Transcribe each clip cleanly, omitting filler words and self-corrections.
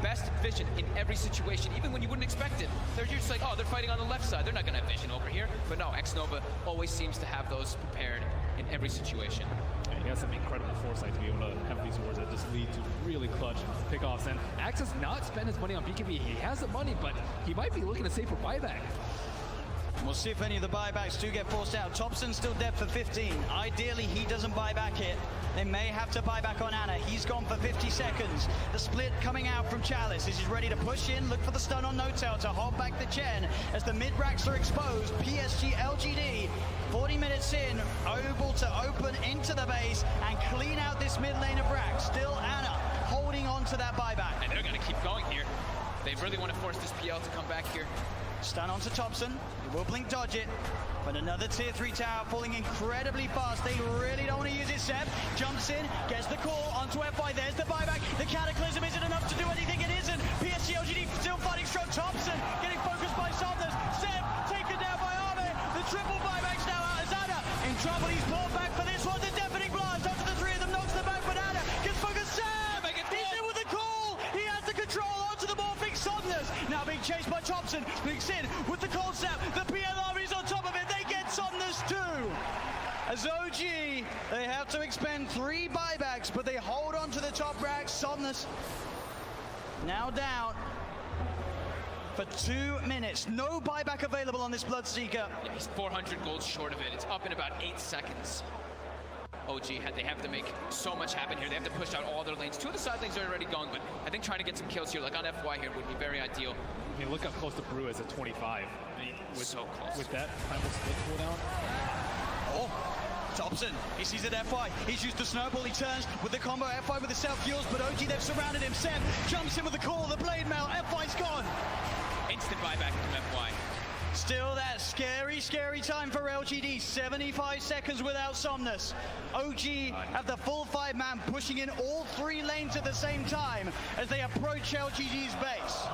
best vision in every situation, even when you wouldn't expect it. They're just like, oh, they're fighting on the left side. They're not going to have vision over here. But no, Xnova always seems to have those prepared in every situation. And he has some incredible foresight to be able to have these wars that just lead to really clutch pickoffs. And Axe has not spent his money on BKB. He has the money, but he might be looking to save for buyback. We'll see if any of the buybacks do get forced out. Thompson's still dead for 15. Ideally, he doesn't buy back here. They may have to buy back on Ana. He's gone for 50 seconds. The split coming out from Chalice. He's ready to push in, look for the stun on No-Tail to hold back the Chen. As the mid-racks are exposed, PSG LGD, 40 minutes in, able to open into the base and clean out this mid lane of Rack. Still Ana holding on to that buyback. And they're going to keep going here. They really want to force this PL to come back here. Stun onto Thompson. He will blink dodge it. But another tier 3 tower falling incredibly fast. They really don't want to use it. Seb jumps in, gets the call onto FY. There's the buyback. The Cataclysm isn't enough to do anything. It isn't. PSG LGD still fighting strong. Thompson getting focused by Somnus. Seb taken down by Arme. The triple buybacks now out as Ana in trouble. He's pulled back for this one. The deafening blast onto the three of them. Knocks them back, but Ana gets focused. Seb! He's in with the call. He has the control onto the morphing Somnus. Now being chased by Thompson. Blinks in with the cold snap. The PLR is on top of it. They get Somnus too. As OG, they have to expend 3 buybacks, but they hold on to the top rack. Somnus now down for 2 minutes. No buyback available on this Bloodseeker. Yeah, he's 400 gold short of it. It's up in about 8 seconds. OG, they have to make so much happen here. They have to push out all their lanes. 2 of the side lanes are already gone, but I think trying to get some kills here, like on FY here, would be very ideal. I mean, look how close the Brew is at 25. So close. With that primal split cooldown. Oh, Thompson, he sees it FY. He's used the snowball, he turns with the combo FY with the self-fuels, but OG, they've surrounded him. Seb jumps in with the call, the blade mail, FY's gone. Instant buyback from FY. Still that scary, scary time for LGD. 75 seconds without Somnus. OG have the full 5-man pushing in all 3 lanes at the same time as they approach LGD's base.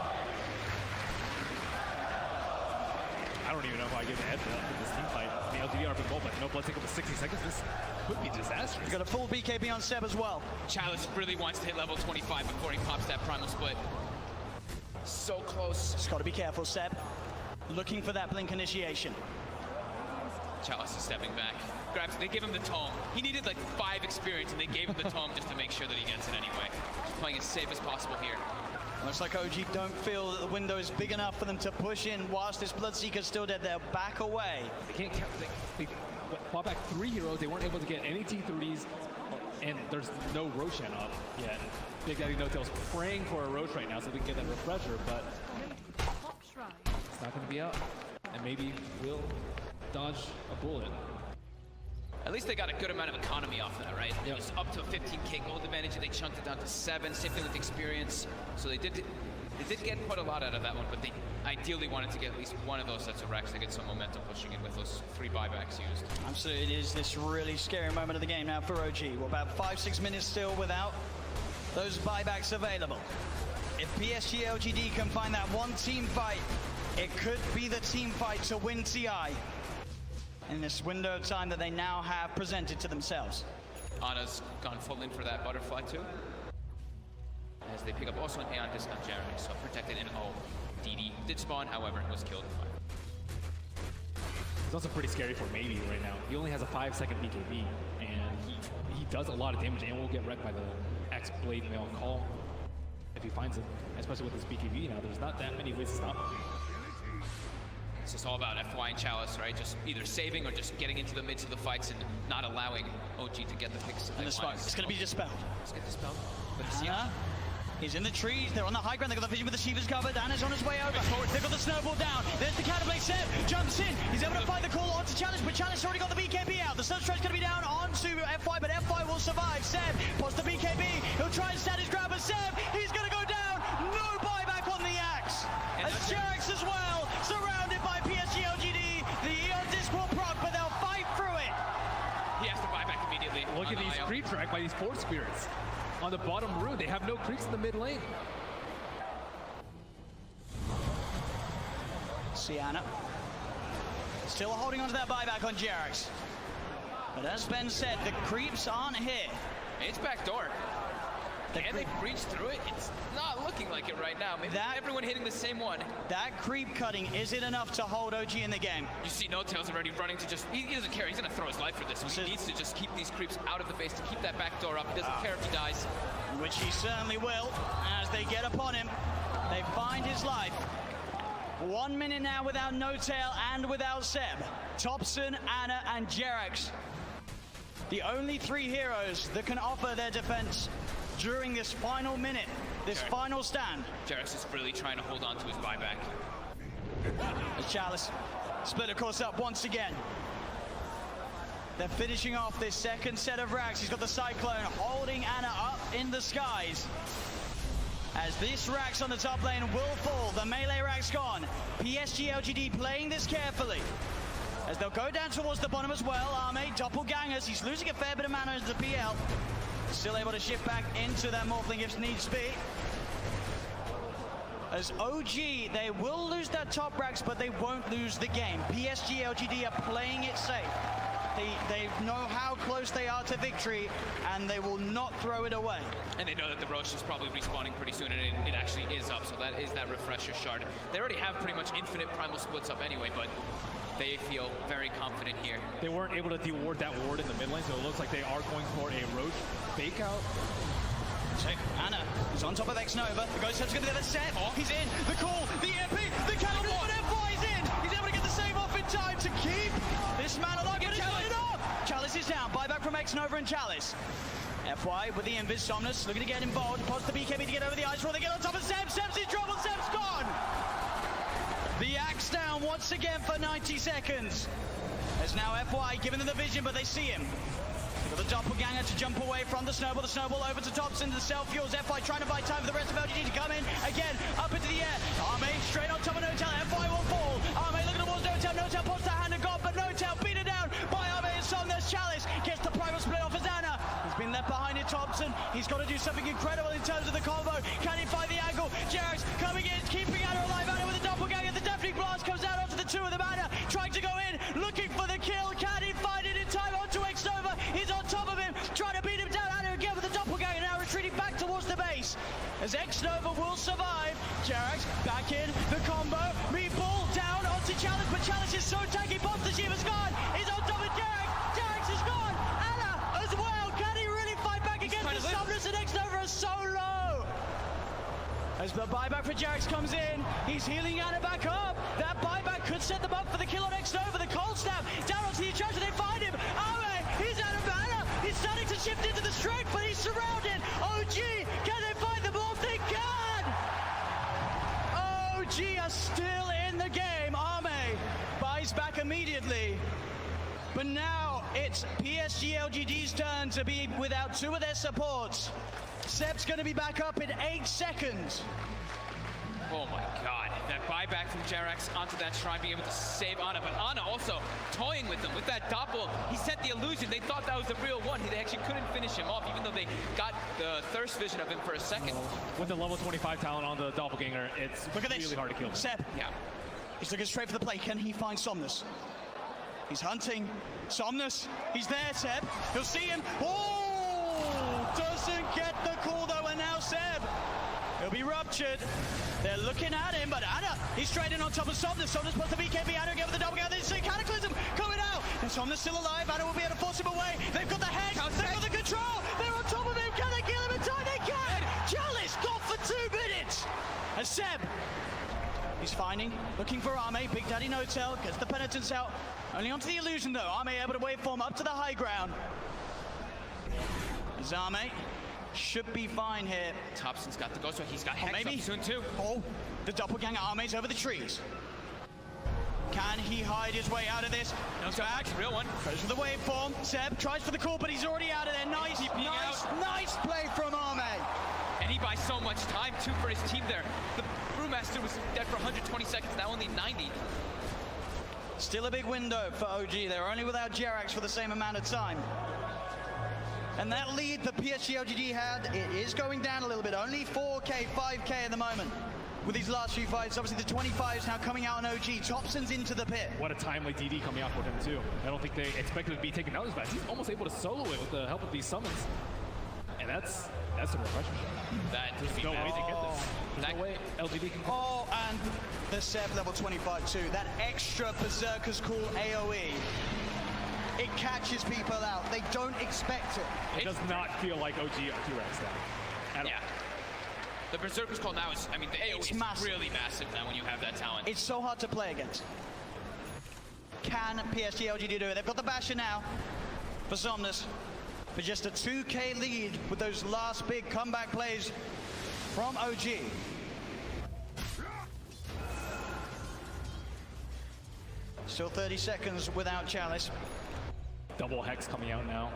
I don't even know if I get the head for that with this team fight. The LGD are goal, but no blood take up to 60 seconds. This could be disastrous. He's got a full BKB on Seb as well. Chalice really wants to hit level 25 before he pops that primal split. So close. Just got to be careful, Seb. Looking for that blink initiation. Chalice is stepping back. Grabs, they give him the tome. He needed like 5 experience and they gave him the tome just to make sure that he gets it anyway. Just playing as safe as possible here. Looks like OG don't feel that the window is big enough for them to push in whilst this Bloodseeker's still dead. They'll back away. They can't count, they bought back 3 heroes. They weren't able to get any T3s, and there's no Roshan up yet. Big Daddy No-Tail's praying for a Roche right now so they can get that refresher, but it's not going to be up. And maybe we'll dodge a bullet. At least they got a good amount of economy off that, right? Yep. It was up to a 15k gold advantage, and they chunked it down to 7. Same thing with experience. So they did get quite a lot out of that one, but they ideally wanted to get at least one of those sets of racks to get some momentum pushing in with those 3 buybacks used. Absolutely, it is this really scary moment of the game now for OG. We're about 5-6 minutes still without those buybacks available. If PSG LGD can find that one team fight, it could be the team fight to win TI in this window of time that they now have presented to themselves. Ana's gone full in for that butterfly too. As they pick up also an Aeon discount Jeremy, so protected in O. DD did spawn, however, was killed. It's also pretty scary for Maybe right now. He only has a 5-second BKB, and he does a lot of damage and will get wrecked by the X Blade Mail call if he finds it, especially with his BKB now. There's not that many ways to stop him. It's just all about FY and Chalice, right? Just either saving or just getting into the midst of the fights and not allowing OG to get the picks. And the smoke, it's going to be dispelled. Let's get dispelled. He's in the trees, they're on the high ground, they've got the vision with the Shivas covered, Ana's on his way over. They've got the snowball down, there's the Counterblade. Seb jumps in, he's able to find the call onto Chalice, but Chalice already got the BKB out. The Sunstride's going to be down onto FY, but FY will survive. Seb pots the BKB, he'll try and stand his ground, but Seb, he's going to go down. No buyback on the Axe. As Jerax as well, surrounded by PSG LGD. The Eon Disc will proc, but they'll fight through it. He has to buy back immediately. Look at these creep track by these Force Spirits. On the bottom room, they have no creeps in the mid lane. Sienna still holding on to that buyback on Jerax. But as Ben said, the creeps aren't here. It's backdoor. Can they breach through it? It's not looking like like it right now. Maybe everyone hitting the same one. That creep cutting, is it enough to hold OG in the game? You see No Tail's already running to just, he doesn't care, he's gonna throw his life for this. He needs to just keep these creeps out of the base to keep that back door up. He doesn't care if he dies. Which he certainly will, as they get upon him. They find his life. 1 minute now without No Tail and without Seb. Thompson, Ana, and Jerax. The only 3 heroes that can offer their defense during this final minute, this final stand. Jerax is really trying to hold on to his buyback. As Chalice split of course up once again. They're finishing off this second set of racks. He's got the Cyclone holding Ana up in the skies. As this rack's on the top lane will fall, the melee rack's gone. PSG LGD playing this carefully. As they'll go down towards the bottom as well. Arme, doppelgangers, he's losing a fair bit of mana into the PL. Still able to shift back into that Morphling if needs be. As OG, they will lose their top racks, but they won't lose the game. PSG LGD are playing it safe. They know how close they are to victory, and they will not throw it away. And they know that the Roche is probably respawning pretty soon, and it actually is up, so that is that refresher shard. They already have pretty much infinite primal splits up anyway, but they feel very confident here. They weren't able to deward that ward in the mid lane, so it looks like they are going for a Roche fake out. Ana is on top of X-Nova. The Ghost Step's going to get the set. He's in. The call, the MP, the cannon, but F5 is in. He's able to get the save off in time to keep this man alive. But he's got it up. Chalice is down. Buyback from X-Nova and Chalice. FY with the Invis. Somnus looking to get involved. Pods the BKB to get over the ice roll. They get on top of Seb. Seb's in trouble. Seb's gone. The axe down once again for 90 seconds. As now FY giving them the vision, but they see him. Got the doppelganger to jump away from the snowball. The snowball over to Thompson. The self-fuels. FY trying to buy time for the rest of LGD to come in. Again, up into the air. Arme straight on top of No Tail. FY will fall. Arme looking towards No Tail. No Tail pops the hand of God, but No Tail beat it down by Arme and Somnus. Chalice gets the private split off his Ana. He's been left behind in Thompson. He's got to do something incredible in terms of the combo. Can he find the angle? Jerax coming in, keeping Ana alive. Ana with the doppelganger. The deafening blast comes out onto the 2 of them. Ana trying to go in, looking for the kill. Can he find it in time onto X-Nova? He's on top of him, trying to beat him down. Ana again with the doppelganger, now retreating back towards the base. As X-Nova will survive. Jerax back in, the combo. Meatball down onto Chalice, but Chalice is so tanky. Pops the Shiva's gone. He's on top of Jerax. Jerax is gone. Ana as well. Can he really fight back against the Somnus? And X-Nova are so low. As the buyback for Jerax comes in, he's healing Ana back up. That buyback could set them up for the kill on X-Nova. The cold snap down onto the charge, and they find him. Arme, he's out of mana. He's starting to shift into the strength, but he's surrounded. OG, can they find the ball? They can! OG are still in the game. Arme buys back immediately. But now it's PSG LGD's turn to be without 2 of their supports. Seb's going to be back up in 8 seconds. Oh my god, that buyback from Jerax onto that shrine, being able to save Ana, but Ana also toying with them with that doppel. He sent the illusion. They thought that was the real one. They actually couldn't finish him off, even though they got the thirst vision of him for a second. With the level 25 talent on the doppelganger, it's really hard to kill him. Seb. Yeah. He's looking straight for the play. Can he find Somnus? He's hunting. Somnus. He's there, Seb. He'll see him. Oh! Doesn't get the call though, and now Seb. He'll be ruptured. They're looking at him, but Ana, he's straight in on top of Somnus. Somnus puts the BKB. Ana again with the double guy. They see Cataclysm coming out. And Somnus still alive. Ana will be able to force him away. They've got the head. They've got the control. They're on top of him. Can they kill him in time? They can. Chalice got for 2 minutes. And Seb, he's finding, looking for Arme. Big Daddy No Tail gets the penitence out. Only onto the illusion though. Arme able to waveform up to the high ground. As Arme should be fine here. Thompson's got the ghost, so he's got Hex maybe up soon too. Oh, the doppelganger Arme's over the trees. Can he hide his way out of this? No, it's back. Real one. Goes for the waveform. Seb tries for the call, but he's already out of there. Nice play from Arme. And he buys so much time too for his team there. The Brewmaster was dead for 120 seconds, now only 90. Still a big window for OG. They're only without Jerax for the same amount of time. And that lead the PSG LGD had, it is going down a little bit. Only 4K, 5K at the moment with these last few fights. Obviously the 25 is now coming out on OG. Thompson's into the pit. What a timely DD coming out for him too. I don't think they expected to be taken out as fast. He's almost able to solo it with the help of these summons. And that's a refresher shot. There's no way to get this. There's no way LGD can... Oh, and the Seb level 25 too. That extra Berserker's Call AoE. It catches people out. They don't expect it. It does not feel like OG T-Rex now. Yeah. The Berserker's Call now is, I mean, the AoE is massive. really massive now when you have that talent. It's so hard to play against. Can PSG LGD do it? They've got the Basher now for Somnus. For just a 2K lead with those last big comeback plays from OG. Still 30 seconds without Chalice. Double Hex coming out now.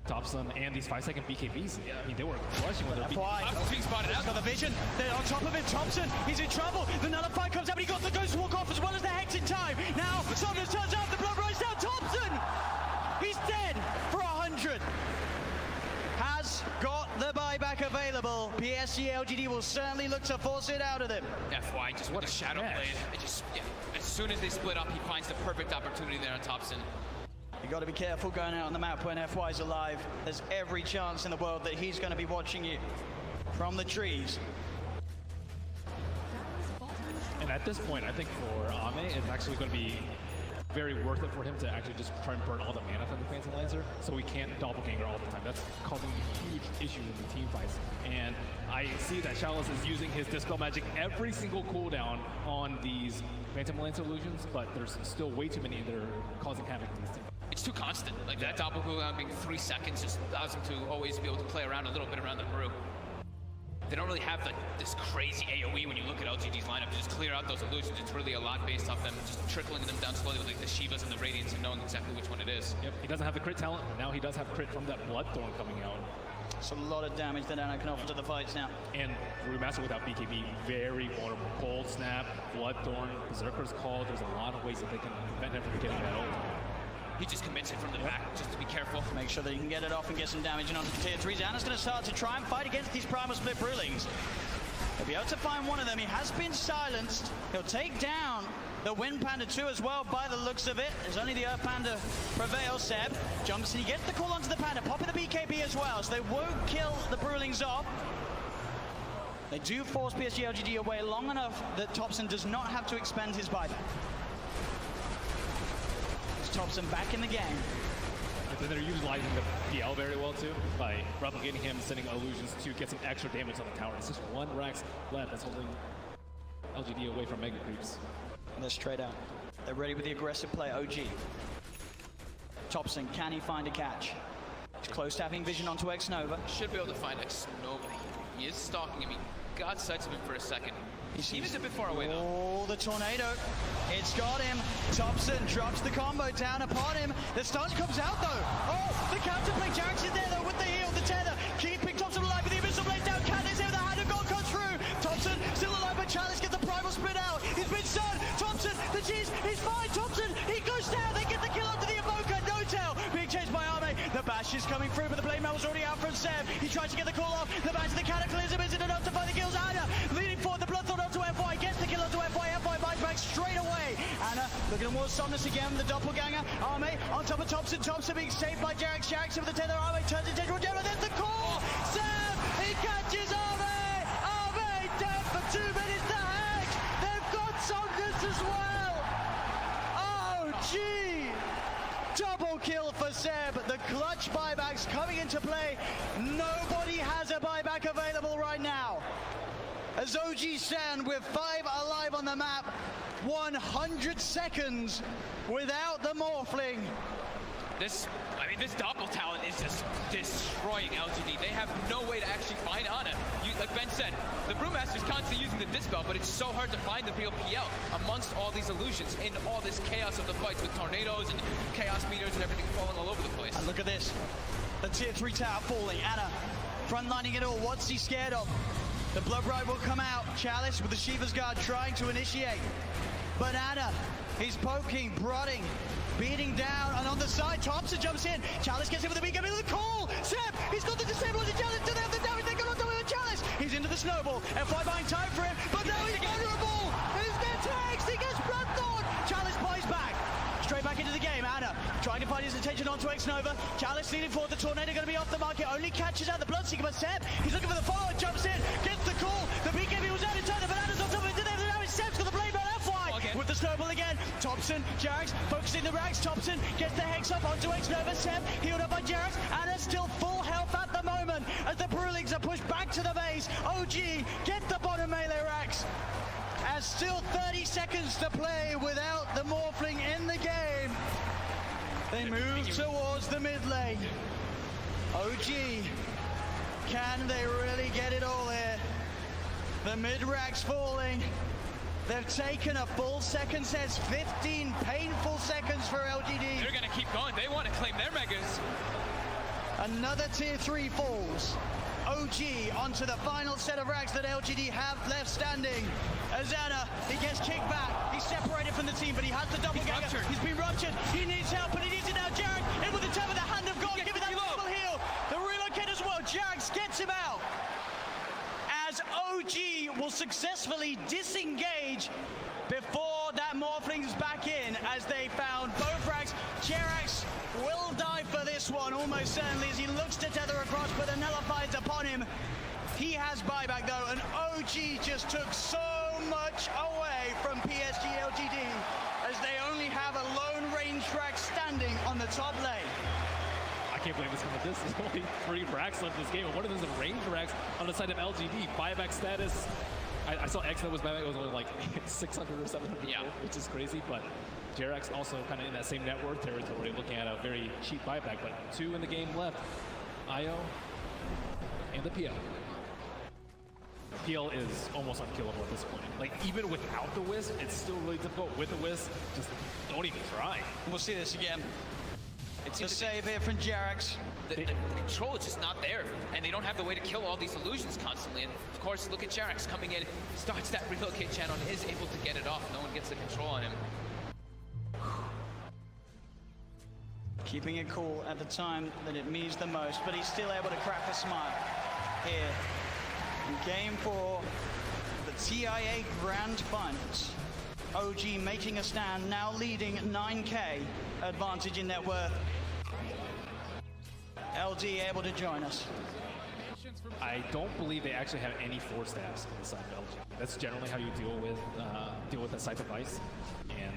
Thompson and these 5-second BKBs. Yeah, I mean, they were crushing with their BKBs. Being spotted out. Got the vision. They're on top of it. Thompson, he's in trouble. The Nullify comes out, but he got the Ghost Walk off as well as the Hex in time. Now, Somnus turns up. The blood runs down. Thompson! He's dead for 100. Has got the buyback available. PSG LGD will certainly look to force it out of them. FY just what a shadow blade. It just, yeah, as soon as they split up, he finds the perfect opportunity there on Thompson. You got to be careful going out on the map when FY's alive. There's every chance in the world that he's going to be watching you from the trees. And at this point, I think for Ame, it's actually going to be very worth it for him to actually just try and burn all the mana from the Phantom Lancer, so he can't doppelganger all the time. That's causing huge issues in the team fights. And I see that Chalice is using his Dispel Magic every single cooldown on these Phantom Lancer illusions, but there's still way too many that are causing havoc in this team. It's too constant. Like that doppel cooldown being 3 seconds just allows him to always be able to play around a little bit around the brew. They don't really have this crazy AoE when you look at LGD's lineup to just clear out those illusions. It's really a lot based off them just trickling them down slowly with like the Shivas and the Radiants and knowing exactly which one it is. Yep, he doesn't have the crit talent, but now he does have crit from that Bloodthorn coming out. It's a lot of damage that Anna can offer to the fights now. And Brewmaster without BKB, very vulnerable. Cold Snap, Bloodthorn, Berserker's Call. There's a lot of ways that they can prevent him from getting that ult. He just commits it from the back, just to be careful. Make sure that you can get it off and get some damage in onto the tier 3s. Anna's going to start to try and fight against these Primal Split Brewlings. He'll be able to find one of them. He has been silenced. He'll take down the Wind Panda 2 as well by the looks of it. There's only the Earth Panda prevails. Seb jumps and he gets the call onto the Panda, popping the BKB as well, so they won't kill the Brewlings off. They do force PSG LGD away long enough that Thompson does not have to expend his buyback. Thompson back in the game. And they're utilizing the PL very well too, by replicating him, sending illusions to get some extra damage on the tower. It's just one Rax left that's holding LGD away from Mega Creeps. And they're straight out. They're ready with the aggressive play, OG. Thompson, can he find a catch? He's close to having vision onto X-Nova. Should be able to find X-Nova. He is stalking him. He got sights of him for a second. He's a bit far away though. Oh, the tornado. It's got him. Thompson drops the combo down upon him. The stun comes out though. Oh, the counterplay. Jarek's in there though with the heal, the tether. Keeping Thompson alive with the Abyssal Blade down. Candace here with the hand of God comes through. Thompson still alive, but Chalice gets the primal spit out. He's been stunned. Thompson, the cheese, he's fine. Thompson, he goes down. They get the kill onto the Evoker. No tail. Being chased by Arme. The bash is coming through, but the blade mail was already out from Seb. He tries to get the call off. The bash of the Cataclysm isn't enough to find the kills. Anna leading forward. The Bloodthorn onto FY. Gets the kill onto FY. FY bites back straight away. Anna looking towards Somnus again. The doppelganger. Arme on top of Thompson. Thompson being saved by Jarek. Jarek with the tether. Arme turns into General General. There's the call. Seb, he catches Arme. Arme dead for 2 minutes. The Hex. They've got Somnus as well. Oh, gee. Double kill for Seb. The clutch buybacks coming into play. Nobody has a buyback available right now. As OG stand with 5 alive on the map, 100 seconds without the Morphling. This doppel talent is just destroying LGD. They have no way to actually find Ana. Like Ben said, the Brewmaster's constantly using the Dispel, but it's so hard to find the real PL amongst all these illusions in all this chaos of the fights with tornadoes and chaos meters and everything falling all over the place. And look at this. The tier 3 tower falling. Ana frontlining it all. What's he scared of? The Blood Bride will come out. Chalice with the Shiva's Guard trying to initiate. But Ana, he's poking, prodding, beating down, and on the side, Thompson jumps in. Chalice gets in with the BKB with the call. Seb, he's got the disable on the Chalice. Do they have the damage? They got on top of the Chalice. He's into the snowball. FY buying time for him, but now he's vulnerable. Who's gets Hex? He gets Bloodthorn. Chalice plays back. Straight back into the game. Ana trying to find his attention onto X-Nova. Chalice leading forward. The Tornado going to be off the market. Only catches out the Bloodseeker, but Seb, he's looking for the follow-up. Jumps in, gets the call. The BKB was Thompson, Jarax focusing the racks. Thompson gets the hex up onto X-Nova. Seb healed up by Jarax, and is still full health at the moment as the Brewlings are pushed back to the base. OG get the bottom melee racks. As still 30 seconds to play without the Morphling in the game. They move towards the mid lane. OG, can they really get it all here? The mid racks falling. They've taken a full second sets, 15 painful seconds for LGD. They're gonna keep going. They want to claim their megas. Another tier 3 falls. OG onto the final set of racks that LGD have left standing. Azana, he gets kicked back. He's separated from the team, but he has the double gagger. He's been ruptured. He needs help, but he needs it now. Jarek in with the tap of the hand of God. Give it that double heal. The relocate as well. Jarek gets him out. As OG will successfully disengage before that Morphling's back in, as they found both racks. Jerax will die for this one, almost certainly, as he looks to tether across, but the nullifies upon him. He has buyback though, and OG just took so much away from PSG LGD, as they only have a lone range track standing on the top lane. I can't believe it's coming this. There's only 3 racks left in this game, and one of them is a range racks on the side of LGD. Buyback status. I saw X that was buyback, it was only like 600 or 700, which is crazy, but Jerax also kind of in that same net worth territory, looking at a very cheap buyback, but 2 in the game left. IO and the PL. The PL is almost unkillable at this point. Like, even without the Wisp, it's still really difficult. With the Wisp, just don't even try. We'll see this again. It's a save here from Jerax. The control is just not there, and they don't have the way to kill all these illusions constantly. And of course, look at Jerax coming in, starts that relocate channel, and is able to get it off. No one gets the control on him. Keeping it cool at the time that it means the most, but he's still able to crack a smile here in Game 4, the TIA Grand Finals. OG making a stand, now leading 9K advantage in net worth. LD able to join us. I don't believe they actually have any 4 stabs on the side of LG. That's generally how you deal with a Scythe of Ice, and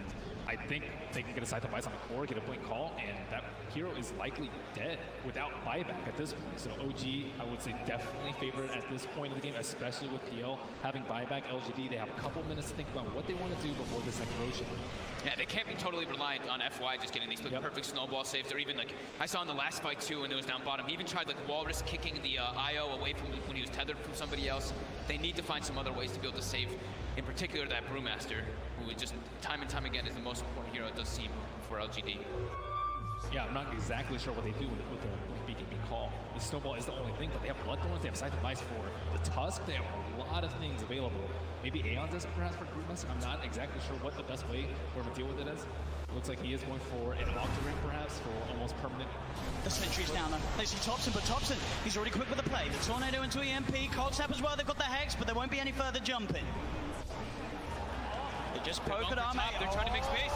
I think they can get a Scythe of Ice on the core, get a blink call, and that hero is likely dead without buyback at this point. So OG, I would say, definitely favorite at this point in the game, especially with PL having buyback. LGD, they have a couple minutes to think about what they want to do before this next rotation. Yeah, they can't be totally reliant on FY just getting these perfect snowball saves, or even like I saw in the last fight too when it was down bottom, he even tried like Walrus kicking the IO away from when he was tethered from somebody else. They need to find some other ways to be able to save, in particular that Brewmaster, who is just time and time again is the most important hero, it does seem, for LGD. Yeah, I'm not exactly sure what they do with the BKB call. The snowball is the only thing, but they have Bloodthorns, they have Scythe of Ice for the Tusk, they have a lot of things available. Maybe Aeon does perhaps for Brewmaster. I'm not exactly sure what the best way for him to deal with it is. Looks like he is going for an Octarine perhaps for almost permanent. The sentry's down though. They see Thompson, but Thompson, he's already quick with the play. The Tornado into EMP, Cold Snap as well, they've got the Hex, but there won't be any further jumping. They just poke at Armor. They're trying to make space.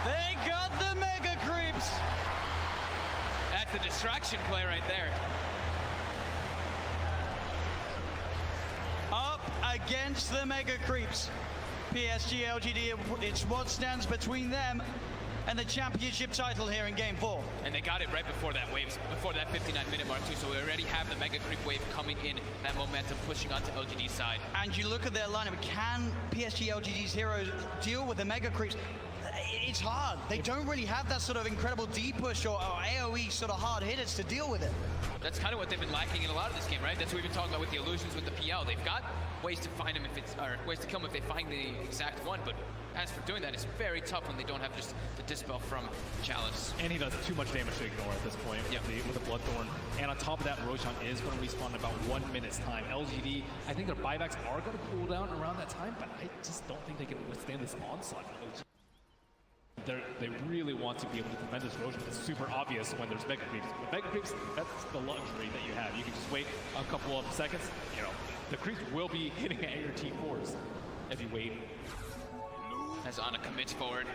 They got the Mega Creeps. That's the distraction play right there. Up against the Mega Creeps. PSG LGD, it's what stands between them and the championship title here in Game 4. And they got it right before that wave, before that 59-minute mark too, so we already have the Mega Creep wave coming in, that momentum pushing onto LGD's side. And you look at their lineup, can PSG LGD's heroes deal with the Mega Creeps? It's hard. They don't really have that sort of incredible D-push or AoE sort of hard hitters to deal with it. That's kind of what they've been lacking in a lot of this game, right? That's what we've been talking about with the illusions with the PL. They've got ways to find them if it's, or ways to kill them if they find the exact one, but as for doing that, it's very tough when they don't have just the Dispel from Chalice. And he does too much damage to ignore at this point with the Bloodthorn. And on top of that, Roshan is going to respawn in about 1 minute's time. LGD, I think their buybacks are going to cool down around that time, but I just don't think they can withstand this onslaught. They really want to be able to prevent this Roshan. It's super obvious when there's Mega Creeps. With Mega Creeps, that's the luxury that you have. You can just wait a couple of seconds. You know, the creeps will be hitting at your T4s if you wait. As Ana commits forward.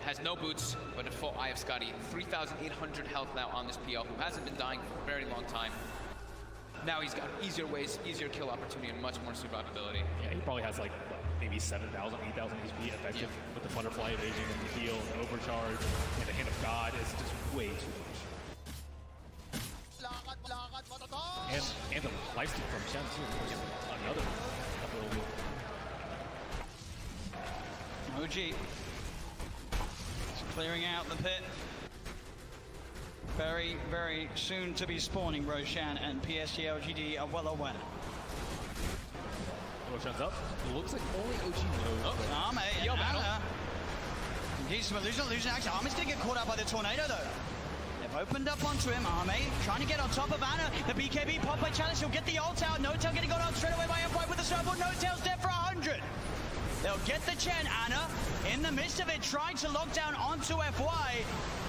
Has no boots, but a full Eye of Scotty. 3,800 health now on this PL, who hasn't been dying for a very long time. Now he's got easier ways, easier kill opportunity, and much more survivability. Yeah, he probably has like what, maybe 7,000, 8,000 HP effective with the butterfly evasion and the heal, and overcharge, and the hand of God is just way too much. And the lifesteal from Shen too, which is another ability. OG clearing out the pit. Very, very soon to be spawning Roshan, and PSG LGD are well aware. Roshan's up. It looks like only OG knows. Oh, mate, Yo, battle. He's losing action. Arme's gonna get caught out by the tornado though. They've opened up onto him. Arme trying to get on top of Ana. The BKB pop by challenge. He'll get the ult out. No-Tail getting got out straight away by F5 with the snowball. No-Tail's dead for 100. They'll get the Chen. Ana in the midst of it, trying to lock down onto FY.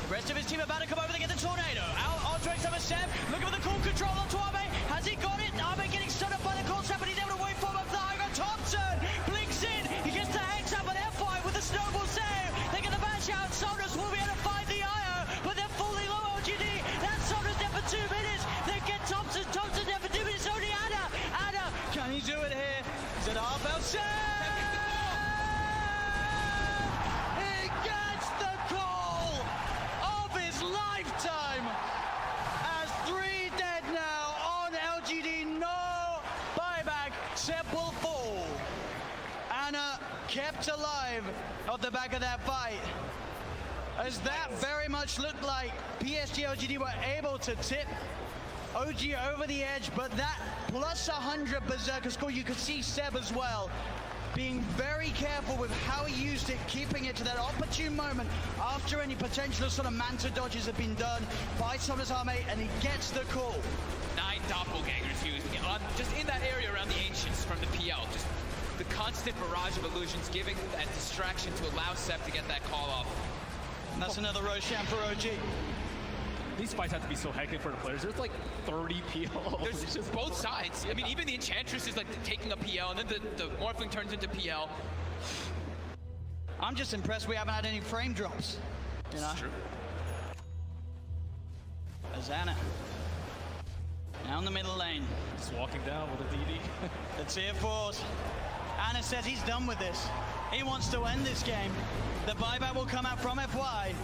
The rest of his team about to come over to get the tornado. Out onto X7. Looking for the cool control onto Arme. Has he got it? Arme getting stood up by the cold snap, but he's able to wait for him up the high ground. Thompson blinks in. He gets the hex out, but F5 with the snowball save. They get the bash out. Sonos will be able to find the IO, but they're fully low OGD. That's Sonos dead for 2 minutes. They get Thompson. Thompson dead for 2 minutes. Only Ana. Ana, can he do it here? Is it half out? Lifetime as 3 dead now on LGD. No buyback. Seb will fall. Ana kept alive off the back of that fight, as that very much looked like PSG LGD were able to tip OG over the edge, but that plus 100 Berserker score, you could see Seb as well being very careful with how he used it, keeping it to that opportune moment after any potential sort of Manta dodges have been done by Thomas Arme, and he gets the call. 9 doppelgangers used just in that area around the Ancients from the PL. Just the constant barrage of illusions giving that distraction to allow Seb to get that call off. And that's another Roshan for OG. These fights have to be so hectic for the players. There's like 30 PL. There's just both sides. I mean, even the Enchantress is like taking a PL, and then the Morphling turns into PL. I'm just impressed we haven't had any frame drops. You know? It's true. Azana down the middle lane. Just walking down with a DD. The tier 4s. Ana says he's done with this. He wants to end this game. The buyback will come out from FY.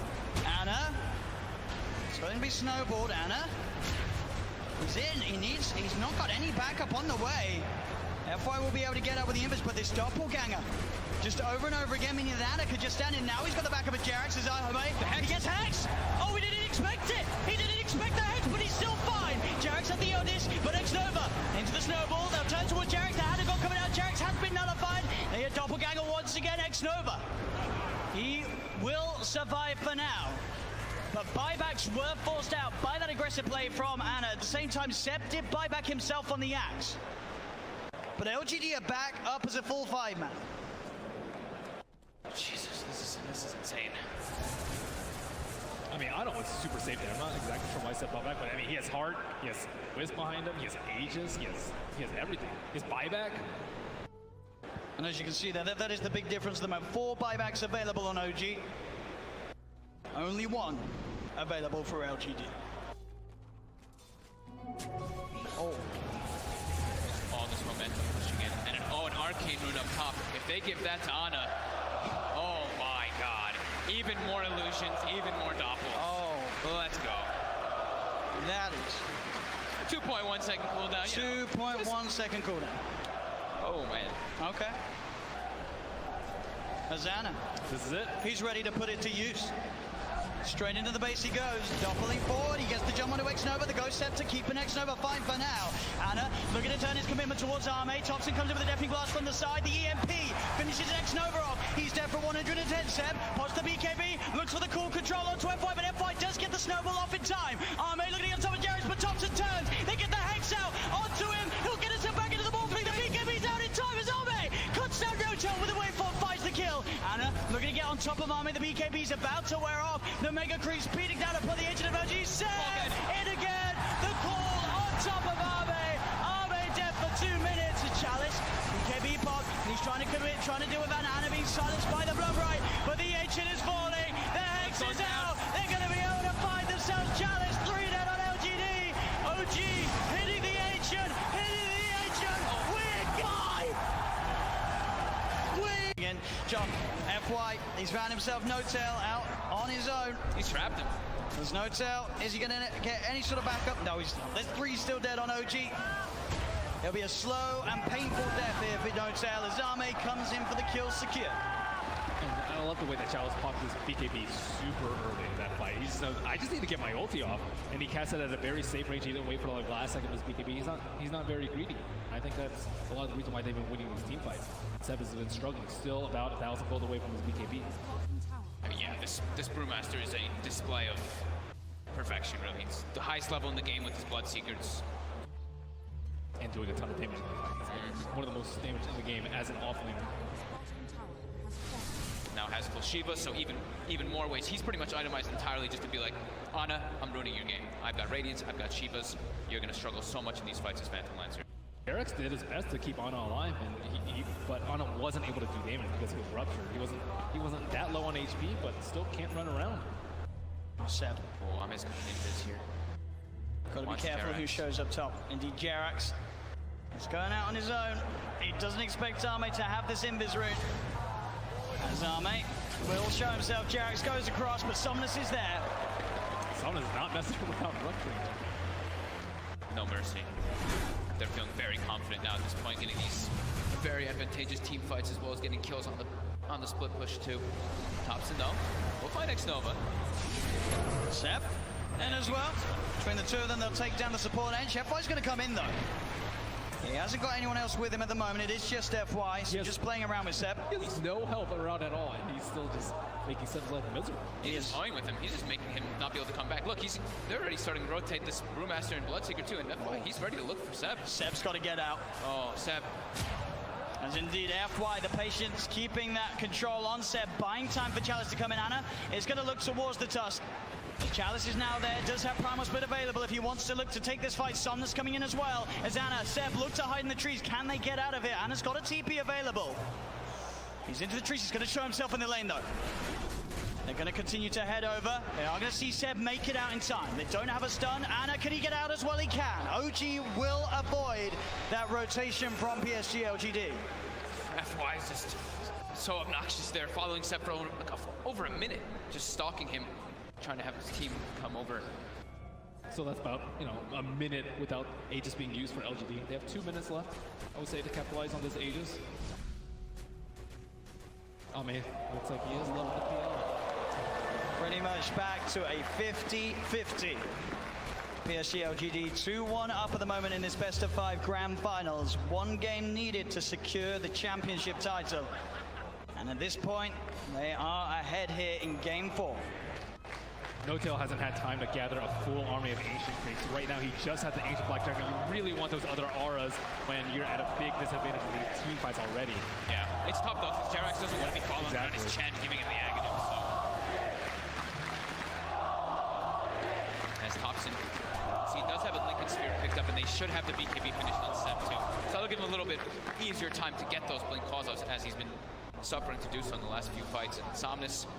Ana. It's going to be snowballed. Ana. He's in. He's not got any backup on the way. FY will be able to get out with the invis, but this doppelganger just over and over again, meaning that Ana could just stand in. Now he's got the backup of Jerax. He gets Hex. Oh, he didn't expect it. He didn't expect the Hex, but he's still fine. Jerax at the Odis, but X-Nova into the snowball. They'll turn towards Jerax. The Ana got coming out. Jerax has been nullified. They get doppelganger once again. X-Nova. He will survive for now. But buybacks were forced out by that aggressive play from Ana. At the same time, Seb did buyback himself on the Axe. But LGD are back up as a full 5-man. Jesus, this is insane. I mean, I don't know, it's super safe there. I'm not exactly sure why Seb bought back, but I mean, he has heart, he has Wisp behind him, he has Aegis, he has everything. His buyback. And as you can see there, that is the big difference. There are 4 buybacks available on OG. Only 1 available for LGD. Oh, this momentum pushing in. And an Arcane Rune up top. If they give that to Ana, oh my god. Even more illusions, even more doppels. Oh, let's go. That is 2.1 second cooldown. 2.1 second cooldown. Oh man. Okay. Azana. This is it. He's ready to put it to use. Straight into the base he goes, doppling forward, he gets the jump onto X-Nova, the Ghost Scepter keeping X-Nova fine for now. Ana looking to turn his commitment towards Arme. Thompson comes in with a Deafening Blast from the side, the EMP finishes X-Nova off. He's dead for 110, Seb pots the BKB, looks for the cool control onto FY, but FY does get the snowball off in time. Arme looking on top of Jarrett, but Thompson turns, they get the Hex out onto him, he'll get himself back into the ball, the BKB's out in time as Arme cuts down No-Tail with a waveform, finds the kill. Ana looking to get on top of Arme, the BKB's about to wear off, the Mega Creep speeding down upon the edge of the OG. Seb in again, the call on top of Arme. Arme dead for 2 minutes. A chalice, BKB pop, and he's trying to commit, trying to deal with Ana being silenced by the Blood Right, but the Ancient is falling, the Hex is out, they're going to be able to find themselves chalice, 3 dead on LGD. OG hitting the Ancient. in. John, FY, he's found himself No-Tail out on his own. He's trapped him. There's No-Tail. Is he going to get any sort of backup? No, he's not. There's 3 still dead on OG. It'll be a slow and painful death here for No-Tail as Zame comes in for the kill secure. And I love the way that Chalice popped his BKB super early in that fight. He just knows, I just need to get my ulti off, and he cast it at a very safe range. He didn't wait for the last second of his BKB. He's not very greedy. I think that's a lot of the reason why they've been winning these team fights. Seb has been struggling, still about 1,000 gold away from his BKB. I mean, yeah, this Brewmaster is a display of perfection, really. It's the highest level in the game with his Bloodseekers. And doing a ton of damage. One of the most damage in the game as an offlaner. Now has full Shiva, so even more ways. He's pretty much itemized entirely just to be like, Ana, I'm ruining your game. I've got Radiance, I've got Shivas. You're going to struggle so much in these fights as Phantom Lancer. Eric's did his best to keep Ana alive, and but Ana wasn't able to do damage because he was ruptured. He wasn't that low on HP, but still can't run around. Seb. Oh, I'm just going to this here. Got to be careful who shows up top. Indeed, Jerax is going out on his own. He doesn't expect Zame to have this invis rune. And Zame will show himself. Jerax goes across, but Somnus is there. Somnus is not messing without rupturing. No mercy. They're feeling very confident now at this point, getting these very advantageous team fights as well as getting kills on the split push too. Thompson though, we'll find X-Nova. Seb, and as well. Between the two of them, they'll take down the support edge. FY's going to come in though. He hasn't got anyone else with him at the moment. It is just FY, so just playing around with Seb. He has no help around at all, and he's still just making Seb's life miserable. He's toying with him. He's just making him not be able to come back. Look, they're already starting to rotate this Brewmaster and Bloodseeker too, and FY, he's ready to look for Seb. Seb's got to get out. Oh, Seb. As indeed FY, the patience keeping that control on Seb, buying time for Chalice to come in. Ana is going to look towards the Tusk. Chalice is now there, does have Primal Split available if he wants to look to take this fight. Somnus coming in as well. As Ana, Seb look to hide in the trees. Can they get out of it? Ana's got a TP available. He's into the trees. He's going to show himself in the lane though. They're going to continue to head over. They are going to see Seb make it out in time. They don't have a stun. Ana, can he get out as well? He can. OG will avoid that rotation from PSG LGD. FY is just so obnoxious there, following Seb for over a minute, just stalking him, trying to have his team come over. So that's about, a minute without Aegis being used for LGD. They have 2 minutes left, I would say, to capitalize on this Aegis. Oh man, looks like he is level the PL. Pretty much back to a 50-50. PSG LGD 2-1 up at the moment in this best of 5 grand finals. 1 game needed to secure the championship title. And at this point, they are ahead here in game 4. No-Tail hasn't had time to gather a full army of Ancient Creeps. Right now, he just has the Ancient Black Dragon. You really want those other auras when you're at a big disadvantage in these team fights already. Yeah, it's tough though, because Jerax doesn't want to be following around his Chen, giving him the Aghanim, so. As Thompson, see, he does have a Lincoln Sphere picked up, and they should have the BKB finished on Seb too. So that'll give him a little bit easier time to get those Blink calls out as he's been suffering to do so in the last few fights. And Somnus,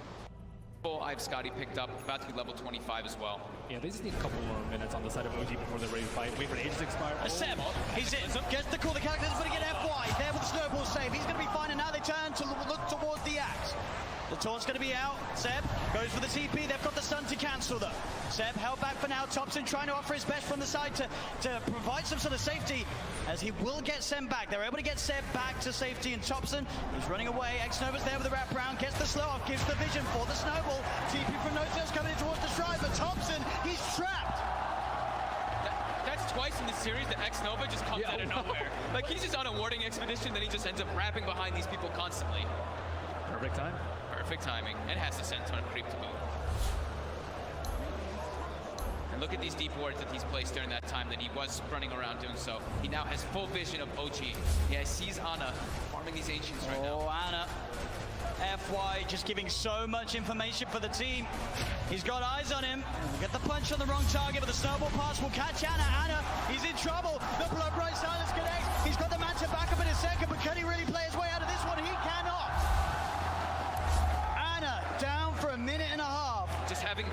I've Scotty picked up, about to be level 25 as well. Yeah, they just need a couple more minutes on the side of OG before they're ready to fight. Wait for the Aegis to expire. Seb, he's in, gets the call, the characters, but again FY, there with the snowball save. He's going to be fine, and now they turn to look towards the axe. The taunt's going to be out. Seb goes for the TP. They've got the stun to cancel though. Seb held back for now. Thompson trying to offer his best from the side to provide some sort of safety, as he will get Seb back. They're able to get Seb back to safety, and Thompson, he's running away. X-Nova's there with the wraparound, gets the slow off, gives the vision for the snowball. TP from No-Tail's coming in towards the shrine, but Thompson, he's trapped. That's twice in the series that X-Nova just comes out of nowhere. Like, he's just on a warding expedition, then he just ends up wrapping behind these people constantly. Perfect time. Perfect timing, and has the Senton creep to boot. And look at these deep wards that he's placed during that time that he was running around doing so. He now has full vision of OG. Yeah, he sees Ana farming these Ancients right now. Oh, Ana. FY just giving so much information for the team. He's got eyes on him. Get the punch on the wrong target, but the snowball pass will catch Ana. Ana, he's in trouble. The blood bright silence connects. He's got the man to back up in a second, but can he really play his way out of this one? He cannot. Ana down for a minute and a half. Just having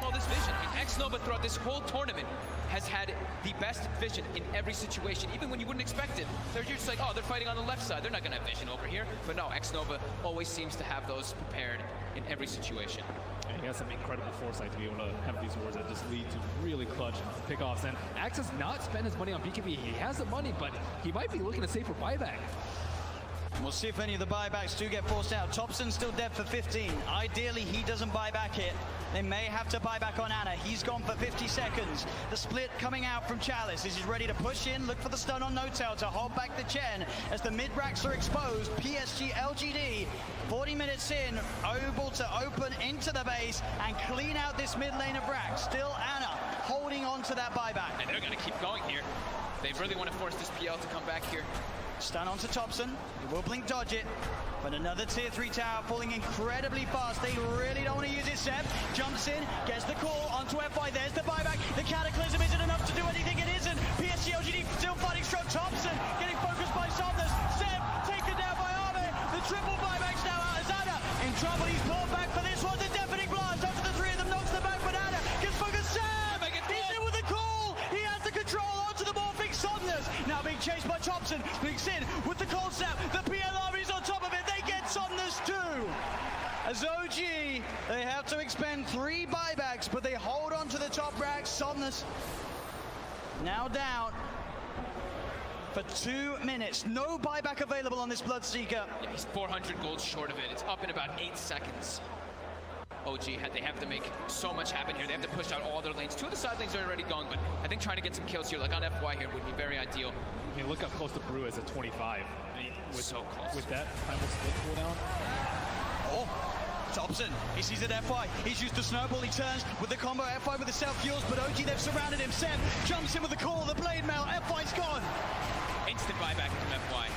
all this vision. And X-Nova throughout this whole tournament has had the best vision in every situation, even when you wouldn't expect it. They're just like, oh, they're fighting on the left side. They're not going to have vision over here. But no, Xnova always seems to have those prepared in every situation. And he has some incredible foresight to be able to have these wars that just lead to really clutch pickoffs. And Axe has not spent his money on BKB. He has the money, but he might be looking to save for buyback. We'll see if any of the buybacks do get forced out. Thompson's still dead for 15. Ideally, he doesn't buy back it. They may have to buy back on Ana. He's gone for 50 seconds. The split coming out from Chalice. This is ready to push in, look for the stun on No-Tail to hold back the Chen as the mid-racks are exposed. PSG LGD, 40 minutes in, able to open into the base and clean out this mid lane of Rack. Still Ana holding on to that buyback. And they're going to keep going here. They really want to force this PL to come back here. Stun onto Thompson. He will blink dodge it. But another tier 3 tower falling incredibly fast. They really don't want to use it. Seb jumps in, gets the call onto FY. There's the buyback. The Cataclysm isn't enough to do anything. It isn't. PSG LGD still fighting strong. Thompson getting focused by Somnus. Seb taken down by Arme. The triple buybacks now out as Ana in trouble. He's pulled back for this one. The deafening blast onto the three of them knocks them back. But Ana gets focused. Seb! He's in with the call. He has the control onto the morphing Somnus. Now being chased by Thompson. Blinks in with the cold snap. The PLR is on top of it. They get Somnus too. As OG, they have to expend 3 buybacks, but they hold on to the top rack. Somnus now down for 2 minutes. No buyback available on this Bloodseeker. Yeah, he's 400 gold short of it. It's up in about 8 seconds. OG, they have to make so much happen here. They have to push out all their lanes. 2 of the side lanes are already going, but I think trying to get some kills here, like on FY here, would be very ideal. I mean, look how close the Brew is at 25. I mean, So close. With that final split cooldown. Oh, Thompson, he sees it FY. He's used the snowball. He turns with the combo FY with the self-fuels, but OG, they've surrounded him. Seb jumps in with the call, the blade mail. FY's gone. Instant buyback from FY.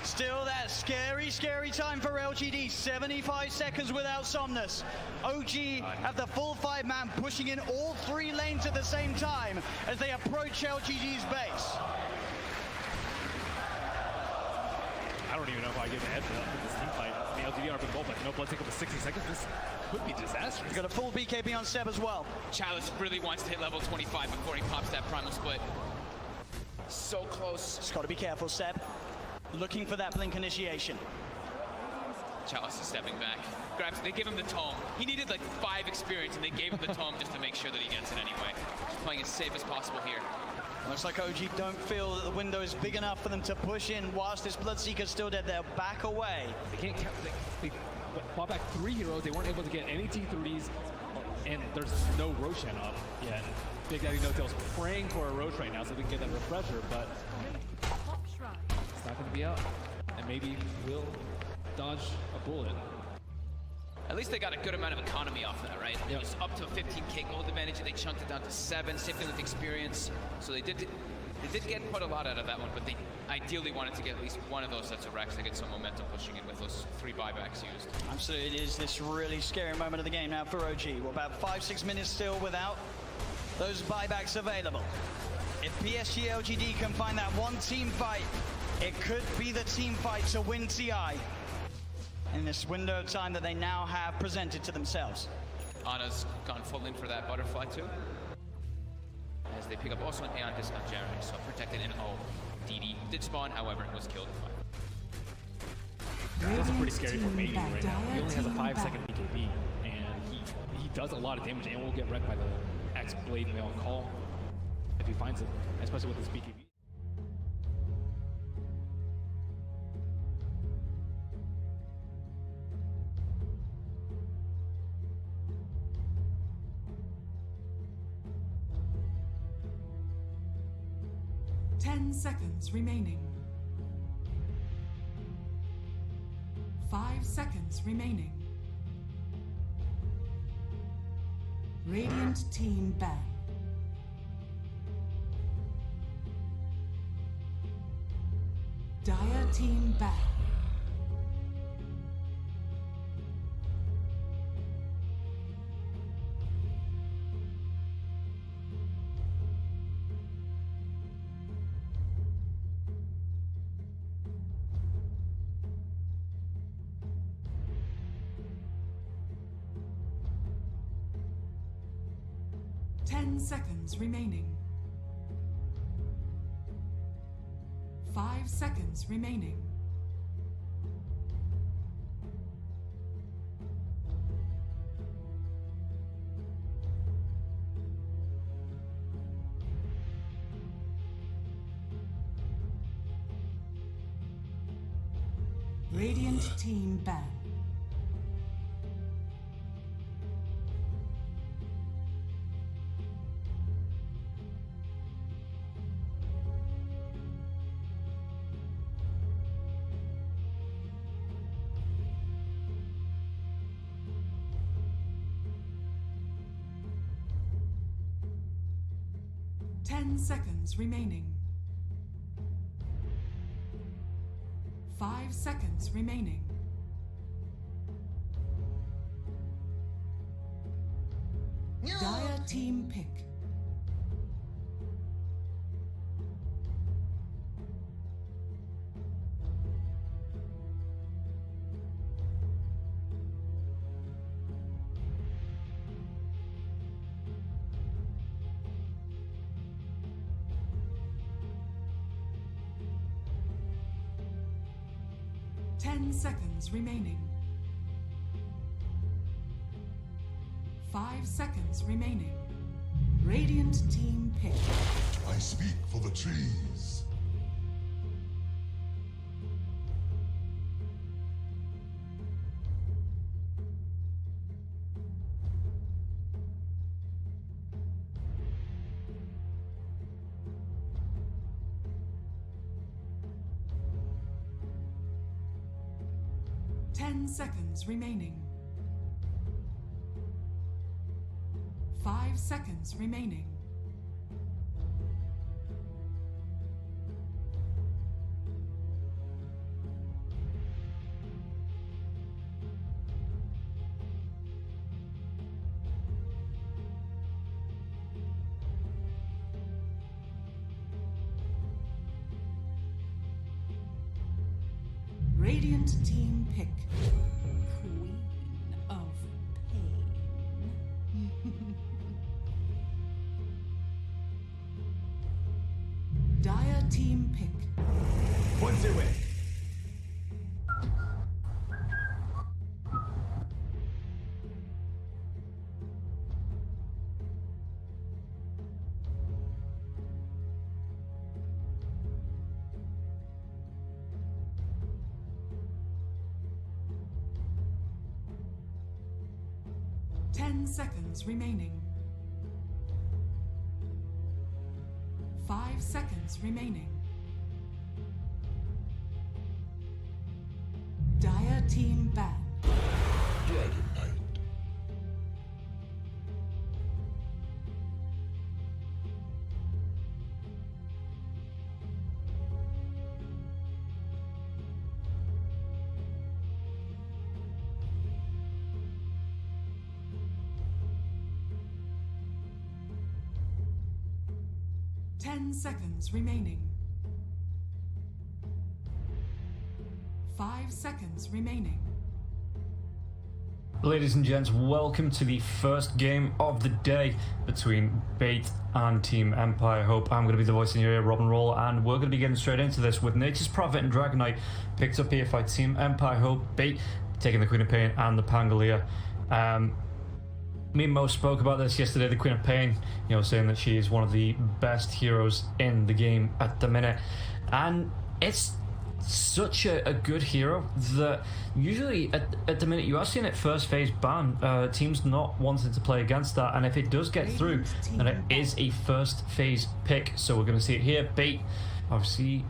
Still that scary, scary time for LGD. 75 seconds without Somnus. OG have the full 5-man pushing in all 3 lanes at the same time as they approach LGD's base. I don't even know if I give a heads up with this team fight. I mean, LGD are big goal, but no blood take up to 60 seconds. This could be disastrous. He's got a full BKB on Seb as well. Chalice really wants to hit level 25 before he pops that primal split. So close. Just got to be careful, Seb. Looking for that blink initiation. Chalice is stepping back. Grabs, they give him the tome. He needed like 5 experience, and they gave him the tome just to make sure that he gets it anyway. Just playing as safe as possible here. Looks like OG don't feel that the window is big enough for them to push in whilst this Bloodseeker's still dead. They'll back away. They can't count. They bought back 3 heroes. They weren't able to get any T3s, and there's no Roshan up yet. Big Daddy No-Tail's praying for a Roche right now so they can get that refresher, but it's not going to be up. And maybe we'll dodge a bullet. At least they got a good amount of economy off that, right? It was up to a 15k gold advantage, and they chunked it down to 7, same thing with experience. So they did get quite a lot out of that one, but they ideally wanted to get at least one of those sets of racks to get some momentum pushing in with those 3 buybacks used. Absolutely, it is this really scary moment of the game now for OG. We're about 5-6 minutes still without those buybacks available. If PSG LGD can find that one team fight, it could be the team fight to win TI in this window of time that they now have presented to themselves. Ana's gone full in for that butterfly too. As they pick up also an Aeon discount generator, so protected in O. DD did spawn, however, was killed. That's pretty scary for Mady right now. He only has a 5-second BKB, and he does a lot of damage and will get wrecked by the X Blade Mail call if he finds it, especially with his BKB. Seconds remaining. 5 seconds remaining. Radiant team ban. Dire team ban. Seconds remaining. 5 seconds remaining. Radiant team ban. Ten seconds remaining. 5 seconds remaining. Dire team pick. Ten seconds remaining. 5 seconds remaining. Radiant team pick. I speak for the trees. Ten seconds remaining. 5 seconds remaining. Radiant team pick. Queen of pain. Dire team pick. What's it with? Ten seconds remaining. 5 seconds remaining. Dire team ban. Dragon Knight. 10 seconds remaining. 5 seconds remaining. Ladies and gents, welcome to the first game of the day between Bait and Team Empire Hope. I'm going to be the voice in your ear, Robin Roll, and we're going to be getting straight into this with Nature's Prophet and Dragon Knight picked up here by Team Empire Hope. Bait taking the Queen of Pain and the Pangolier. Me and Mo spoke about this yesterday, the Queen of Pain, you know, saying that she is one of the best heroes in the game at the minute. And it's such a good hero that usually at the minute you are seeing it first phase ban, teams not wanting to play against that, and if it does get through, then it is a first phase pick. So we're going to see it here. Bait obviously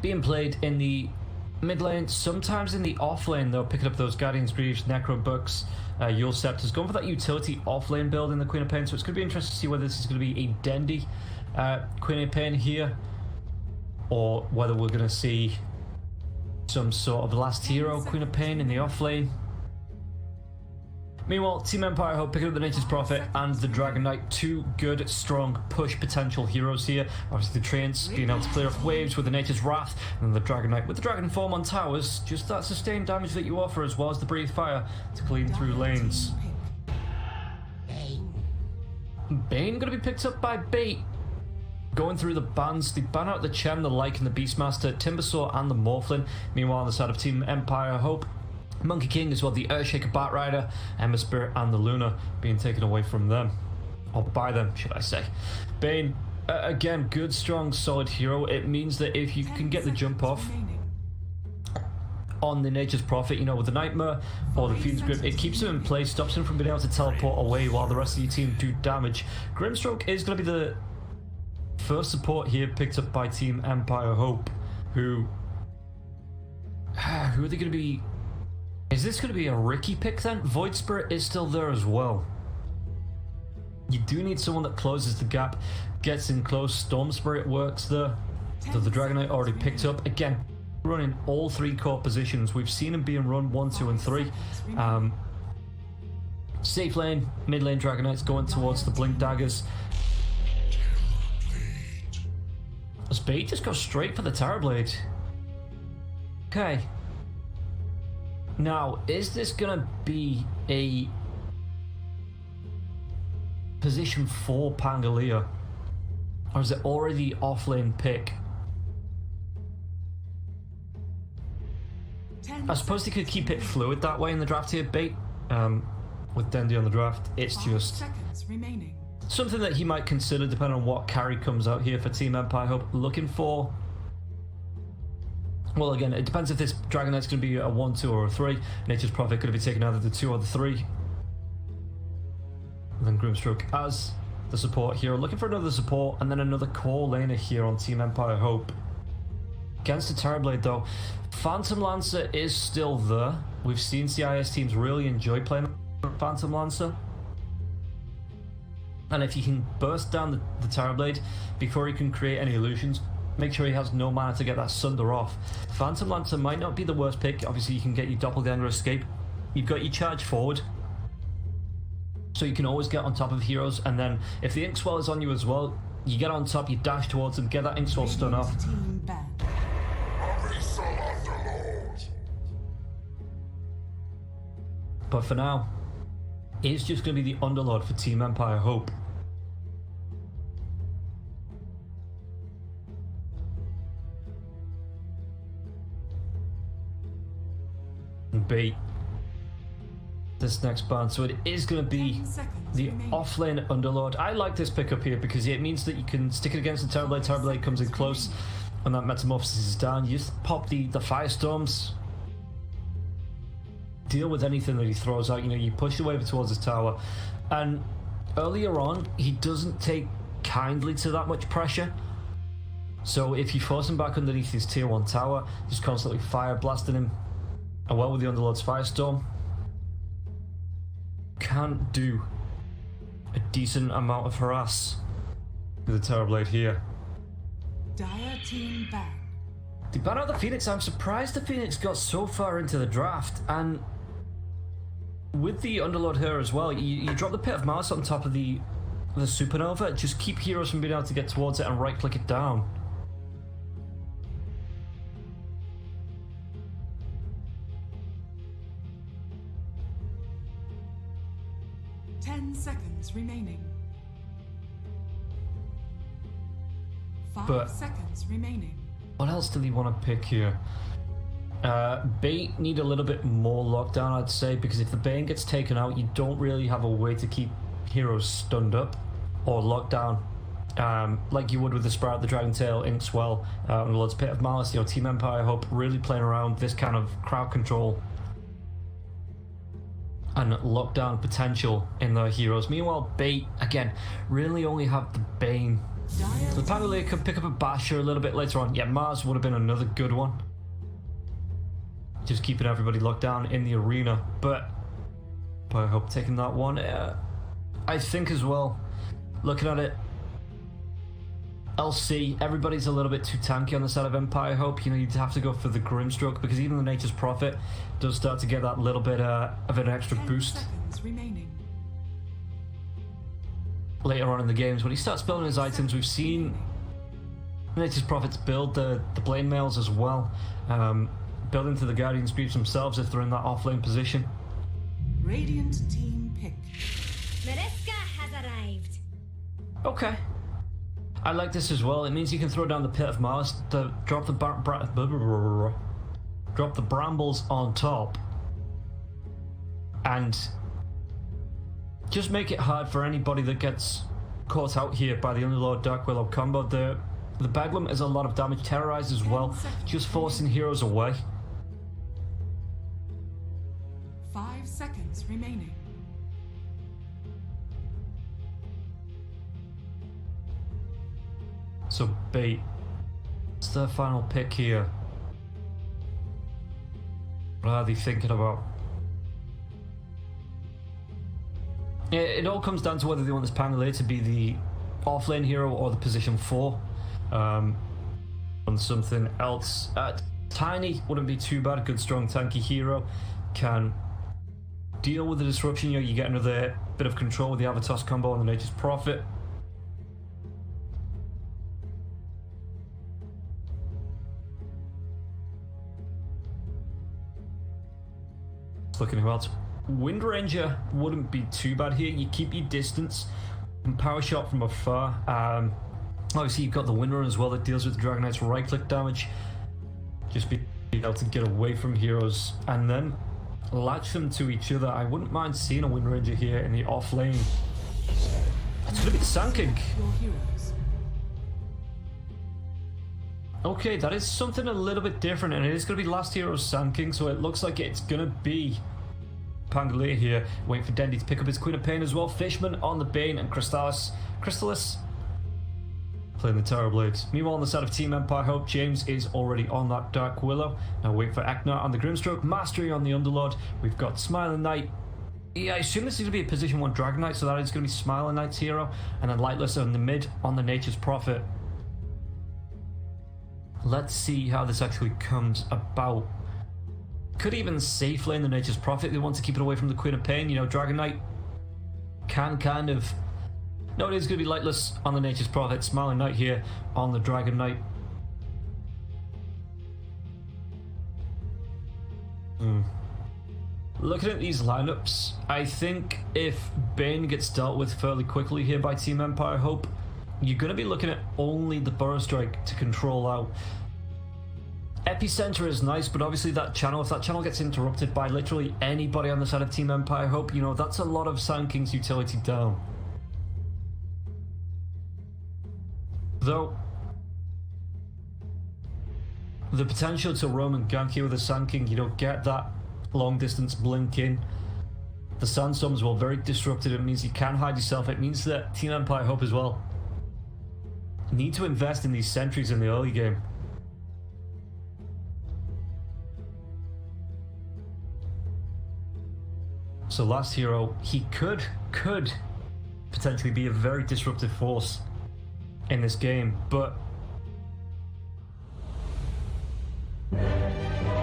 being played in the mid lane, sometimes in the off lane though, picking up those Guardian's Greaves, Necro Bucks, Yule Scepters, going for that utility off lane build in the Queen of Pain. So it's going to be interesting to see whether this is going to be a Dendy Queen of Pain here, or whether we're going to see some sort of last hero Queen of Pain in the off lane. Meanwhile, Team Empire Hope picking up the Nature's Prophet and the Dragon Knight, two good, strong, push potential heroes here. Obviously the Treants being able to clear off waves with the Nature's Wrath, and the Dragon Knight with the Dragon Form on towers, just that sustained damage that you offer, as well as the Breathe Fire to clean through lanes. Bane going to be picked up by Bait. Going through the bans, they ban out the Chen, the Lycan, the Beastmaster, Timbersaw and the Morphlin. Meanwhile on the side of Team Empire Hope, Monkey King as well, the Earthshaker, Batrider, Ember Spirit and the Luna being taken away from them. Or by them, should I say. Bane, again, good, strong, solid hero. It means that if you can get the jump off on the Nature's Prophet, you know, with the Nightmare or the Fiend's Grip, it keeps him in place, stops him from being able to teleport away while the rest of your team do damage. Grimstroke is going to be the first support here picked up by Team Empire Hope, who are they going to be? Is this going to be a Ricky pick then? Void Spirit is still there as well. You do need someone that closes the gap, gets in close. Storm Spirit works there. So the Dragonite already picked up. Again, running all three core positions. We've seen him being run 1, 2 and 3. Safe lane, mid lane Dragonites going towards the Blink Daggers. Spade just goes straight for the Terrorblade. Okay. Now, is this gonna be a position for Pangalia? Or is it already off-lane pick? I suppose they could keep it fluid that way in the draft here, Bait. With Dendy on the draft, it's just something that he might consider depending on what carry comes out here for Team Empire Hope. Looking for... Well, again, it depends if this Dragonite's going to be a 1, 2 or a 3. Nature's Prophet could be taking either the 2 or the 3. And then Grimstroke as the support hero. Looking for another support and then another core laner here on Team Empire Hope. Against the Terrorblade though, Phantom Lancer is still there. We've seen CIS teams really enjoy playing Phantom Lancer. And if you can burst down the Terrorblade before he can create any illusions, make sure he has no mana to get that Sunder off. Phantom Lancer might not be the worst pick. Obviously you can get your Doppelganger Escape. You've got your charge forward, so you can always get on top of heroes, and then if the Inkswell is on you as well, you get on top, you dash towards them, get that Inkswell stun off. But for now, it's just going to be the Underlord for Team Empire Hope. And bait this next ban, so it is going to be the offlane Underlord. I like this pickup here because it means that you can stick it against the Terrorblade. Terrorblade comes in close and that Metamorphosis is down. You just pop the Firestorms, deal with anything that he throws out. You know, you push away towards his tower, and earlier on he doesn't take kindly to that much pressure, so if you force him back underneath his tier 1 tower, just constantly fire blasting him, and well with the Underlord's Firestorm, can't do a decent amount of harass with the Terrorblade here. Dire team ban. They ban out the Phoenix. I'm surprised the Phoenix got so far into the draft, and with the Underlord here as well, you drop the Pit of Malice on top of the Supernova, just keep heroes from being able to get towards it and right click it down. Seconds remaining. 5 But seconds remaining. what else do they want to pick here? Bait need a little bit more lockdown, I'd say, because if the Bane gets taken out, you don't really have a way to keep heroes stunned up or locked down, like you would with the Sprout, the Dragon Tail, Inkswell, and Lord's Pit of Malice. You know, Team Empire Hope really playing around this kind of crowd control and lockdown potential in their heroes. Meanwhile, Bait, again, really only have the Bane. So the Pangalia could pick up a Basher a little bit later on. Yeah, Mars would have been another good one, just keeping everybody locked down in the arena. But I hope taking that one. I think as well, looking at it, LC, everybody's a little bit too tanky on the side of Empire Hope. You know, you'd have to go for the Grimstroke, because even the Nature's Prophet does start to get that little bit of an extra boost later on in the games. When he starts building his items, we've seen Nature's Prophets build the Blade Mails as well, build into the Guardian's Greaves themselves if they're in that offlane position. Radiant team pick. Mareska has arrived. Okay. I like this as well. It means you can throw down the Pit of Mars, drop the brambles on top, and just make it hard for anybody that gets caught out here by the Underlord Dark Willow combo. The Bedlam is a lot of damage, Terrorize as well, just forcing heroes away. 5 seconds remaining. So Bait, it's their final pick here. What are they thinking about? It all comes down to whether they want this Pangolier to be the offlane hero or the position 4. On something else. Tiny wouldn't be too bad. Good, strong, tanky hero. Can deal with the disruption. You get another bit of control with the Avatos combo on the Nature's Prophet. Looking who else. Wind Ranger wouldn't be too bad here. You keep your distance and power shot from afar. Obviously you've got the Wind Run as well that deals with Dragon Knight's right click damage. Just be able to get away from heroes and then latch them to each other. I wouldn't mind seeing a Wind Ranger here in the off lane. It's gonna be the Sand King. Your heroes. Okay, that is something a little bit different, and it is going to be last hero's Sand King, so it looks like it's going to be Pangolier here. Waiting for Dendy to pick up his Queen of Pain as well. Fishman on the Bane and Crystallis playing the Terrorblades. Meanwhile, on the side of Team Empire Hope, James is already on that Dark Willow. Now waiting for Aknar on the Grimstroke, Mastery on the Underlord. We've got Smiling Knight. Yeah, I assume this is going to be a position 1 Dragon Knight, so that is going to be Smiling Knight's hero, and then Lightless on the mid on the Nature's Prophet. Let's see how this actually comes about. Could even safe lane the Nature's Prophet. They want to keep it away from the Queen of Pain. You know, Dragon Knight can kind of... No, it is going to be Lightless on the Nature's Prophet. Smiling Knight here on the Dragon Knight. Looking at these lineups, I think if Bane gets dealt with fairly quickly here by Team Empire Hope, you're going to be looking at only the Burrow Strike to control out. Epicenter is nice, but obviously that channel, if that channel gets interrupted by literally anybody on the side of Team Empire Hope, you know, that's a lot of Sand King's utility down. Though, the potential to roam and gank here with the Sand King, you don't get that long distance blink in. The Sandstorms were very disrupted. It means you can hide yourself. It means that Team Empire Hope as well need to invest in these sentries in the early game. So last hero, he could potentially be a very disruptive force in this game, but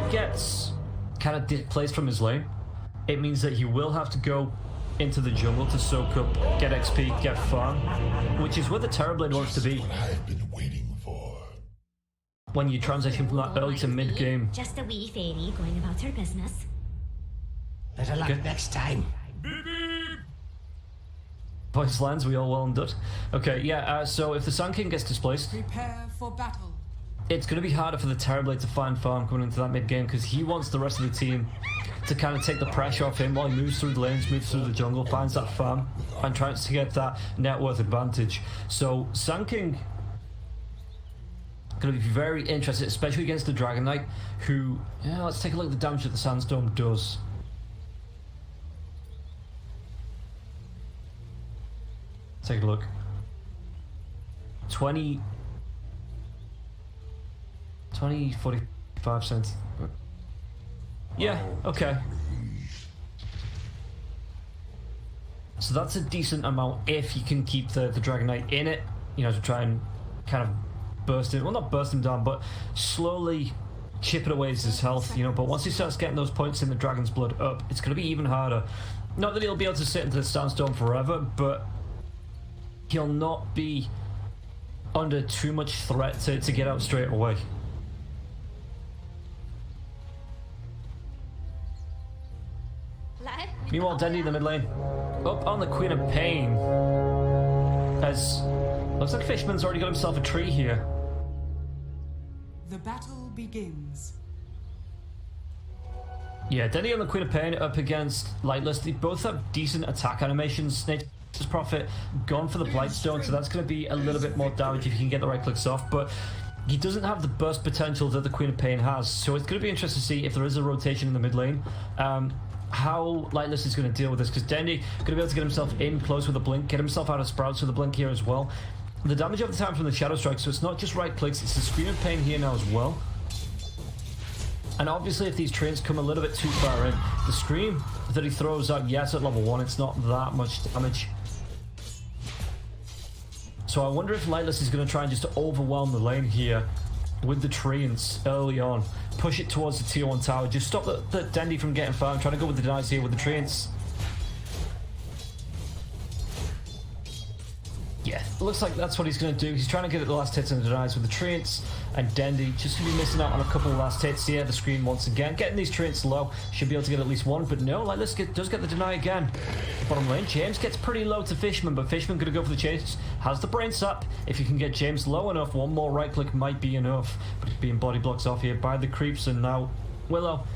gets kind of displaced from his lane. It means that he will have to go into the jungle to soak up, get XP, get farm, which is where the Terrorblade wants to be. What I've been waiting for. When you transition from that early to mid game. Just a wee fairy going about her business. Better luck next time. Voice lines, we all well and done. Okay, yeah, so if the Sand King gets displaced, Prepare for battle. it's going to be harder for the Terrorblade to find farm coming into that mid game, because he wants the rest of the team to kind of take the pressure off him while he moves through the lanes, moves through the jungle, finds that farm, and tries to get that net worth advantage. So Sand King going to be very interested, especially against the Dragon Knight, who, yeah, let's take a look at the damage that the Sandstorm does. Take a look. 20, 45 cents. Yeah, okay. So that's a decent amount if you can keep the Dragon Knight in it, you know, to try and kind of burst him, well, not burst him down, but slowly chip it away as his health, you know. But once he starts getting those points in the Dragon's Blood up, it's going to be even harder. Not that he'll be able to sit into the Sandstorm forever, but he'll not be under too much threat to get out straight away. Meanwhile, Dendy in the mid lane, up on the Queen of Pain, as Looks like Fishman's already got himself a tree here. The battle begins. Yeah, Denny and the Queen of Pain up against Lightless. They both have decent attack animations. Nature's Prophet gone for the Blightstone, so that's going to be a little bit more damage if you can get the right clicks off, but he doesn't have the burst potential that the Queen of Pain has, so it's going to be interesting to see if there is a rotation in the mid lane. How Lightless is going to deal with this, because Dendy going to be able to get himself in close with a blink, get himself out of sprouts with a blink here as well. The damage over the time from the Shadow Strike, so it's not just right clicks, it's the Scream of Pain here now as well. And obviously if these trains come a little bit too far in, the Scream that he throws out, yes, at level 1, it's not that much damage. So I wonder if Lightless is going to try and just overwhelm the lane here with the treants early on. Push it towards the tier 1 tower. Just stop the Dendy from getting far. I'm trying to go with the denies here with the treants. Yeah, looks like that's what he's going to do. He's trying to get at the last hits and the denies with the treants, and Dendy just going to be missing out on a couple of last hits here. The Scream once again. Getting these treants low. Should be able to get at least one, but no, Lightless does get the deny again. Bottom lane, James gets pretty low to Fishman, but Fishman going to go for the chase. Has the brains up. If you can get James low enough, one more right click might be enough. But he's being body blocks off here by the creeps, and now Willow.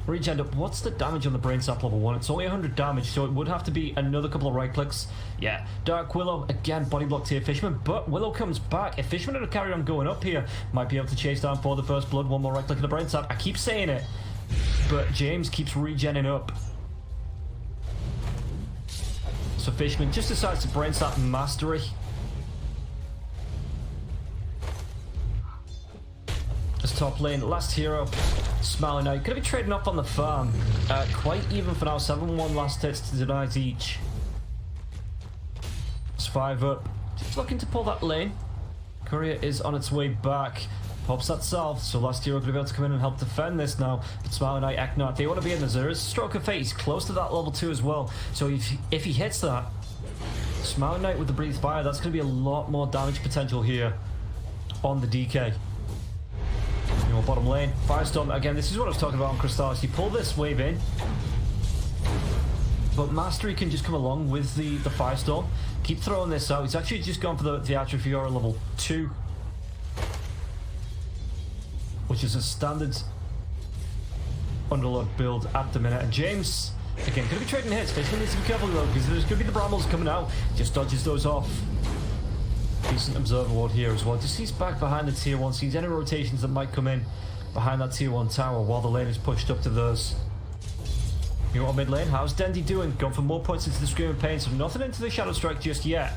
Regen up. What's the damage on the brain sap level 1? It's only 100 damage, so it would have to be another couple of right clicks. Yeah, Dark Willow, again, body blocked here, Fishman, but Willow comes back. If Fishman had carried on going up here, might be able to chase down for the first blood. One more right click in the brain sap. I keep saying it, but James keeps regenning up. So Fishman just decides to brain sap Mastery. Top lane, last hero, Smiling Knight. Gonna be trading up on the farm. Quite even for now, 7-1 last hits to denies each. It's 5 up. Just looking to pull that lane. Courier is on its way back. Pops that south, so last hero gonna be able to come in and help defend this now. But Smiling Knight, Eknot, they want to be in the Zerus. Stroke of Fate, he's close to that level 2 as well. So if he hits that, Smiling Knight with the Breathe Fire, that's gonna be a lot more damage potential here on the DK. Bottom lane, Firestorm, again, this is what I was talking about on Crystallis. You pull this wave in, but Mastery can just come along with the Firestorm. Keep throwing this out. He's actually just gone for the Atrophiora level 2, which is a standard Underlord build at the minute. And James, again, going to be trading hits. Fishman needs to be careful though, because there's going to be the Brambles coming out. Just dodges those off. Decent Observer Ward here as well. Just he's back behind the tier 1, sees any rotations that might come in behind that tier 1 tower while the lane is pushed up to those. You know what, mid lane? How's Dendy doing? Gone for more points into the Scream of Pain, so nothing into the Shadow Strike just yet.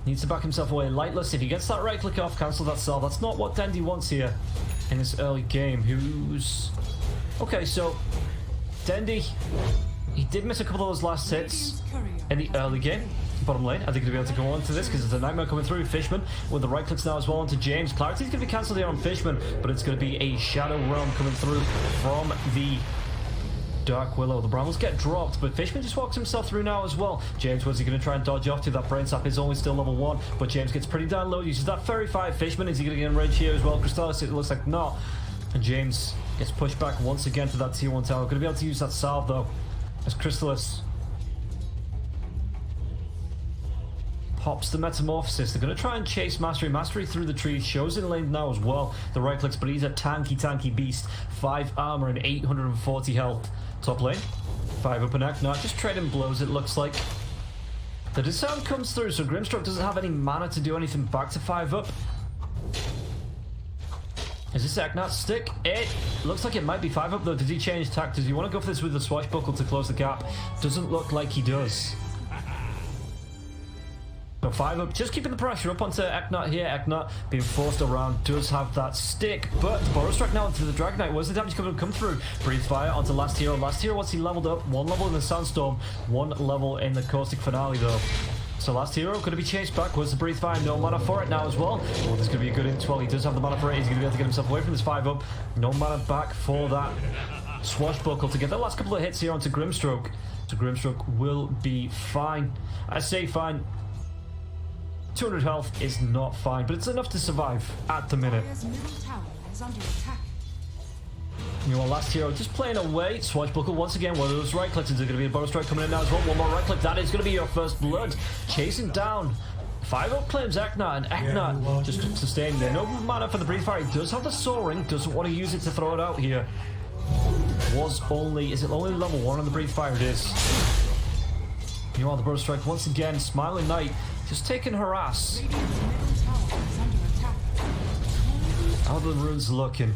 Needs to back himself away. Lightless, if he gets that right click off, cancel that cell. That's not what Dendy wants here in this early game. Who's... Okay, so Dendy, he did miss a couple of those last hits in the early game. Bottom lane, I think he'll be able to go on to this because there's a Nightmare coming through. Fishman with the right clicks now as well onto James. Clarity's going to be cancelled here on Fishman, but it's going to be a Shadow Realm coming through from the Dark Willow. The Brambles get dropped, but Fishman just walks himself through now as well. James, was he going to try and dodge off to that? Brain Sap is only still level 1, but James gets pretty down low. Uses that Fairy Fire. Fishman, is he going to get in range here as well? Crystallis, it looks like not. And James gets pushed back once again to that tier 1 tower. Going to be able to use that salve though, as Crystallis pops the Metamorphosis. They're going to try and chase Mastery. Mastery through the trees. Shows in lane now as well. The right clicks, but he's a tanky beast. 5 armor and 840 health. Top lane. 5 up and act. Now just trading blows, it looks like. The disarm comes through, so Grimstroke doesn't have any mana to do anything back to 5 up. Is this Eknot stick? It looks like it might be 5 up though. Does he change tack? Does he want to go for this with the Swashbuckle to close the gap? Doesn't look like he does. So 5 up, just keeping the pressure up onto Eknot here. Eknot being forced around, does have that stick, but the Boros Strike now onto the Dragon Knight. Where's the damage going to come through? Breathe Fire onto Last Hero. Last Hero, once he leveled up, 1 level in the Sandstorm, 1 level in the Caustic Finale though. So Last Hero going to be chased back. Where's the Breathe Fire? No mana for it now as well. Oh, there's going to be a good int. Well, he does have the mana for it. He's going to be able to get himself away from this 5 up. No mana back for that Swashbuckle to get the last couple of hits here onto Grimstroke. So Grimstroke will be fine. I say fine. 200 health is not fine, but it's enough to survive at the minute. Dire's middle tower is under attack. You know, last hero just playing away. Swashbuckle once again. One of those right clicks. Is there going to be a bonus strike coming in now as well? One more right click. That is going to be your first blood. Chasing down. 5-0 claims Eknat, and Eknat just sustained there. No mana for the Breathe Fire. He does have the Soaring. Doesn't want to use it to throw it out here. Is it only level 1 on the Breathe Fire? It is. You know, the bonus strike once again. Smiling Knight just taking harass. How are the runes looking?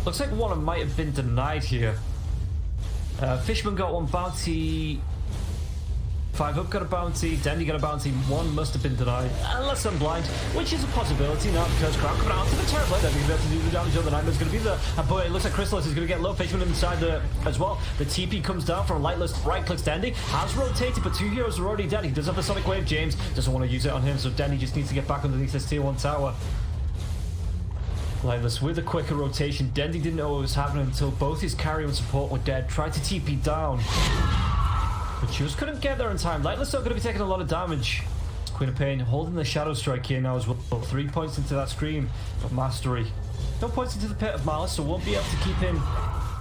Looks like one might have been denied here. Fishman got one bounty. 5-up got a bounty. Dendy got a bounty. One must have been denied. Unless I'm blind, which is a possibility now because Crown coming out to the Terror Blade. They're going to be able to do the damage on the Nightmare's going to be there. But it looks like Chrysalis is going to get low. Fishman inside there as well. The TP comes down from Lightless. Right clicks Dendy. Has rotated, but 2 heroes are already dead. He does have the Sonic Wave. James doesn't want to use it on him, so Dendy just needs to get back underneath this tier 1 tower. Lightless with a quicker rotation. Dendy didn't know what was happening until both his carry and support were dead. Tried to TP down, but just couldn't get there in time. Lightless still going to be taking a lot of damage. Queen of Pain holding the Shadow Strike here now as well. 3 points into that Scream of Mastery. No points into the Pit of Malice, so won't be able to keep him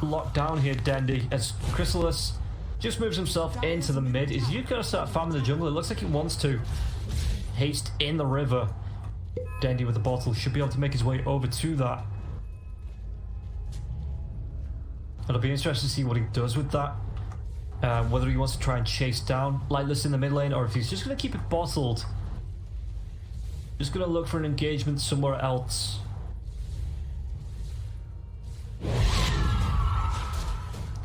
locked down here, Dendy, as Chrysalis just moves himself into the mid. Is you going to start farming the jungle? It looks like he wants to. Haste in the river. Dendy with the bottle should be able to make his way over to that. It'll be interesting to see what he does with that. Whether he wants to try and chase down Lightless in the mid lane or if he's just going to keep it bottled. Just going to look for an engagement somewhere else.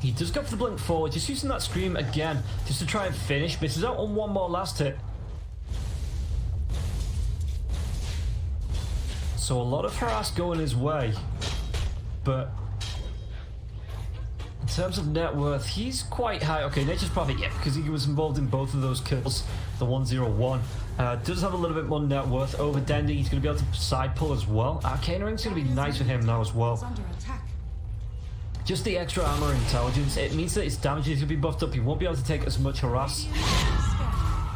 He does go for the blink forward, just using that Scream again just to try and finish. Misses out on one more last hit. So a lot of harass going his way, but in terms of net worth, he's quite high. Okay, Nature's Prophet, yeah, because he was involved in both of those kills, the 1-0-1. Does have a little bit more net worth over Dendy. He's going to be able to side pull as well. Arcane Ring's going to be nice for him now as well. Just the extra armor and intelligence, it means that his damage is going to be buffed up. He won't be able to take as much harass,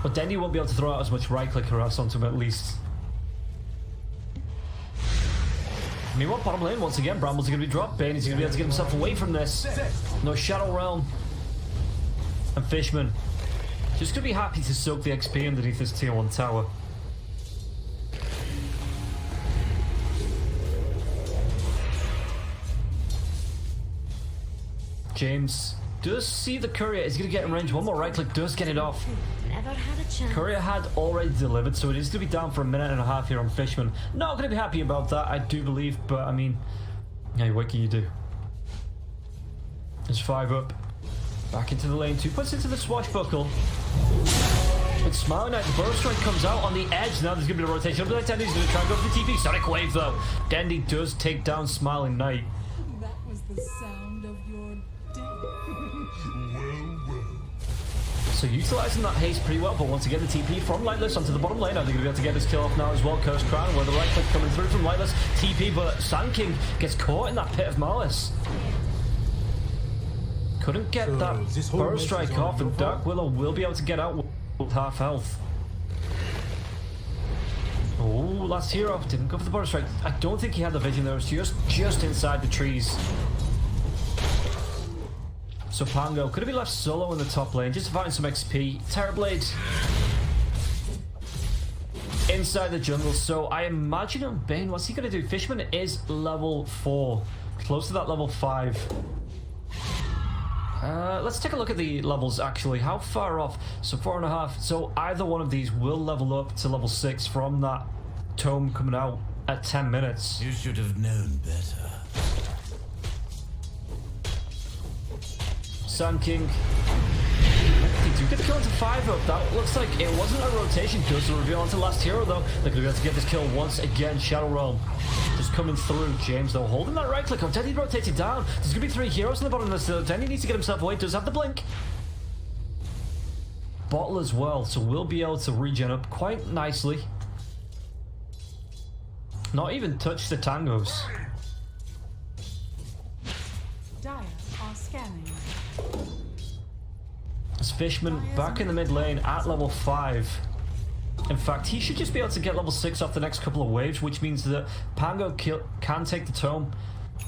but Dendy won't be able to throw out as much right click harass onto him at least. Meanwhile, bottom lane, once again, Brambles are going to be dropped. Bane is going to be able to get himself away from this. No Shadow Realm. And Fishman just going to be happy to soak the XP underneath this tier 1 tower. James does see the courier. Is going to get in range. One more right click does get it off. Never had a chance. Courier had already delivered, so it is going to be down for a minute and a half here on Fishman. Not going to be happy about that, I do believe, but I mean, hey, what can you do? There's 5-up. Back into the lane. 2 points into the Swashbuckle. With Smiling Knight, the Burrow Strike comes out on the edge. Now there's going to be a rotation. Up to that Dendy's going to try and go for the TP. Sonic Wave, though. Dendy does take down Smiling Knight. That was the sound of your So utilising that haste pretty well, but once again the TP from Lightless onto the bottom lane. Are they going to be able to get this kill off now as well? Cursed Crown, where the right click coming through from Lightless. TP, but Sand King gets caught in that Pit of Malice. Couldn't get that Burrow Strike off, and Dark Willow will be able to get out with half health. Oh, last hero didn't go for the Burrow Strike. I don't think he had the vision there. It was just inside the trees. So Pango could have been left solo in the top lane, just fighting some XP. Terrorblade inside the jungle. So I imagine Bane, what's he going to do? Fishman is level 4, close to that level 5. Let's take a look at the levels actually. How far off? So 4.5. So either one of these will level up to level 6 from that tome coming out at 10 minutes. You should have known better. Sand King. They do get the kill into 5-up. That looks like it wasn't a rotation. Does the reveal onto last hero though. They're going to be able to get this kill once again. Shadow Realm just coming through. James though holding that right click. Oh, Denny rotated down. There's going to be 3 heroes in the bottom of this. Denny needs to get himself away. Does have the blink. Bottle as well. So we'll be able to regen up quite nicely. Not even touch the tangos. Dire are scanning. As Fishman back in the mid lane at level 5. In fact, he should just be able to get level 6 off the next couple of waves, which means that Pango can take the tome,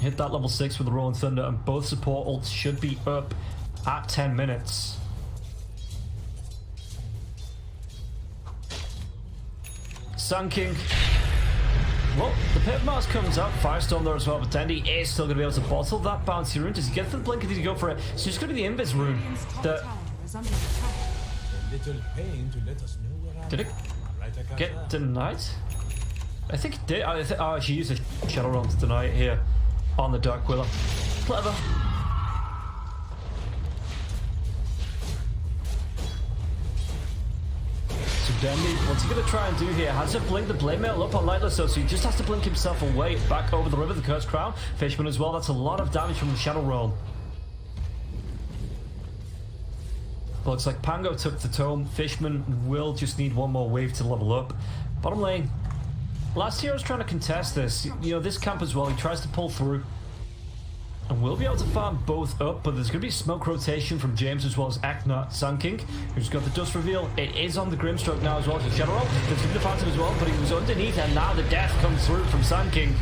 hit that level 6 with the Rolling Thunder, and both support ults should be up at 10 minutes. Sun King. Well, the Pit Mars comes up, Firestorm there as well, but Dendy is still going to be able to bottle that bouncy rune. Does he get the blink or does he go for it? So it's going to be the Invis rune that... Little pain to let us know where Did it get denied? I think it did. Oh, she used a Shadow Realm to deny it here on the Dark Willow. Clever. So Dendy, what's he going to try and do here? Has to blink the Blade Mail up on Lightless, so he just has to blink himself away back over the river, the Cursed Crown. Fishman as well, that's a lot of damage from the Shadow Realm. Looks like Pango took the tome. Fishman will just need one more wave to level up. Bottom lane. Last Hero's trying to contest this. You know, this camp as well. He tries to pull through. And we'll be able to farm both up, but there's going to be smoke rotation from James as well as Aknot. Sun King, who's got the Dust Reveal. It is on the Grimstroke now as well. So Shadow Roll, there's going to be the Phantom as well, but he was underneath, and now the death comes through from Sun King.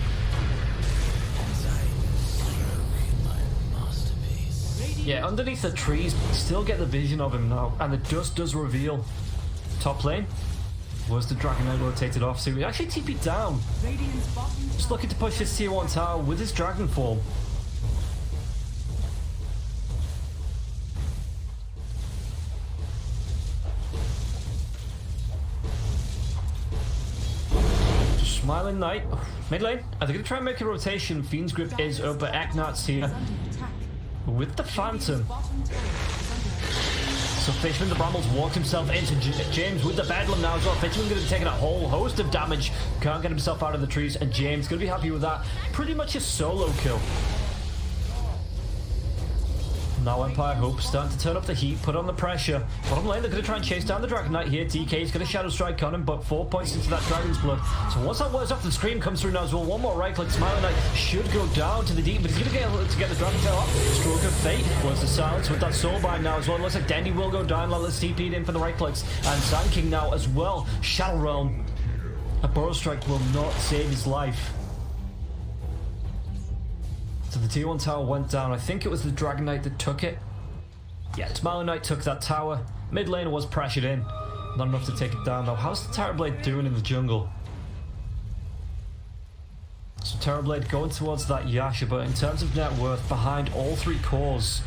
Yeah, underneath the trees, still get the vision of him now, and the dust does reveal. Top lane was the Dragon Knight rotated off, so he actually TP'd down. Just looking to push this tier 1 tower with his Dragon Form. Smiling Knight, mid lane. Are they going to try and make a rotation? Fiend's Grip is up, but Aknot's here with the Phantom. So Fishman, the Brambles, walks himself into James with the Bedlam now as well. Fishman going to be taking a whole host of damage. Can't get himself out of the trees, and James going to be happy with that. Pretty much a solo kill. Now Empire Hope starting to turn up the heat, put on the pressure. Bottom lane, they're going to try and chase down the Dragon Knight here. DK is going to Shadow Strike on him, but 4 points into that Dragon's Blood. So once that wears off, the Scream comes through now as well. One more right click. Smiling Knight should go down to the deep, but he's going to get the Dragon Tail off. Stroke of Fate was the silence with that Soulbind now as well. It looks like Dendy will go down. Let's TP'd in for the right clicks. And Sand King now as well. Shadow Realm. A Burrow Strike will not save his life. So the T1 tower went down. I think it was the Dragon Knight that took it. Yeah, Smiling Knight took that tower. Mid lane was pressured in. Not enough to take it down though. How's the Terrorblade doing in the jungle? So Terrorblade going towards that Yasha, but in terms of net worth, behind all 3 cores.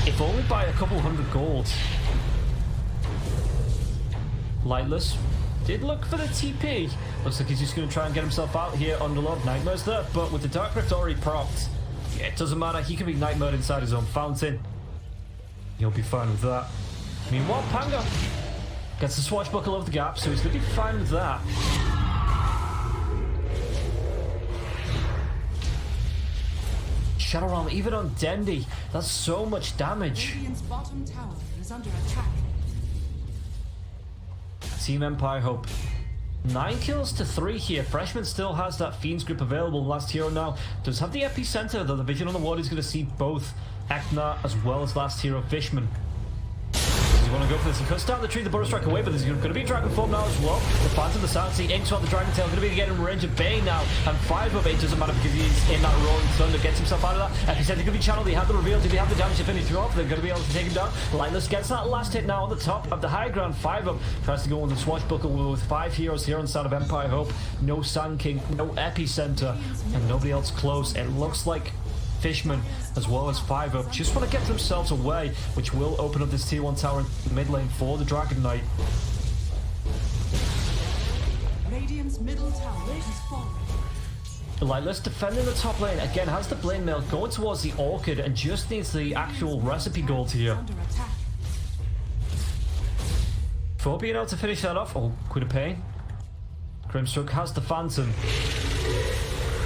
If only by a couple hundred gold. Lightless did look for the TP. Looks like he's just going to try and get himself out here under Lord Nightmare's there, but with the Dark Rift already propped, yeah, it doesn't matter. He can be Nightmared inside his own fountain. He'll be fine with that. Meanwhile, Pango gets the swashbuckle of the gap, so he's going to be fine with that. Shadow Realm, even on Dendy, that's so much damage. Bottom tower is under attack. Team Empire Hope. 9 kills to 3 here. Freshman still has that Fiend's Grip available. Last Hero now does have the epicenter, though the vision on the ward is going to see both Akna as well as Last Hero Fishman. Does he want to go for this? He cuts down the tree, the Burrow Strike away, but there's going to be Dragon Form now as well. The Phantom, the Silence, into on the Dragon Tail, going to be getting in range of Bane now, and 5 of 8 doesn't matter because he's in that Rolling Thunder, gets himself out of that. Epicenter going to be channeled, they have the reveal, do they have the damage to finish you off? They're going to be able to take him down. Lightless gets that last hit now on the top of the high ground. 5 up, tries to go on the swashbuckle with 5 heroes here inside of Empire Hope. No Sand King, no epicenter, and nobody else close. It looks like Fishman as well as 5 up just want to get themselves away, which will open up this tier 1 tower in mid lane for the Dragon Knight. Radiant's middle tower is falling. Lightless defending the top lane again, has the blade mail going towards the Orchid and just needs the actual recipe gold here. Under attack. For being able to finish that off, oh, quid of pain. Grimstroke has the Phantom.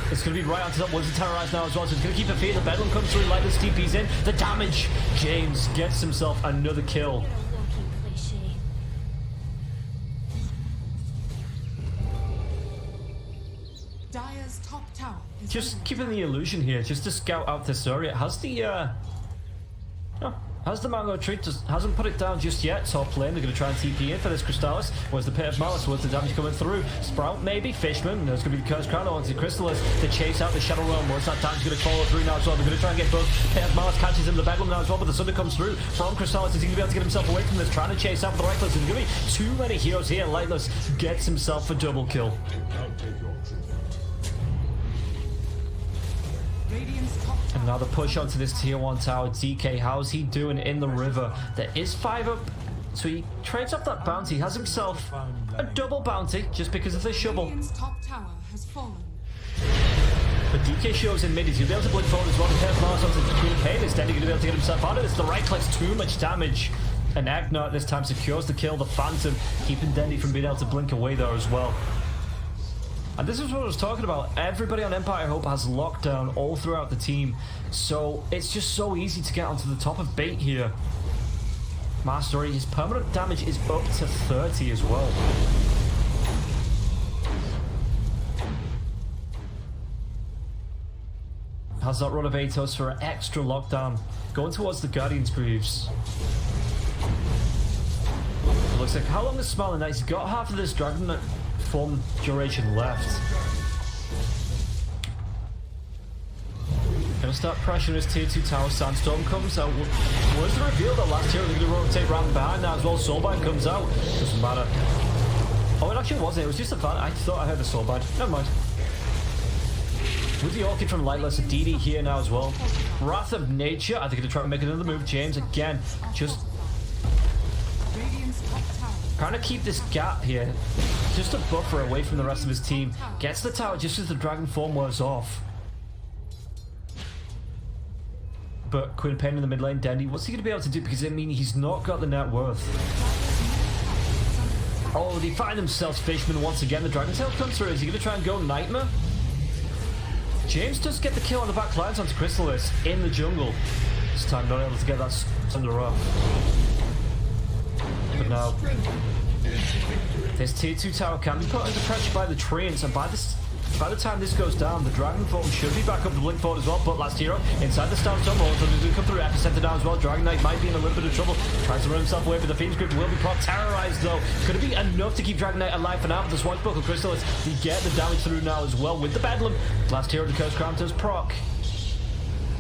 It's going to be right onto that Woods and Terrorized now as well, so it's going to keep it fear. The Bedlam comes through, Lightless TP's in. The damage! James gets himself another kill. Dire's top tower is Just under keeping the illusion here, just to scout out this area. It has the, Has the Mango Tree hasn't put it down just yet. Top lane, they're going to try and TP in for this Crystallis. Where's the Pit of Malice? Where's the damage coming through? Sprout maybe? Fishman. There's going to be the Curse Crown onto Crystallis to chase out the Shadow Realm. Where's that damage going to follow through now as well? They're going to try and get both. Pit of Malice catches him the Bedlam now as well, but the Thunder comes through from Crystallis. Is he going to be able to get himself away from this? Trying to chase out with the Reckless. There's going to be too many heroes here. Lightless gets himself a double kill. And now the push onto this tier 1 tower. DK, how's he doing in the river? There is 5 up, so he trades up that bounty. Has himself a double bounty just because of this shovel. Top tower has fallen. But DK shows in mid. He's going to be able to blink forward as well. The pair of Mars onto the Queen Pain. Instead, he's going to be able to get himself out of this. The right click's too much damage. And Agnar this time secures the kill. The Phantom keeping Dendy from being able to blink away there as well. And this is what I was talking about. Everybody on Empire Hope has lockdown all throughout the team. So it's just so easy to get onto the top of bait here. Mastery, his permanent damage is up to 30 as well. Has that run of Atos for an extra lockdown. Going towards the Guardian's Greaves. It looks like, how long is Smiling Knight? He's got half of this Dragon form duration left. Gonna start pressuring his tier 2 tower. Sandstorm comes out. Where's the reveal though? Last year they're gonna rotate round behind now as well. Soulbind comes out. Doesn't matter. Oh, it actually wasn't. It was just a fan. I thought I heard the Soulbind. Never mind. With the Orchid from Lightless, a DD here now as well. Wrath of Nature. I think gonna try to make another move. James again, just trying to keep this gap here, just a buffer away from the rest of his team. Gets the tower just as the dragon form wears off. But Queen Pain in the mid lane, Dendy, what's he going to be able to do? Because I mean, he's not got the net worth. Oh, they find themselves Fishman once again. The Dragon Tail comes through. Is he going to try and go Nightmare? James does get the kill on the back lines onto Crystallis in the jungle. This time not able to get that under off. But now, this tier 2 tower can be put under pressure by the treants, and by the time this goes down, the Dragon Form should be back up the blink forward as well. But last hero inside the Storm Wall, so they're going to come through Epicenter down as well. Dragon Knight might be in a little bit of trouble. Tries to run himself away, but the Fiend's Grip will be proc terrorized though. Could it be enough to keep Dragon Knight alive for now? But the Swashbuckle Crystallis, we get the damage through now as well with the Bedlam. Last hero, the Curse Crown does proc.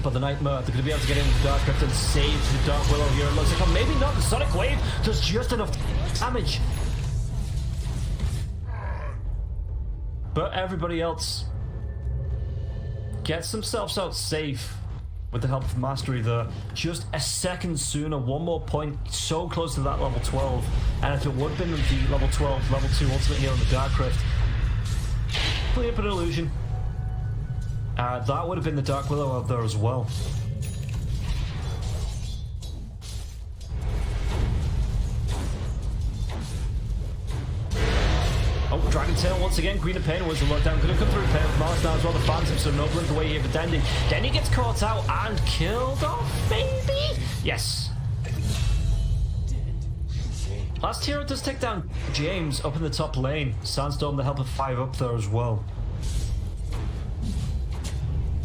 But the Nightmare, they're going to be able to get into the Dark Crypt and save the Dark Willow here. It looks like, oh, maybe not. The Sonic Wave does just enough damage. But everybody else gets themselves out safe with the help of Mastery there. Just a second sooner, one more point, so close to that level 12. And if it would have been the level 12, level 2 ultimate here on the Dark Crypt, play up an illusion. That would have been the Dark Willow out there as well. Oh, Dragon Tail once again. Queen of Pain was the lockdown. Could have come through Pain of Mars now as well. The Phantom, so no blink away here for Dendy. Dendy gets caught out and killed off, maybe? Yes. Last hero does take down James up in the top lane. Sandstorm, the help of 5 up there as well.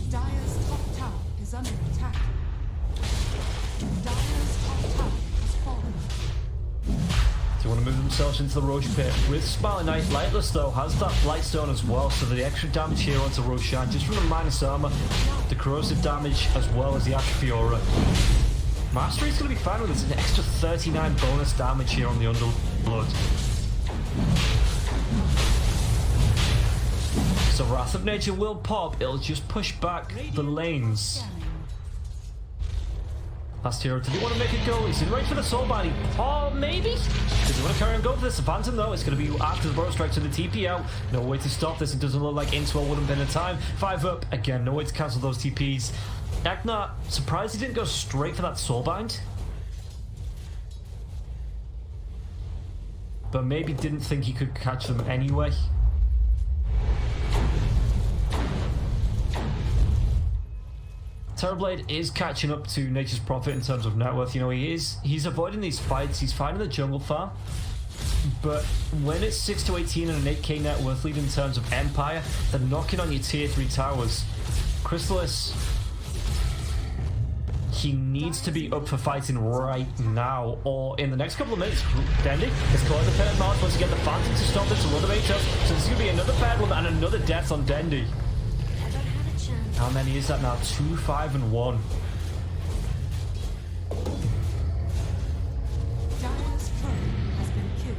Dire's top tower is under attack. Dire's top tower has fallen. They want to move themselves into the Roche pit. With Smiling Knight, Lightless though has that Blightstone as well, so the extra damage here onto Roshan, just from the minus armor, the corrosive damage as well as the Atrophy Aura. Mastery's going to be fine with this, an extra 39 bonus damage here on the Underblood. So Wrath of Nature will pop, it'll just push back the lanes. Last hero, did he want to make it go? He's in range for the Soul Body. Oh, maybe? Does he want to carry on go for this? The Phantom, though, it's going to be after the Burrow Strike to the TP out. No way to stop this. It doesn't look like Inswell would have been in time. 5 up. Again, no way to cancel those TPs. Agnar, surprised he didn't go straight for that Soulbind. But maybe didn't think he could catch them anyway. Terrorblade is catching up to Nature's Prophet in terms of net worth. You know, he's avoiding these fights. He's finding the jungle farm. But when it's 6 to 18 and an 8k net worth lead in terms of Empire, they're knocking on your tier 3 towers. Crystallis, he needs to be up for fighting right now, or in the next couple of minutes. Dendy is caught the pin mark once again. The Phantom to stop this, another Atos. So this is going to be another bedlam and another death on Dendy. How many is that now? 2, 5, and 1. Dire's turret has been killed.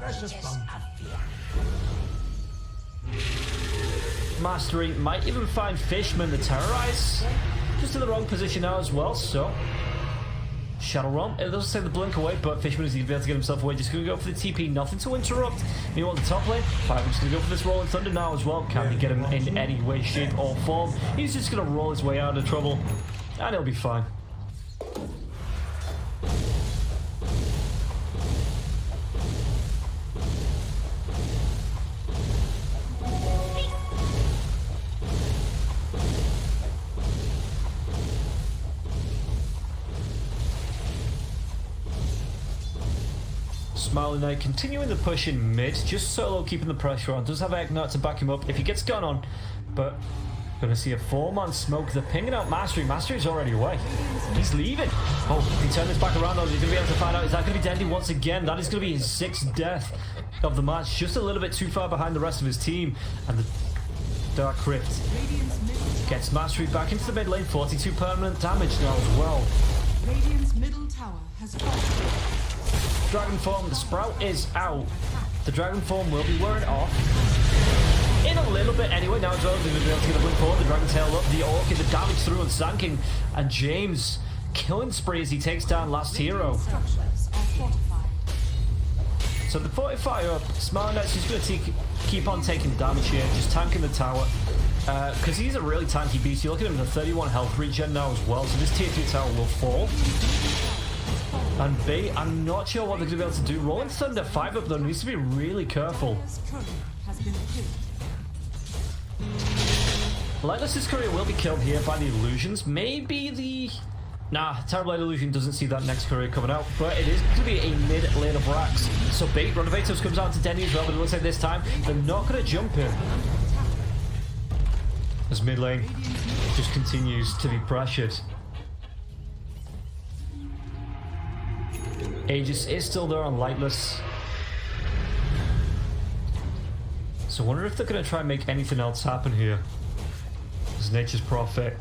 Precious bone of fear. Mastery might even find Fishman to terrorize. Just in the wrong position now as well, so Shadow Realm, it doesn't say the blink away, but Fishman is even able to get himself away. Just going to go for the TP, nothing to interrupt. Meanwhile, the top lane, Fireman's going to go for this Rolling Thunder now as well. Can't get him in any way, shape, or form. He's just going to roll his way out of trouble, and he'll be fine. Smiley Knight continuing the push in mid, just solo keeping the pressure on. Does have Eknut to back him up if he gets gone on, but gonna see a 4-man smoke. They're pinging out Mastery. Mastery's already away. He's leaving. Oh, he turned this back around. He's gonna be able to find out. Is that gonna be Dendy once again? That is gonna be his 6th death of the match. Just a little bit too far behind the rest of his team, and the Dark Crypt gets Mastery back into the mid lane. 42 permanent damage now as well. Radiant's middle tower has fallen. Dragon Form, the Sprout is out. The Dragon Form will be wearing off. In a little bit anyway, now as well, they're going to be able to get a blink forward. The Dragon Tail up, the Orc, the damage through on Sanking, and James killing spree as he takes down last hero. Structures are fortified. So the Fortify up, Smart Knight's just going to keep on taking damage here, just tanking the tower. Because he's a really tanky beast. You look at him with a 31 health regen now as well, so this tier 3 tower will fall. And B, I'm not sure what they're going to be able to do. Rolling Thunder 5 up though needs to be really careful. Dire's turret has been killed. Lightless's courier will be killed here by the illusions. Maybe the... Nah, Terrible Illusion doesn't see that next courier coming out, but it is going to be a mid lane of racks. So B, Renovatos comes out to Denny as well, but it looks like this time they're not going to jump him. As mid lane just continues to be pressured. Aegis is still there on Lightless. So I wonder if they're going to try and make anything else happen here. As Nature's Prophet.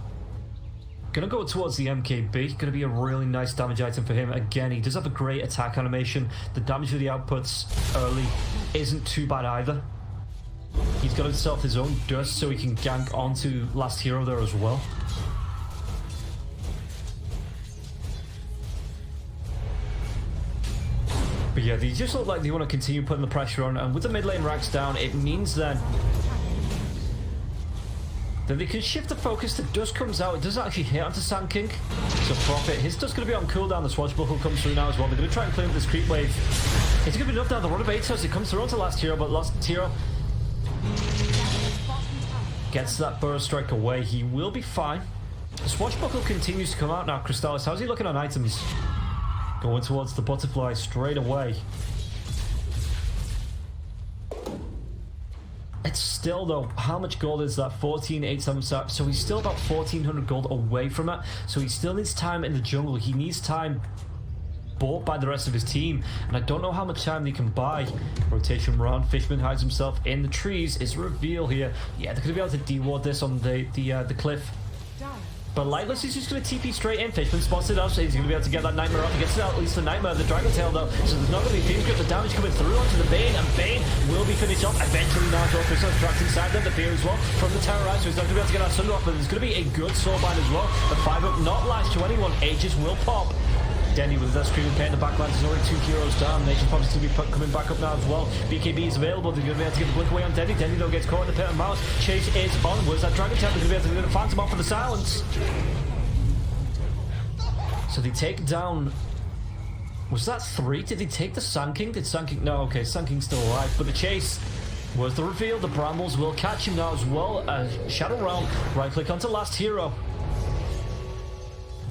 Gonna go towards the MKB. Gonna be a really nice damage item for him. Again, he does have a great attack animation. The damage with the outputs early isn't too bad either. He's got himself his own dust so he can gank onto last hero there as well. But yeah, they just look like they want to continue putting the pressure on, and with the mid lane racks down, it means then they can shift the focus. The dust comes out. It doesn't actually hit onto Sand King. So Prophet, his dust going to be on cooldown. The Swashbuckle comes through now as well. They're going to try and clean up this creep wave. It's going to be enough now. The run of 8 it comes through onto last hero, but last hero gets that burst strike away. He will be fine. The Swashbuckle continues to come out now. Crystallis, how's he looking on items? Going towards the butterfly straight away. It's still though, how much gold is that? 14,877. So he's still about 1,400 gold away from it. So he still needs time in the jungle. He needs time bought by the rest of his team, and I don't know how much time they can buy. Rotation round. Fishman hides himself in the trees. It's a reveal here. Yeah, they're gonna be able to deward this on the cliff. But Lightless is just going to TP straight in. Fishman spots it up, so he's going to be able to get that Nightmare off. He gets out at least the Nightmare, the Dragon Tail though, so there's not going to be Fiend Grip. The damage coming through onto the Bane, and Bane will be finished off eventually now. Crystal's trapped inside them, the Fear as well from the Terrorize, so he's not going to be able to get that Sunder off, but there's going to be a good Soulbind as well. The 5-up not lashed to anyone. Aegis will pop. Denny with that Screaming Pain in the backline. There's already 2 heroes down. Nation's probably going to be coming back up now as well. BKB is available. They're going to be able to get the blink away on Denny. Denny though gets caught in the pit of mouse. Chase is onwards. That Dragon Tail is going to be able to get the Phantom off for the silence. So they take down... Was that 3? Did they take the Sand King? Did Sand King... No, okay, Sand King's still alive. But the chase was the reveal. The Brambles will catch him now as well. Shadow Realm, right-click onto last hero.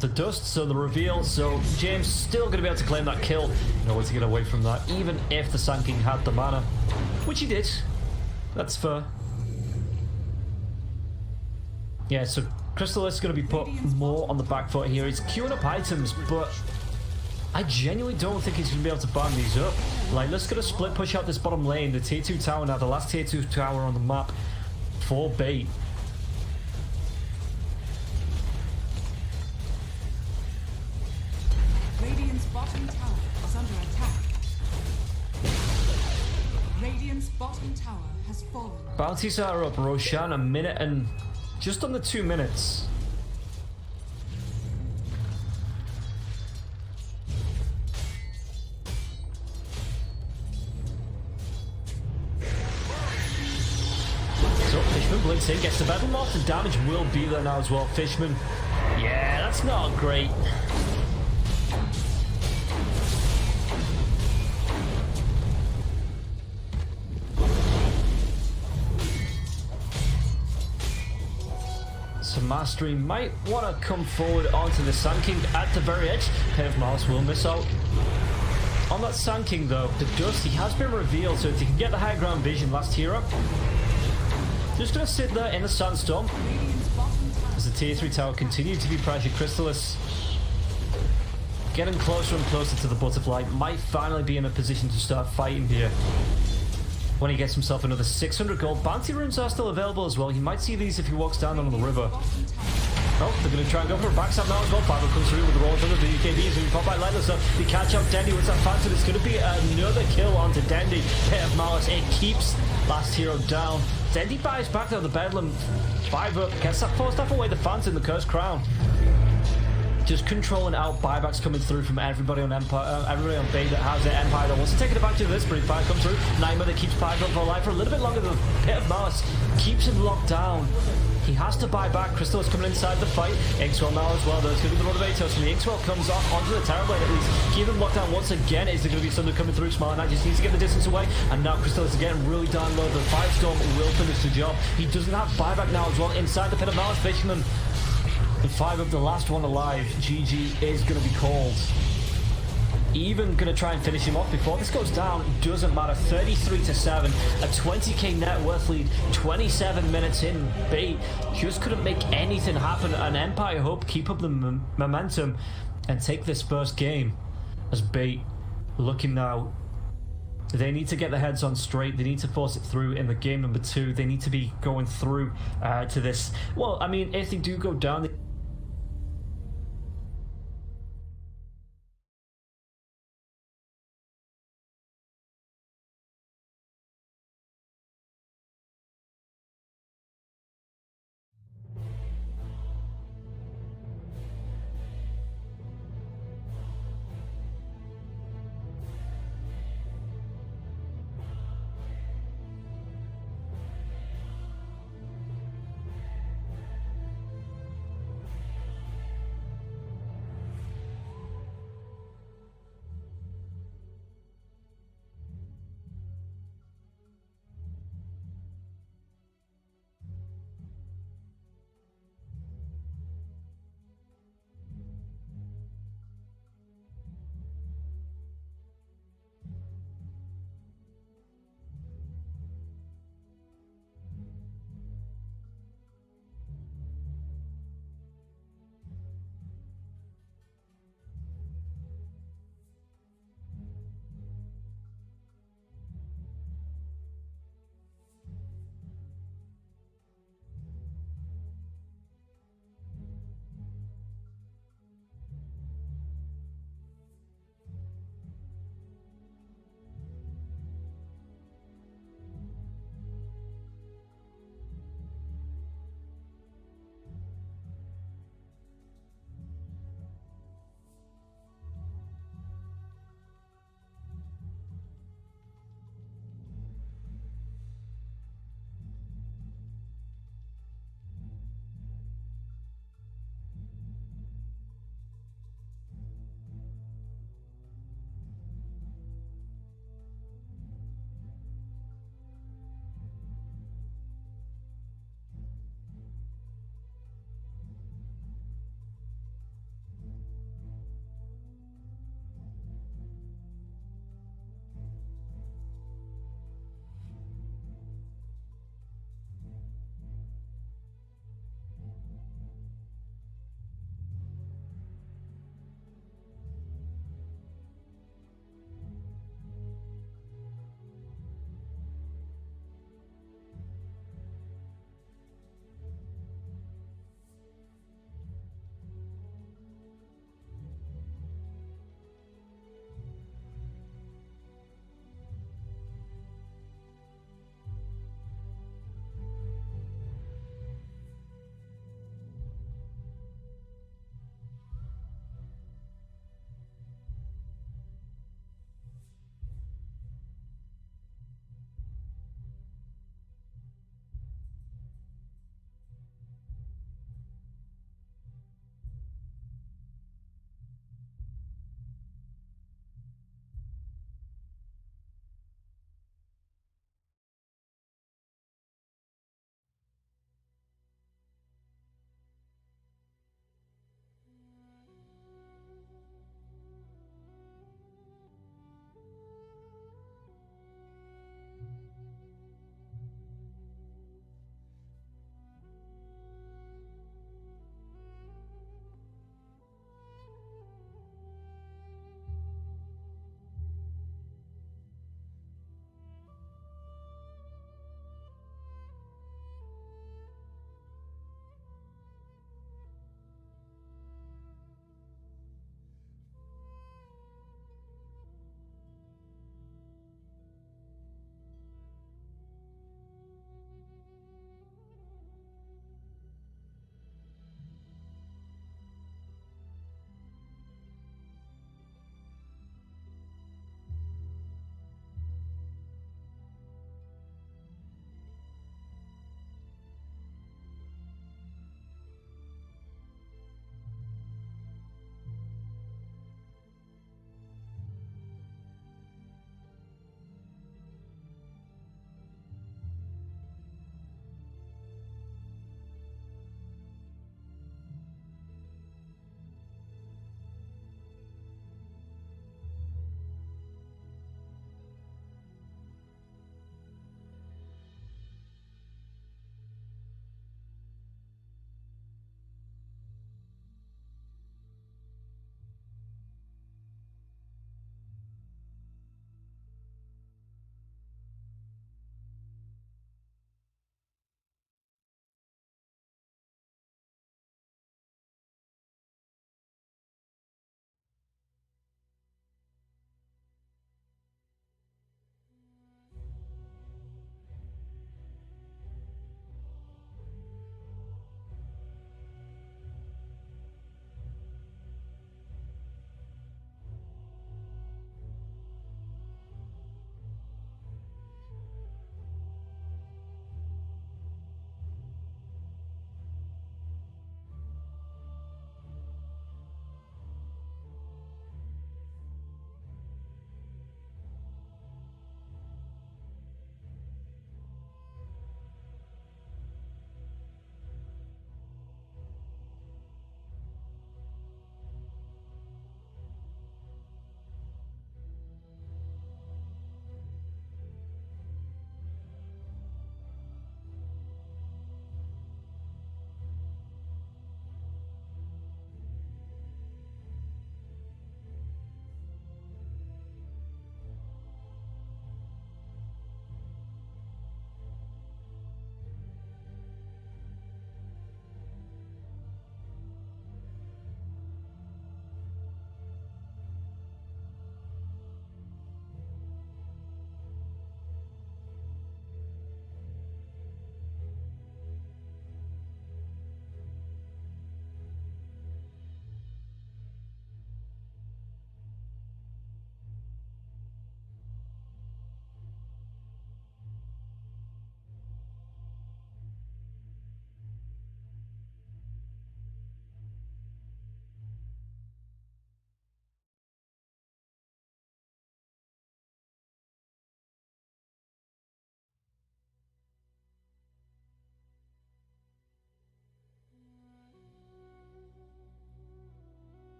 The dust, so the reveal. So James still going to be able to claim that kill. No way to get away from that, even if the Sand King had the mana. Which he did. That's fair. Yeah, so Crystal is going to be put more on the back foot here. He's queuing up items, but I genuinely don't think he's going to be able to ban these up. Like, let's get a split push out this bottom lane. The tier 2 tower now, the last tier 2 tower on the map for Bait. Radiant's bottom tower is under attack. Radiant's bottom tower has fallen. Bounties are up. Roshan, a minute and just under 2 minutes. So Fishman blinks in, gets the battle mark. The damage will be there now as well. Fishman, yeah, that's not great. So Mastery might want to come forward onto the Sand King at the very edge. Pen of Malice will miss out on that Sand King though. The Dust, he has been revealed, so if you can get the high ground vision, last hero just going to sit there in the Sandstorm as the tier 3 tower continues to be pressured. Crystalis getting closer and closer to the butterfly, might finally be in a position to start fighting here. When he gets himself another 600 gold. Bounty runes are still available as well. He might see these if he walks down on the river. Oh, they're going to try and go for a backstab now as well. Fiber comes through with the rolls under the UKBs and pop by Lightless up. They catch up Dendy with that Phantom. It's going to be another kill onto Dendy. Pit of Malice. It keeps last hero down. Dendy buys back though. The Bedlam 5 up. Gets that forced off away. The Phantom, the Cursed Crown. Just controlling out buybacks coming through from everybody on Empire, everybody on Bait that has their Empire that wants to take advantage of this. But if Fire comes through, Nightmare that keeps Piper up for life for a little bit longer than Pit of Malice keeps him locked down. He has to buy back. Crystal is coming inside the fight. Inkswell now as well. There's going to be the Motivator. So the Inkswell comes off onto the Terrorblade at least. Keep him locked down once again. Is there going to be something coming through? Smart Knight just needs to get the distance away. And now Crystal is getting really down low. The Firestorm will finish the job. He doesn't have buyback now as well. Inside the Pit of Malice, Fishman. The 5 up, the last one alive. GG is going to be called. Even going to try and finish him off before this goes down. Doesn't matter. 33-7. A 20k net worth lead. 27 minutes in. Bait just couldn't make anything happen. And Empire hope keep up the momentum and take this first game. As Bait looking now. They need to get their heads on straight. They need to force it through in the game number 2. They need to be going through to this. Well, I mean, if they do go down...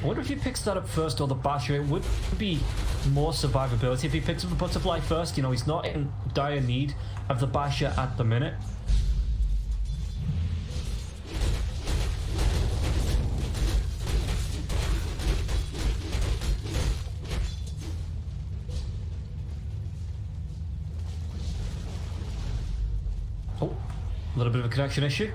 I wonder if he picks that up first or the Basher. It would be more survivability if he picks up the Butterfly first. You know, he's not in dire need of the Basher at the minute. Oh, a little bit of a connection issue.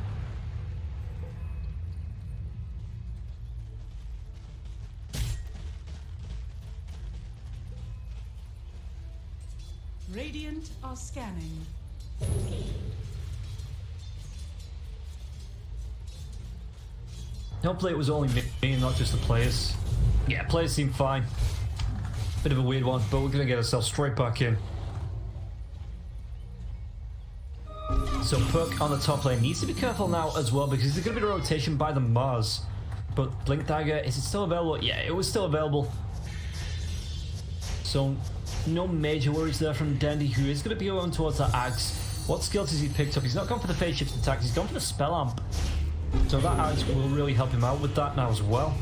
Radiant are scanning. Hopefully it was only me and not just the players. Yeah, players seem fine. Bit of a weird one, but we're going to get ourselves straight back in. So Puck on the top lane needs to be careful now as well, because there's going to be a rotation by the Mars. But Blink Dagger, is it still available? Yeah, it was still available. So no major worries there from Dendy, who is going to be going towards that Axe. What skills has he picked up? He's not gone for the phase shift attack, he's gone for the spell amp. So that Axe will really help him out with that now as well.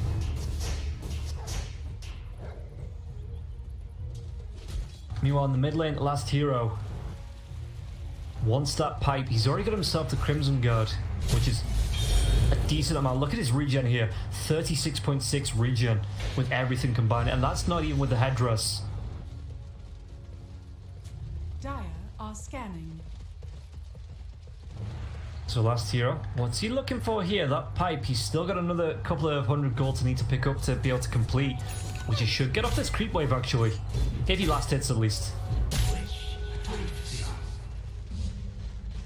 Meanwhile in the mid lane, last hero. One stat pipe. He's already got himself the Crimson Guard, which is a decent amount. Look at his regen here. 36.6 regen with everything combined. And that's not even with the headdress. Dire are scanning. So last hero. What's he looking for here? That pipe. He's still got another couple of 100 gold to need to pick up to be able to complete. Which he should get off this creep wave actually. If he last hits at least.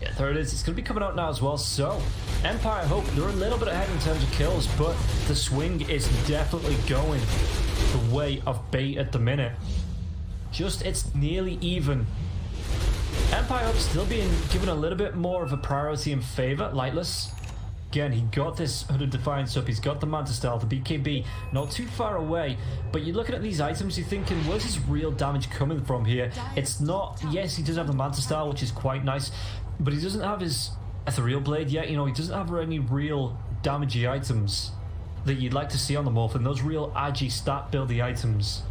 Yeah, there it is. It's going to be coming out now as well. So, Empire Hope, they're a little bit ahead in terms of kills, but the swing is definitely going the way of Bait at the minute. Just, it's nearly even. Empire Hope still being given a little bit more of a priority in favor. Lightless. Again, he got this Hood of Defiance up. He's got the Manta Style, the BKB, not too far away. But you're looking at these items, you're thinking, where's his real damage coming from here? It's not, yes, he does have the Manta Style, which is quite nice. But he doesn't have his Ethereal Blade yet. You know, he doesn't have any real damagey items that you'd like to see on the Morphin. Those real agi stat buildy items.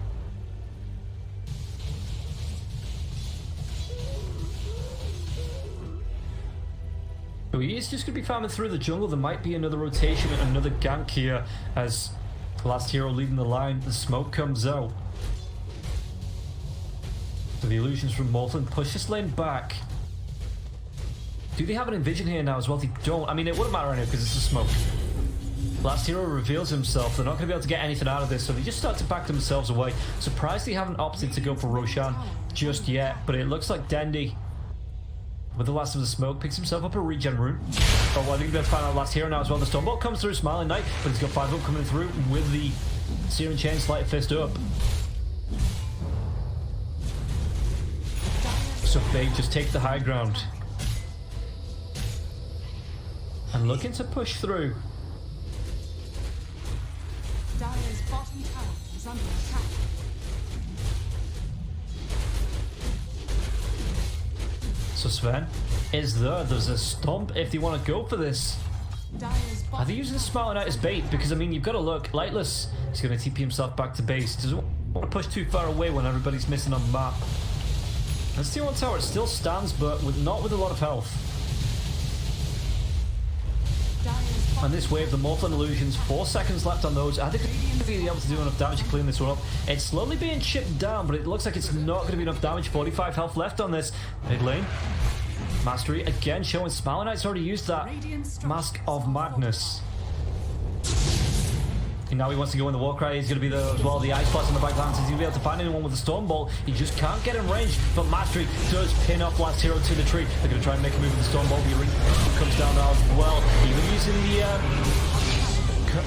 So he is just going to be farming through the jungle. There might be another rotation and another gank here as the last hero leading the line. The smoke comes out. So the illusions from Morphin push this lane back. Do they have an Envision here now as well? They don't. I mean, it wouldn't matter anyway because it's a smoke. Last hero reveals himself. They're not going to be able to get anything out of this, so they just start to back themselves away. Surprised they haven't opted to go for Roshan just yet, but it looks like Dendy, with the last of the smoke, picks himself up a regen rune. Oh, well, I think we're going to find out last hero now as well. The Stormbolt comes through, Smiling Knight, but he's got 5 up coming through with the Searing Chain, Slight Fist up. So Bait just take the high ground. And looking to push through. Dire's bottom tower is under attack. So Sven is there. There's a stomp if they want to go for this. Dire's Are they using the Smiling Knight as bait? Because I mean, you've got to look. Lightless is going to TP himself back to base. He doesn't want to push too far away when everybody's missing on the map. And Tier 1 tower, it still stands, but not with a lot of health. And this wave, the Morphin Illusions, 4 seconds left on those. I think they're going to be able to do enough damage to clean this one up. It's slowly being chipped down, but it looks like it's not going to be enough damage. 45 health left on this. Mid lane. Mastery again showing Smiling Knight's already used that Mask of Madness. And now he wants to go in the Warcry. He's going to be there as well. The Ice Blast on the back lines. He's going to be able to find anyone with the Stormbolt. He just can't get in range. But Mastery does pin off last hero to the tree. They're going to try and make a move with the Stormbolt. The ring comes down now as well. Even using the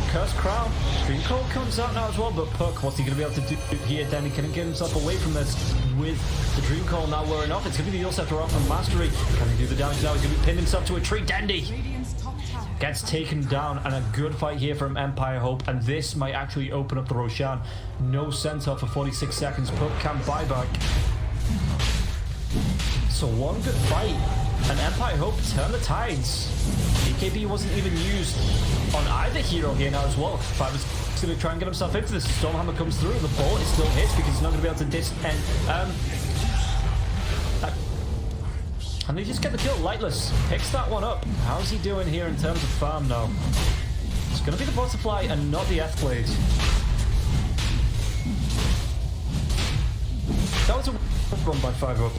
Cursed Crown. Dream Cold comes out now as well. But Puck, what's he going to be able to do here? Then he can get himself away from this with the Dream Call now wearing off. It's going to be the Ulceptor off from Mastery. Can he do the damage now? He's going to be pinned himself to a tree. Dendy gets taken down, and a good fight here from Empire Hope, and this might actually open up the Roshan. No centaur for 46 seconds. Puck can buy back. So one good fight, and Empire Hope turn the tides. BKB wasn't even used on either hero here now as well. 5 He's going to try and get himself into this. Stormhammer comes through. The bullet is still hits because he's not going to be able to and they just get the kill. Lightless picks that one up. How's he doing here in terms of farm now? It's going to be the butterfly and not the F-blade. That was a run by 5-up.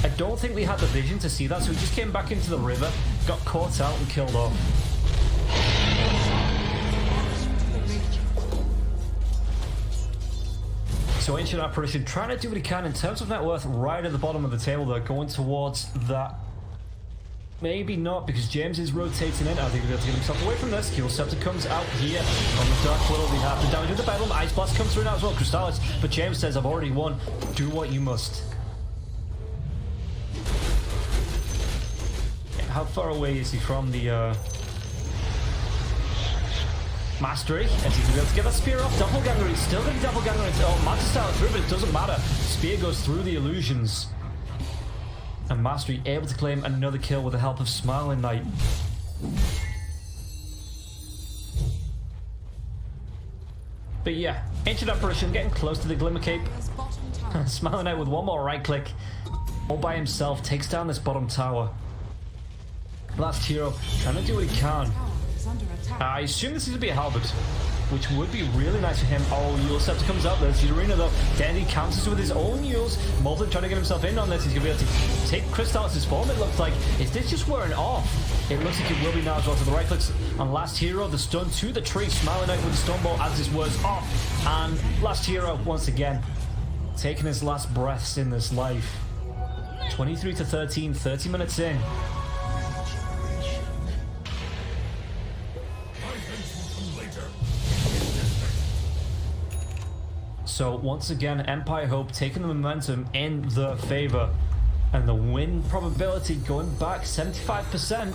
I don't think we had the vision to see that, so we just came back into the river, got caught out and killed off. So Ancient Apparition trying to do what he can in terms of net worth right at the bottom of the table. They're going towards that. Maybe not, because James is rotating in. I think he'll be able to get himself away from this. Hero Scepter comes out here on the Dark Widow. We have the damage with the Bedlam. Ice Blast comes through now as well. Crystallis, but James says, I've already won. Do what you must. How far away is he from the Mastery? As he's going to be able to get that spear off. Doppelganger, he's still going to be Doppelganger. Oh, Master Style through, but it doesn't matter. Spear goes through the illusions. And Mastery able to claim another kill with the help of Smiling Knight. But yeah, Ancient Apparition getting close to the Glimmer Cape. Smiling Knight with one more right click. All by himself takes down this bottom tower. Last hero trying to do what he can. I assume this is going to be a halberd, which would be really nice for him. Oh, Yule Scepter comes out. There's the arena though. Dandy counters with his own Yules. Molten trying to get himself in on this. He's going to be able to take Crystallis' form, it looks like. Is this just wearing off? It looks like it will be now as well. To the right clicks on last hero. The stun to the tree. Smiling out with the stun ball as this wears off. And last hero, once again, taking his last breaths in this life. 23-13, 30 minutes in. So once again, Empire Hope taking the momentum in their favor, and the win probability going back 75%.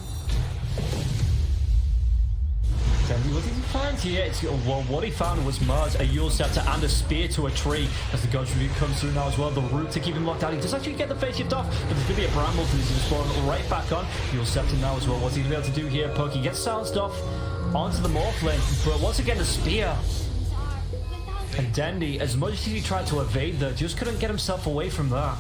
Then what did he find here? Well, what he found was Mars, a Yule Scepter, and a spear to a tree as the God's Tribute comes through now as well. The root to keep him locked out. He does actually get the face shift off, but there's going to be a bramble to this spawn right back on. Yule Scepter now as well. What's he going to be able to do here? Poke, he gets silenced off onto the Morphling, but once again the spear. And Dandy, as much as he tried to evade that, just couldn't get himself away from that.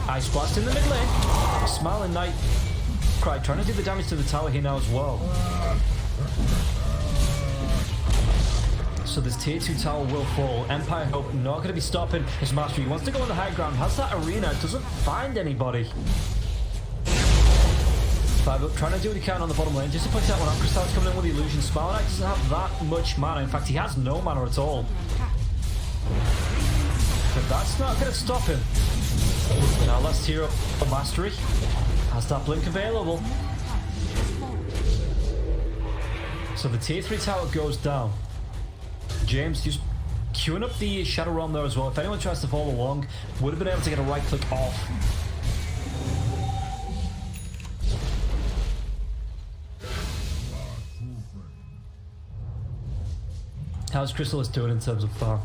Ice Blast in the mid lane. Smiling Knight. Cry trying to do the damage to the tower here now as well. So this tier 2 tower will fall. Empire Hope not going to be stopping his Mastery. He wants to go on the high ground. Has that arena. Doesn't find anybody. 5-up, trying to do what he can on the bottom lane, just to push that one out. Crystallis coming in with the illusion. Smiling Knight doesn't have that much mana. In fact, he has no mana at all. But that's not going to stop him. Now, last hero, Mastery, has that blink available. So the tier 3 tower goes down. James just queuing up the Shadow Realm there as well. If anyone tries to follow along, would have been able to get a right click off. How's Crystallis doing in terms of farm?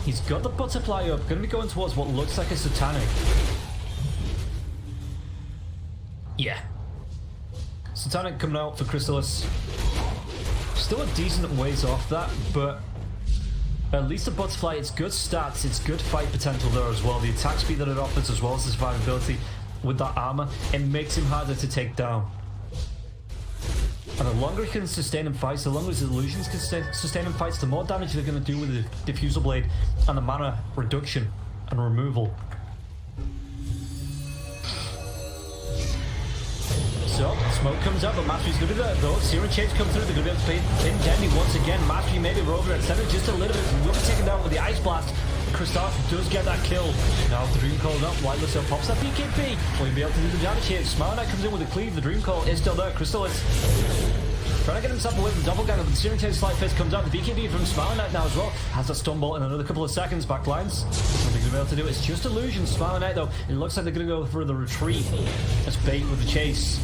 He's got the butterfly up, going to be going towards what looks like a Satanic. Yeah. Satanic coming out for Crystallis. Still a decent ways off that, but at least the butterfly, it's good stats, it's good fight potential there as well. The attack speed that it offers as well as the survivability with that armor, it makes him harder to take down. And the longer he can sustain in fights, the longer his illusions can sustain in fights, the more damage they're going to do with the Diffusal Blade and the mana reduction and removal. So, smoke comes up, but Mastery's going to be there though. Searing Shades come through, they're going to be able to pin Dandy once again. Mastery maybe Rover at center just a little bit, will be taken down with the Ice Blast. Crystallis does get that kill. Now the Dream Call up, Lightless up, pops that BKB. Will he be able to do the damage here? Smiling Knight comes in with the cleave, the Dream Call is still there. Crystallis trying to get himself away from the Doppelganger, but the Searing Shades Slight Fist comes out. The BKB from Smiling Knight now as well. Has that stun bolt in another couple of seconds. Backlines. Nothing going to be able to do. It's just illusion. Smiling Knight though, it looks like they're going to go for the retreat as bait with the chase.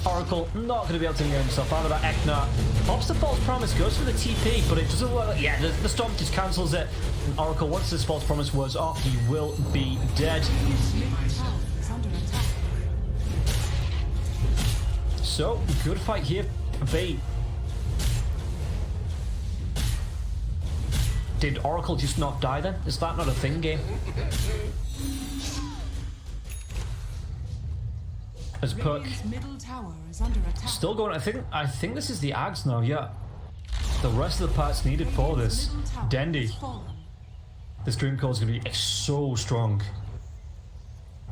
Oracle not going to be able to get himself out of that. Eknar pops the False Promise, goes for the TP, but it doesn't work. Yeah, the Storm just cancels it. And Oracle, once this False Promise was off, he will be dead. So, good fight here for Bait. Did Oracle just not die then? Is that not a thing, game? As Puck Radiant's middle tower is under attack. still going. I think this is the Ags now. Yeah, the rest of the parts needed for this. Middle tower Dendy, has fallen. this Dream Coil is going to be so strong,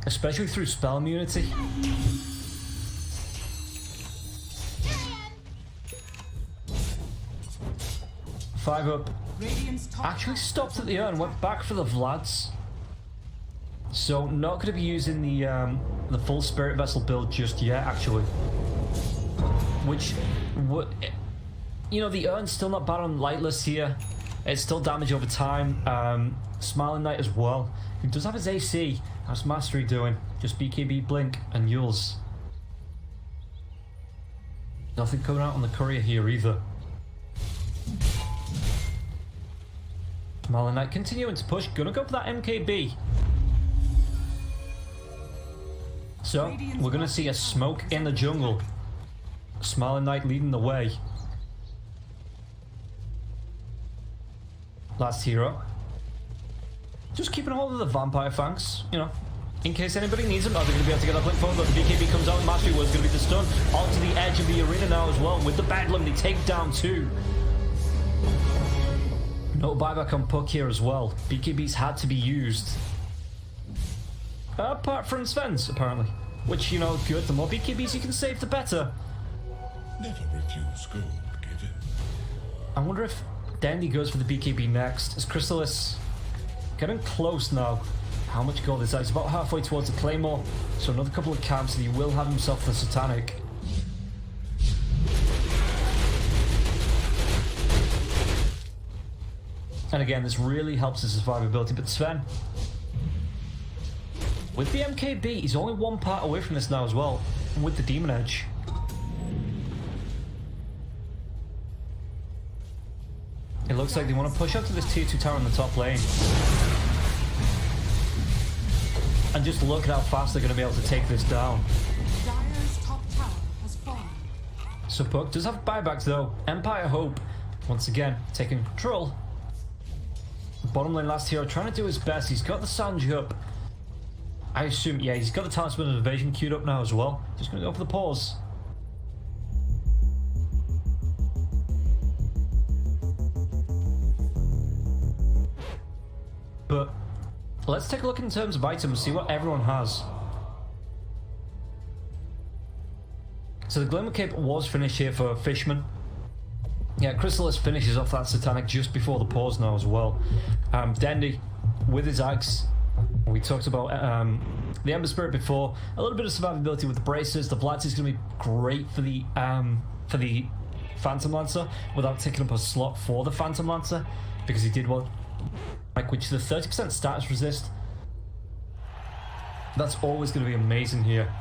especially through spell immunity. Five up. Radiant's top Actually tower stopped is at the under urn, went attack. back for the Vlads. So not going to be using the full Spirit Vessel build just yet, actually. Which, you know, the urn's still not bad on Lightless here. It's still damage over time. Smiling Knight as well. He does have his AC. How's Mastery doing? Just BKB, Blink, and Yules. Nothing coming out on the Courier here either. Smiling Knight continuing to push. Gonna go for that MKB. So, we're going to see a smoke in the jungle. Smiling Knight leading the way. Last hero. Just keeping hold of the Vampire Fangs, you know, in case anybody needs them. Are they going to be able to get that blink phone? But the BKB comes out, Mastery was going to be the stun. Onto the edge of the arena now as well with the Bedlam. They take down 2. No buyback on Puck here as well. BKBs had to be used. Apart from Sven's, apparently. Which, you know, good. The more BKBs you can save, the better. Never refuse gold given. I wonder if Dandy goes for the BKB next. Is Chrysalis getting close now? How much gold is that? He's about halfway towards the Claymore. So another couple of camps and he will have himself the Satanic. And again, this really helps his survivability. But Sven, with the MKB, he's only one part away from this now as well, with the Demon Edge. It looks like they want to push up to this tier 2 tower in the top lane. And just look at how fast they're going to be able to take this down. Dire's top tower has fallen. So Puck does have buybacks though. Empire Hope, once again, taking control. Bottom lane last hero, trying to do his best. He's got the Sanji up. I assume, yeah, he's got the Talisman of Evasion queued up now as well. Just going to go for the pause. But let's take a look in terms of items, see what everyone has. So the Glimmer Cape was finished here for Fishman. Yeah, Chrysalis finishes off that Satanic just before the pause now as well. Dendy with his axe. We talked about the Ember Spirit before. A little bit of survivability with the braces. The Blitz is going to be great for the Phantom Lancer without taking up a slot for the Phantom Lancer, because he did what, like, which is the 30% status resist. That's always going to be amazing here.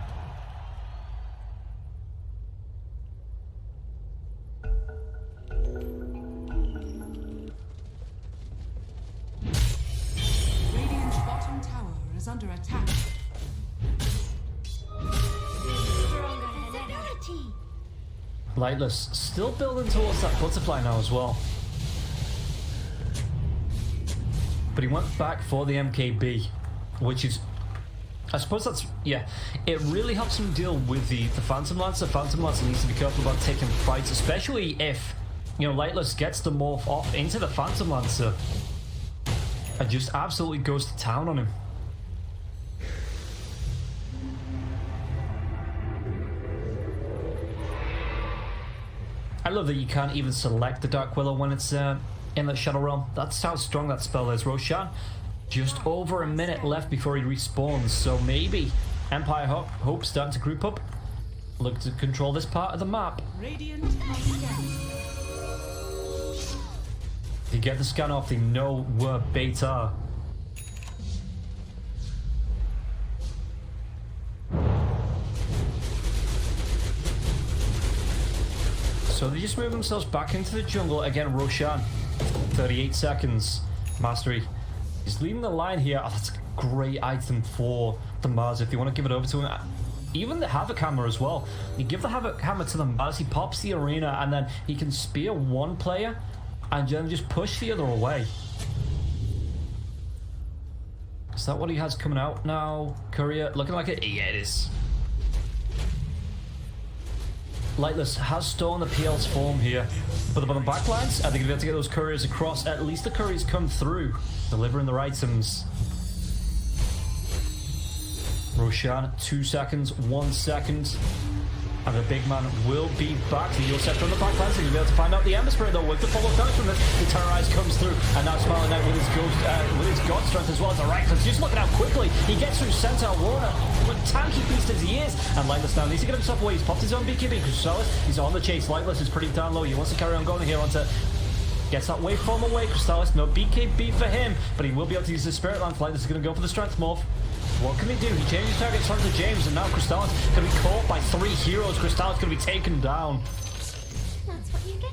Radiant's bottom tower is under attack. Lightless still building towards that butterfly now as well. But he went back for the MKB, which is, I suppose that's, yeah, it really helps him deal with the Phantom Lancer. Phantom Lancer needs to be careful about taking fights, especially if, you know, Lightless gets the morph off into the Phantom Lancer and just absolutely goes to town on him. I love that you can't even select the Dark Willow when it's in the Shadow Realm. That's how strong that spell is. Roshan, just over a minute left before he respawns, so maybe Empire Hope starting to group up, look to control this part of the map. Radiant has scanned. They get the scan off, they know where Bait are. So they just move themselves back into the jungle. Again, Roshan, 38 seconds. Mastery is leading the line here. Oh, that's a great item for the Mars if they want to give it over to him. even the Havoc Hammer as well. You give the Havoc Hammer to them as he pops the arena, and then he can spear one player and then just push the other away. Is that what he has coming out now? Courier looking like it? Yeah, it is. Lightless has stolen the PL's form here, but the bottom backlines, are they going to be able to get those couriers across? At least the couriers come through, delivering their items. Roshan, 2 seconds, 1 second. And the big man will be back. The Eagle Scepter on the backlines. He's going to be able to find out the Ember Spirit though with the follow damage from this. The Terrorize comes through, and now Smiling Knight with his ghost, with his God Strength as well. It's alright, because just look at how quickly he gets through Centaur Warner, with tanky beast as he is. And Lightless now needs to get himself away. He's popped his own BKB. Crystallis, he's on the chase. Lightless is pretty down low. He wants to carry on going here. Gets that waveform away. Crystallis, no BKB for him, but he will be able to use the Spirit Lance. Lightless is going to go for the Strength Morph. What can he do? He changes targets onto James, and now Crystallis going to be caught by 3 heroes. Crystallis going to be taken down. That's what you get.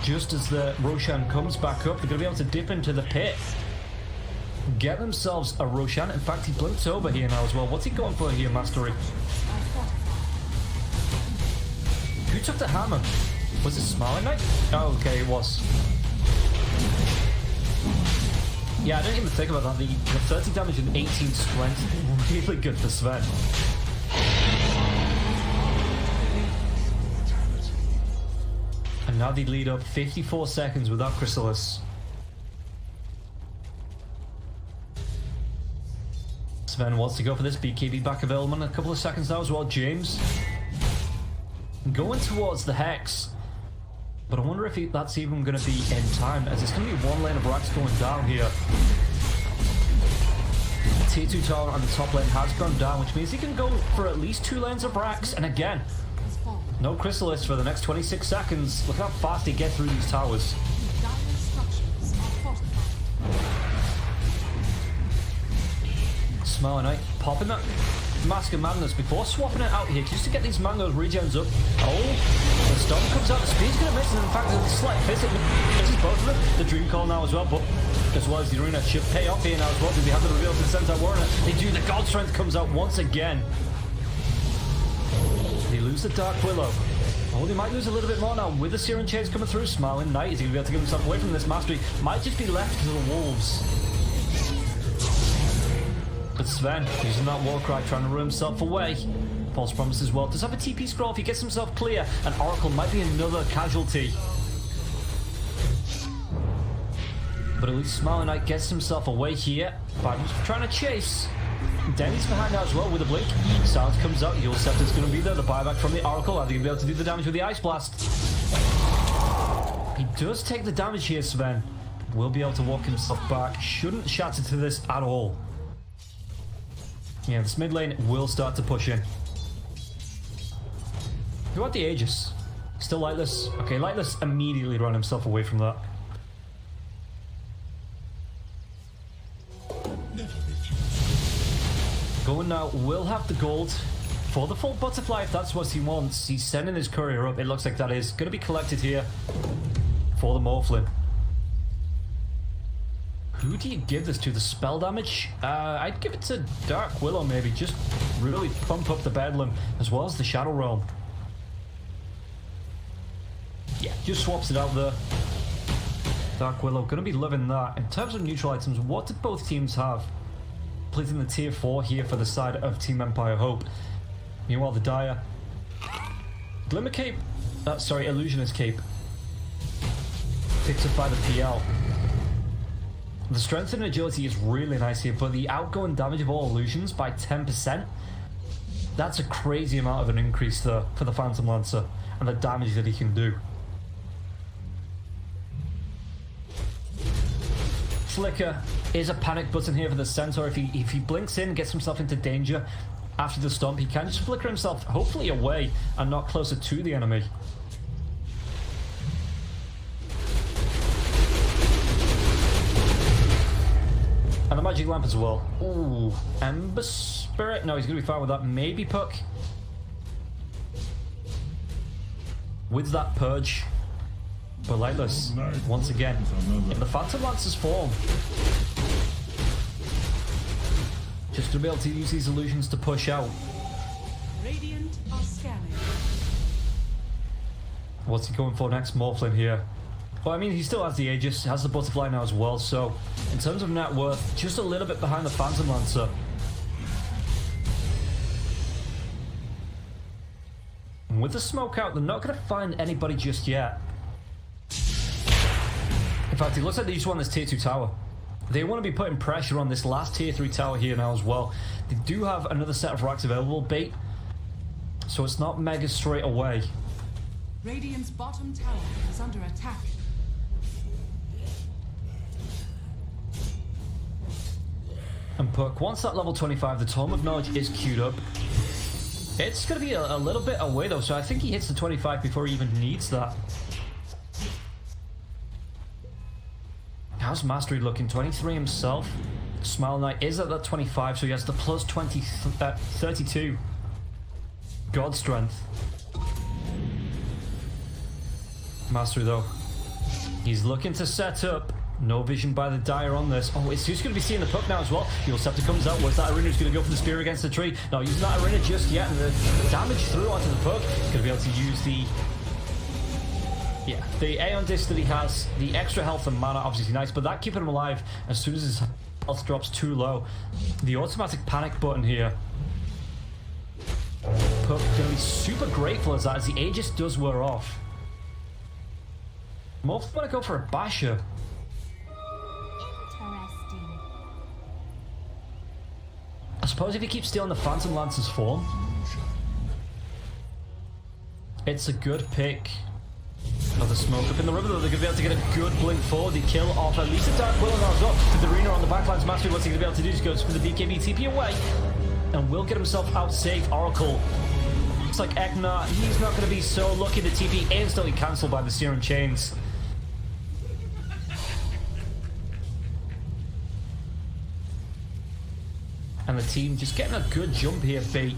Just as the Roshan comes back up, they're going to be able to dip into the pit. Get themselves a Roshan. In fact, he blinks over here now as well. What's he going for here, Mastery? Who took the hammer? Was it Smiling Knight? Oh, okay, it was. Yeah, I didn't even think about that. The 30 damage and 18 strength. Really good for Sven. And now they lead up 54 seconds without Chrysalis. Sven wants to go for this. BKB back available in a couple of seconds now as well. James going towards the Hex. But I wonder if that's even going to be in time, as it's going to be one lane of racks going down here. Tier 2 tower on the top lane has gone down, which means he can go for at least 2 lanes of racks. And again, no Chrysalis for the next 26 seconds. Look how fast they get through these towers. Smiling Knight popping that Mask of Madness before swapping it out here just to get these mangoes regens up. Oh, the storm comes out, the speed's going to miss, and in fact there's a slight physic misses both of them. The Dream Call now as well, but as well as the arena should pay off here now as well, because they have the reveal to the Centaur Warner. They do, the God Strength comes out once again. They lose the Dark Willow. Oh, they might lose a little bit more now with the Searing Chains coming through. Smiling Knight is going to be able to get himself away from this mastery. Might just be left because of the Wolves. But Sven, using that war cry, trying to run himself away. False Promise as well. Does have a TP scroll if he gets himself clear, and Oracle might be another casualty. But at least Smiling Knight gets himself away here. Biden's trying to chase. Denny's behind now as well with a blink. Silence comes out. Eagle Scepter's going to be there. The buyback from the Oracle. Are they going to be able to do the damage with the Ice Blast? He does take the damage here, Sven. Will be able to walk himself back. Shouldn't shatter to this at all. Yeah, this mid lane will start to push in. Who had the Aegis? Still Lightless? Okay, Lightless immediately ran himself away from that. Going now will have the gold for the full butterfly if that's what he wants. He's sending his courier up. It looks like that is going to be collected here for the Morphlin. Who do you give this to? The spell damage? I'd give it to Dark Willow maybe. Just really pump up the Bedlam as well as the Shadow Realm. Yeah, just swaps it out there. Dark Willow, gonna be loving that. In terms of neutral items, what did both teams have? Completing the tier 4 here for the side of Team Empire Hope. Meanwhile, the Dire. Glimmer Cape. Sorry, Illusionist Cape. Picked up by the PL. The strength and agility is really nice here, but the outgoing damage of all illusions by 10%. That's a crazy amount of an increase there for the Phantom Lancer and the damage that he can do. Flicker is a panic button here for the Centaur. If he blinks in, gets himself into danger after the stomp, he can just flicker himself hopefully away and not closer to the enemy. And the magic lamp as well. Ooh, Ember Spirit. No, he's going to be fine with that. Maybe Puck. With that Purge. But Lightless, once again, in the Phantom Lancer's form. Just to be able to use these illusions to push out. Radiant are scanning. What's he going for next? Morphling here. Well, I mean, he still has the Aegis, has the butterfly now as well, so in terms of net worth, just a little bit behind the Phantom Lancer. And with the smoke out, they're not going to find anybody just yet. In fact, it looks like they just want this tier 2 tower. They want to be putting pressure on this last tier 3 tower here now as well. They do have another set of racks available, bait, so it's not mega straight away. Radiant's bottom tower is under attack. And Puck, once that level 25, the Tome of Knowledge is queued up. It's going to be a little bit away though, so I think he hits the 25 before he even needs that. How's Mastery looking? 23 himself. Smile Knight is at that 25, so he has the plus 32. God Strength. Mastery though. He's looking to set up. No vision by the Dire on this. Oh, it's who's going to be seeing the Puck now as well. The Scepter comes out. Where's that Arena? Who's going to go for the spear against the tree? Not using that Arena just yet. And the damage through onto the Puck. He's going to be able to use the... Yeah, the Aeon Disc that he has. The extra health and mana, obviously nice. But that keeping him alive as soon as his health drops too low. The automatic panic button here. Puck going to be super grateful as that, as the Aegis does wear off. Most want to go for a Basher. I suppose if he keeps stealing the Phantom Lancer's form, it's a good pick. Another smoke up in the river though. They're going to be able to get a good blink forward. They kill off at least a Dark Willow now as well. To the Arena on the backlines. Mastery, what's he going to be able to do? Just goes for the BKB TP away and will get himself out safe. Oracle. Looks like Eknar, he's not going to be so lucky. The TP instantly cancelled by the Serum Chains. And the team just getting a good jump here, bait.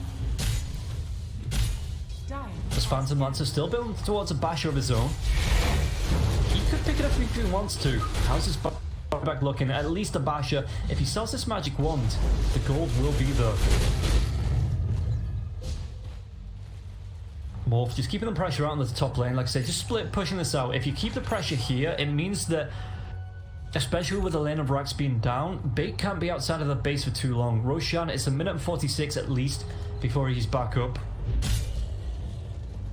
As Phantom Lancer still building towards a Basher of his own. He could pick it up if he wants to. How's his back looking? At least a Basher. If he sells this magic wand, the gold will be there. Morph, just keeping the pressure out on the top lane. Like I said, just split pushing this out. If you keep the pressure here, it means that, especially with the lane of racks being down, bait can't be outside of the base for too long. Roshan, it's a minute and 46 at least before he's back up.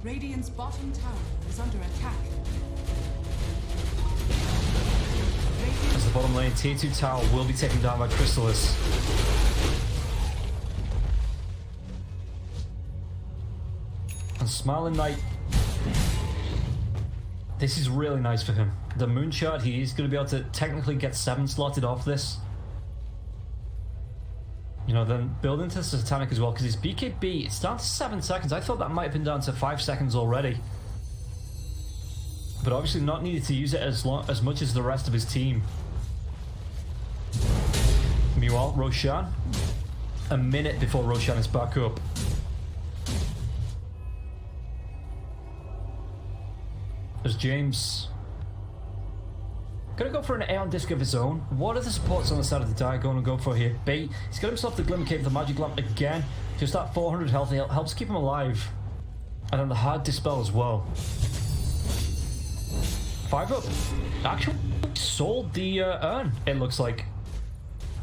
Radiant's bottom tower is under attack. As the bottom lane, tier 2 tower will be taken down by Chrysalis. And Smiling Knight, this is really nice for him. The Moon Shard, he is going to be able to technically get 7 slotted off this. You know, then build into Satanic as well, because his BKB, it's down to 7 seconds. I thought that might have been down to 5 seconds already. But obviously not needed to use it as much as the rest of his team. Meanwhile, Roshan, a minute before Roshan is back up. As James gonna go for an Aeon Disc of his own. What are the supports on the side of the Dire going to go for here? Bait, he's got himself the Glimmer Cape, the Magic Lamp again. Just that 400 health helps keep him alive. And then the Hard Dispel as well. 5 up. Actually sold the urn, it looks like.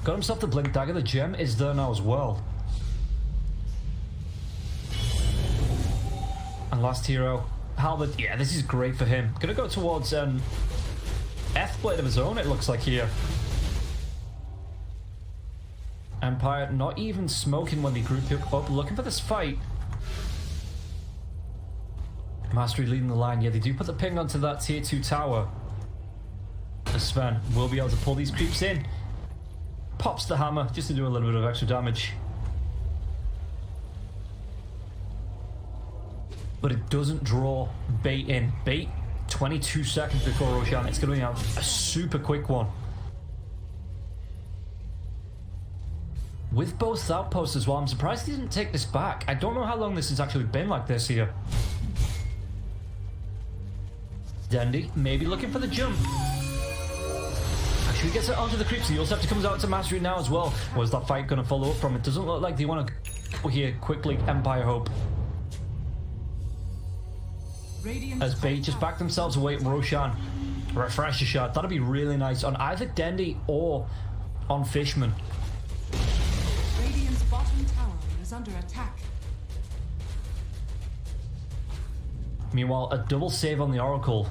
Got himself the Blink Dagger, the gem is there now as well. And last hero, Halberd, yeah, this is great for him. Gonna go towards F-Blade of his own, it looks like here. Empire not even smoking when they group up, looking for this fight. Mastery leading the line. Yeah, they do put the ping onto that tier 2 tower. Sven will be able to pull these creeps in. Pops the hammer just to do a little bit of extra damage. But it doesn't draw bait in. Bait 22 seconds before Roshan. It's going to be a super quick one. With both outposts as well, I'm surprised he didn't take this back. I don't know how long this has actually been like this here. Dendy maybe looking for the jump. Mastery gets it onto the creeps. The Ulceptor comes out to Mastery now as well. Where's that fight going to follow up from? It doesn't look like they want to go here quickly. Empire Hope. As Bait just back themselves away from Roshan. Refresher shot. That'd be really nice on either Dendy or on Fishman. Radiant's bottom tower is under attack. Meanwhile, a double save on the Oracle.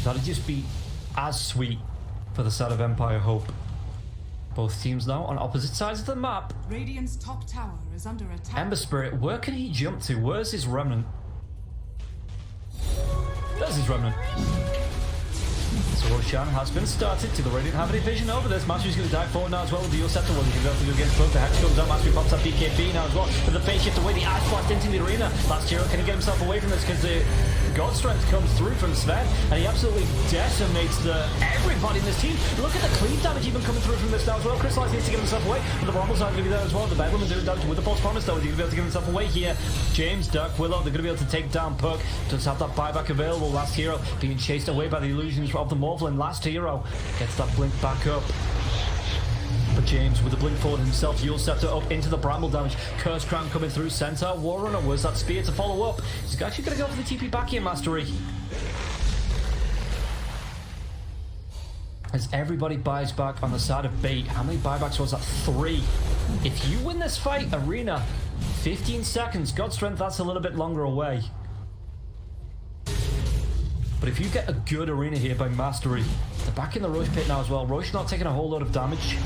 That'd just be as sweet for the side of Empire Hope. Both teams now on opposite sides of the map. Radiant's top tower is under attack. Ember Spirit, where can he jump to? Where's his remnant? There's his remnant. So Roshan has been started. To the Radiant have any vision over this. Mastery's going to dive forward now as well with the Ulceptor. Well, he can go to do against both. The Hex comes out. Mastery pops up BKB now as well. With the phase shift away, the Ice Blast into the arena. Last hero, can he get himself away from this? Because the God Strength comes through from Sven, and he absolutely decimates everybody in this team. Look at the cleave damage even coming through from this now as well. Crystallize needs to get himself away. But the Brombles are going to be there as well. The Bedlam is doing damage with the False Promise, though. Is he going to be able to get himself away here? James, Duck, Willow, they're going to be able to take down Puck. Does have that buyback available. Last hero being chased away by the illusions of the Morphlin. Last hero gets that blink back up. But James with the blink forward himself. Ulceptor up into the Bramble damage. Curse Crown coming through. Centaur, Warrunner, where's that spear to follow up? He's actually going to go for the TP back here, Mastery. As everybody buys back on the side of Bait. How many buybacks was that? 3. If you win this fight, Arena, 15 seconds. God Strength, that's a little bit longer away. But if you get a good arena here by Mastery, they're back in the Roche pit now as well. Roche not taking a whole lot of damage.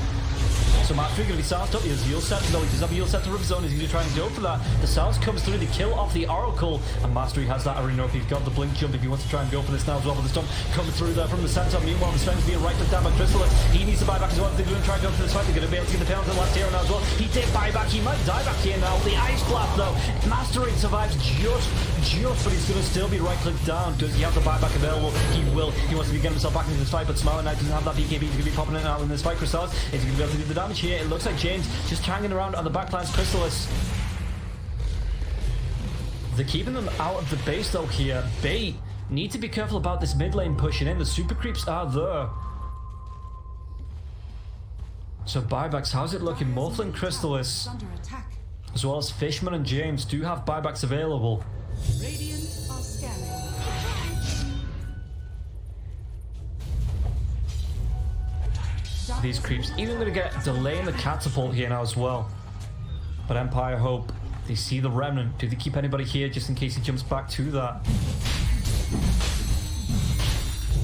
So Mastery going to be silenced up. He has Ulceptor, though. He does have Ulceptor of his own. He's going to try and go for that. The silence comes through the kill off the Oracle. And Mastery has that arena up. He's got the blink jump if he wants to try and go for this now as well. But the stomp coming through there from the center. Meanwhile, the Sven's being right clicked down by Crystallis. He needs to buy back as well. They're going to try and go for this fight. They're going to be able to get the penalty last hero now as well. He did buy back. He might die back here now. The Ice Blast, though. Mastery survives just, but he's going to still be right clicked down. Does he have the buyback available? He will. He wants to be getting himself back into this fight, but Smiling Knight doesn't have that BKB. He's going to be popping in and out in this fight. Crystallis is going to be able to do the damage here. It looks like James just hanging around on the backlines. Crystallis. They're keeping them out of the base though here. Bait need to be careful about this mid lane pushing in. The super creeps are there. So buybacks, how's it looking? Morphlin, Crystallis, as well as Fishman and James do have buybacks available. Radiant are scanning. These creeps even going to get delaying the catapult here now as well. But Empire Hope, they see the remnant. Do they keep anybody here just in case he jumps back to that?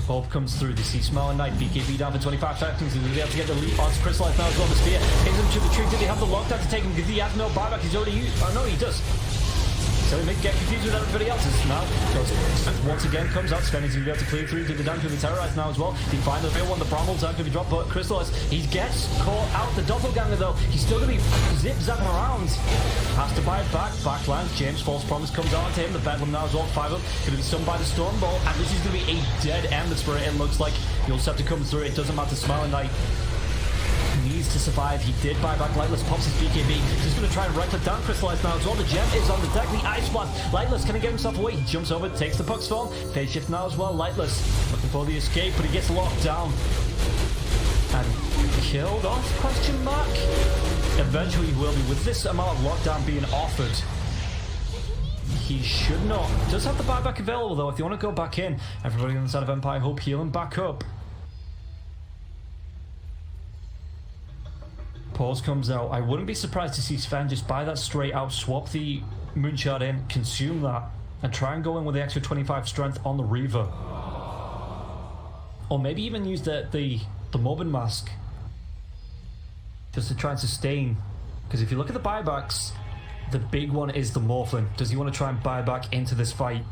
Hope comes through. They see Smiling Knight. BKB down for 25 seconds. They'll be able to get the lead on Crystallize now as well. The spear hits him to the tree. Did he have the lockdown to take him? Because he has no buyback. He's already used. Oh no, he does. So he may get confused with everybody else's now. So once again comes out. Sven is going to be able to clear through. Do the damage with the Terrorize now as well. They find the real one. The Brombles are going to be dropped. But Crystallis, he gets caught out. The Doppelganger though, he's still going to be zip-zapping around. Has to buy it back. Backlands. James False Promise comes out to him. The Bedlam now as well. 5 up. Going to be stunned by the Stormbolt. And this is going to be a dead Ember Spirit. It looks like you'll just have to come through. It doesn't matter. Smiling Knight needs to survive. He did buy back. Lightless pops his BKB. He's going to try and right-click down Crystallize now as well. The gem is on the deck. The Ice Blast. Lightless can he get himself away? He jumps over, takes the Puck's form. Phase shift now as well. Lightless looking for the escape, but he gets locked down. And killed off, question mark? Eventually he will be. With this amount of lockdown being offered, he should not. Does have the buyback available though if you want to go back in. Everybody on the side of Empire Hope healing back up. Pause comes out. I wouldn't be surprised to see Sven just buy that straight out, swap the Moonshard in, consume that, and try and go in with the extra 25 strength on the Reaver. Or maybe even use the Morbid Mask just to try and sustain. Because if you look at the buybacks, the big one is the Morphlin. Does he want to try and buy back into this fight?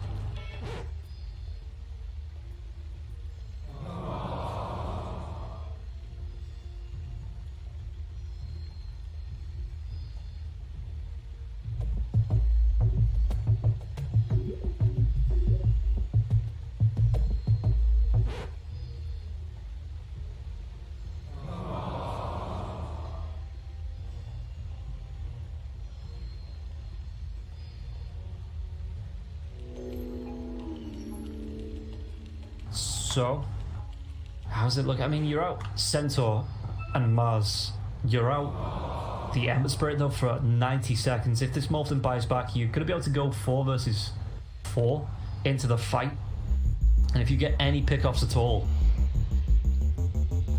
So, how's it look? I mean, you're out Centaur and Mars. You're out the Ember Spirit though for 90 seconds. If this Morphling buys back, you're going to be able to go 4 versus 4 into the fight. And if you get any pickoffs at all,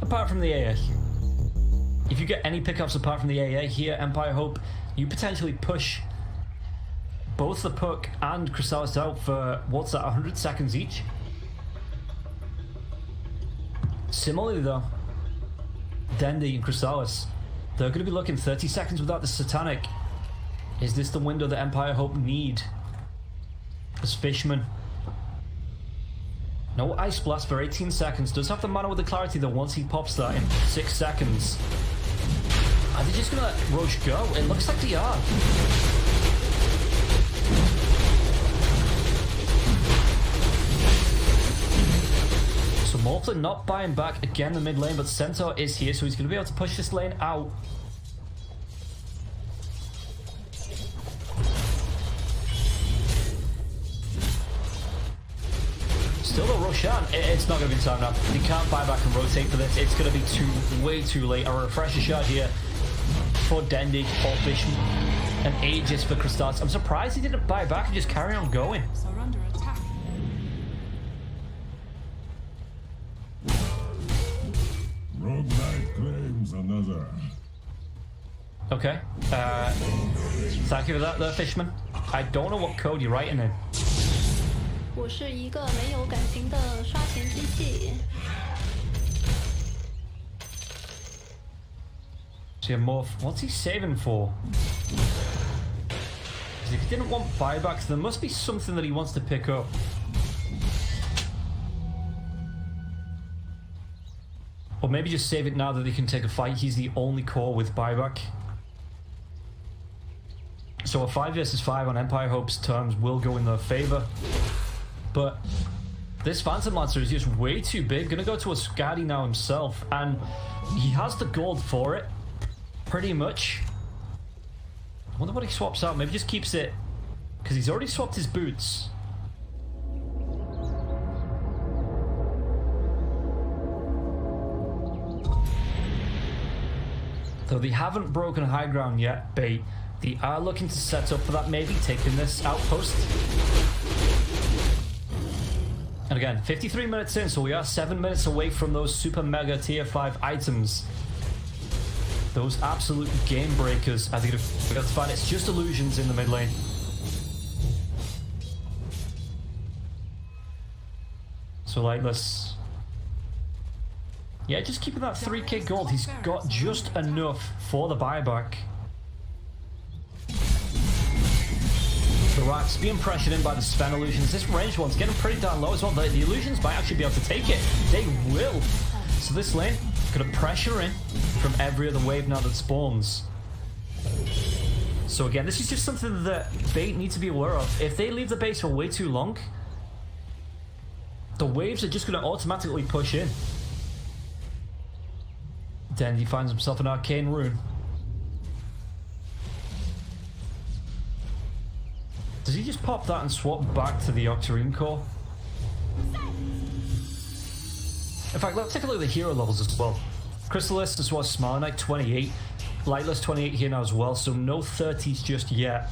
apart from the AA, if you get any pickups apart from the AA here, Empire Hope, you potentially push both the Puck and Chrysalis out for, what's that, 100 seconds each? Similarly though, Dendy and Chrysalis, they're going to be looking 30 seconds without the Satanic. Is this the window that Empire Hope need? As Fishman. No Ice Blast for 18 seconds. Does have the mana with the clarity though once he pops that in 6 seconds. Are they just going to let Roche go? It looks like they are. So Morphling not buying back again the mid lane, but Centaur is here, so he's going to be able to push this lane out. Still a Roshan. It's not going to be time now. He can't buy back and rotate for this. It's going to be way too late. A refresher shot here for Dendy, or Fishman, and Aegis for Crystallis. I'm surprised he didn't buy back and just carry on going. Are under attack. Rogue Knight claims another. Okay. Thank you for that there, Fishman. I don't know what code you're writing in. 我是一个没有感情的刷钱机器。 So Morph, what's he saving for? 'Cause if he didn't want buybacks, there must be something that he wants to pick up. Or maybe just save it now that he can take a fight. He's the only core with buyback. So a 5 versus 5 on Empire Hope's terms will go in their favor. But this Phantom Lancer is just way too big. Gonna go to a Skadi now himself, and he has the gold for it. Pretty much. I wonder what he swaps out. Maybe just keeps it, because he's already swapped his boots. Though they haven't broken high ground yet, Bait. They are looking to set up for that, maybe taking this outpost. And again, 53 minutes in, so we are 7 minutes away from those super mega tier 5 items. Those absolute game breakers. I think we got to find it's just illusions in the mid lane. So Lightless. Yeah, just keeping that 3k gold. He's got just enough for the buyback. The Rats being pressured in by the Sven illusions. This range one's getting pretty darn low as well. The illusions might actually be able to take it. They will. So this lane gonna pressure in from every other wave now that spawns. So again, this is just something that Bait need to be aware of. If they leave the base for way too long, the waves are just gonna automatically push in. Then he finds himself an arcane rune. Does he just pop that and swap back to the Octarine core? In fact, let's take a look at the hero levels as well. Chrysalis as well as Smiling Knight 28. Lightless 28 here now as well, so no 30s just yet.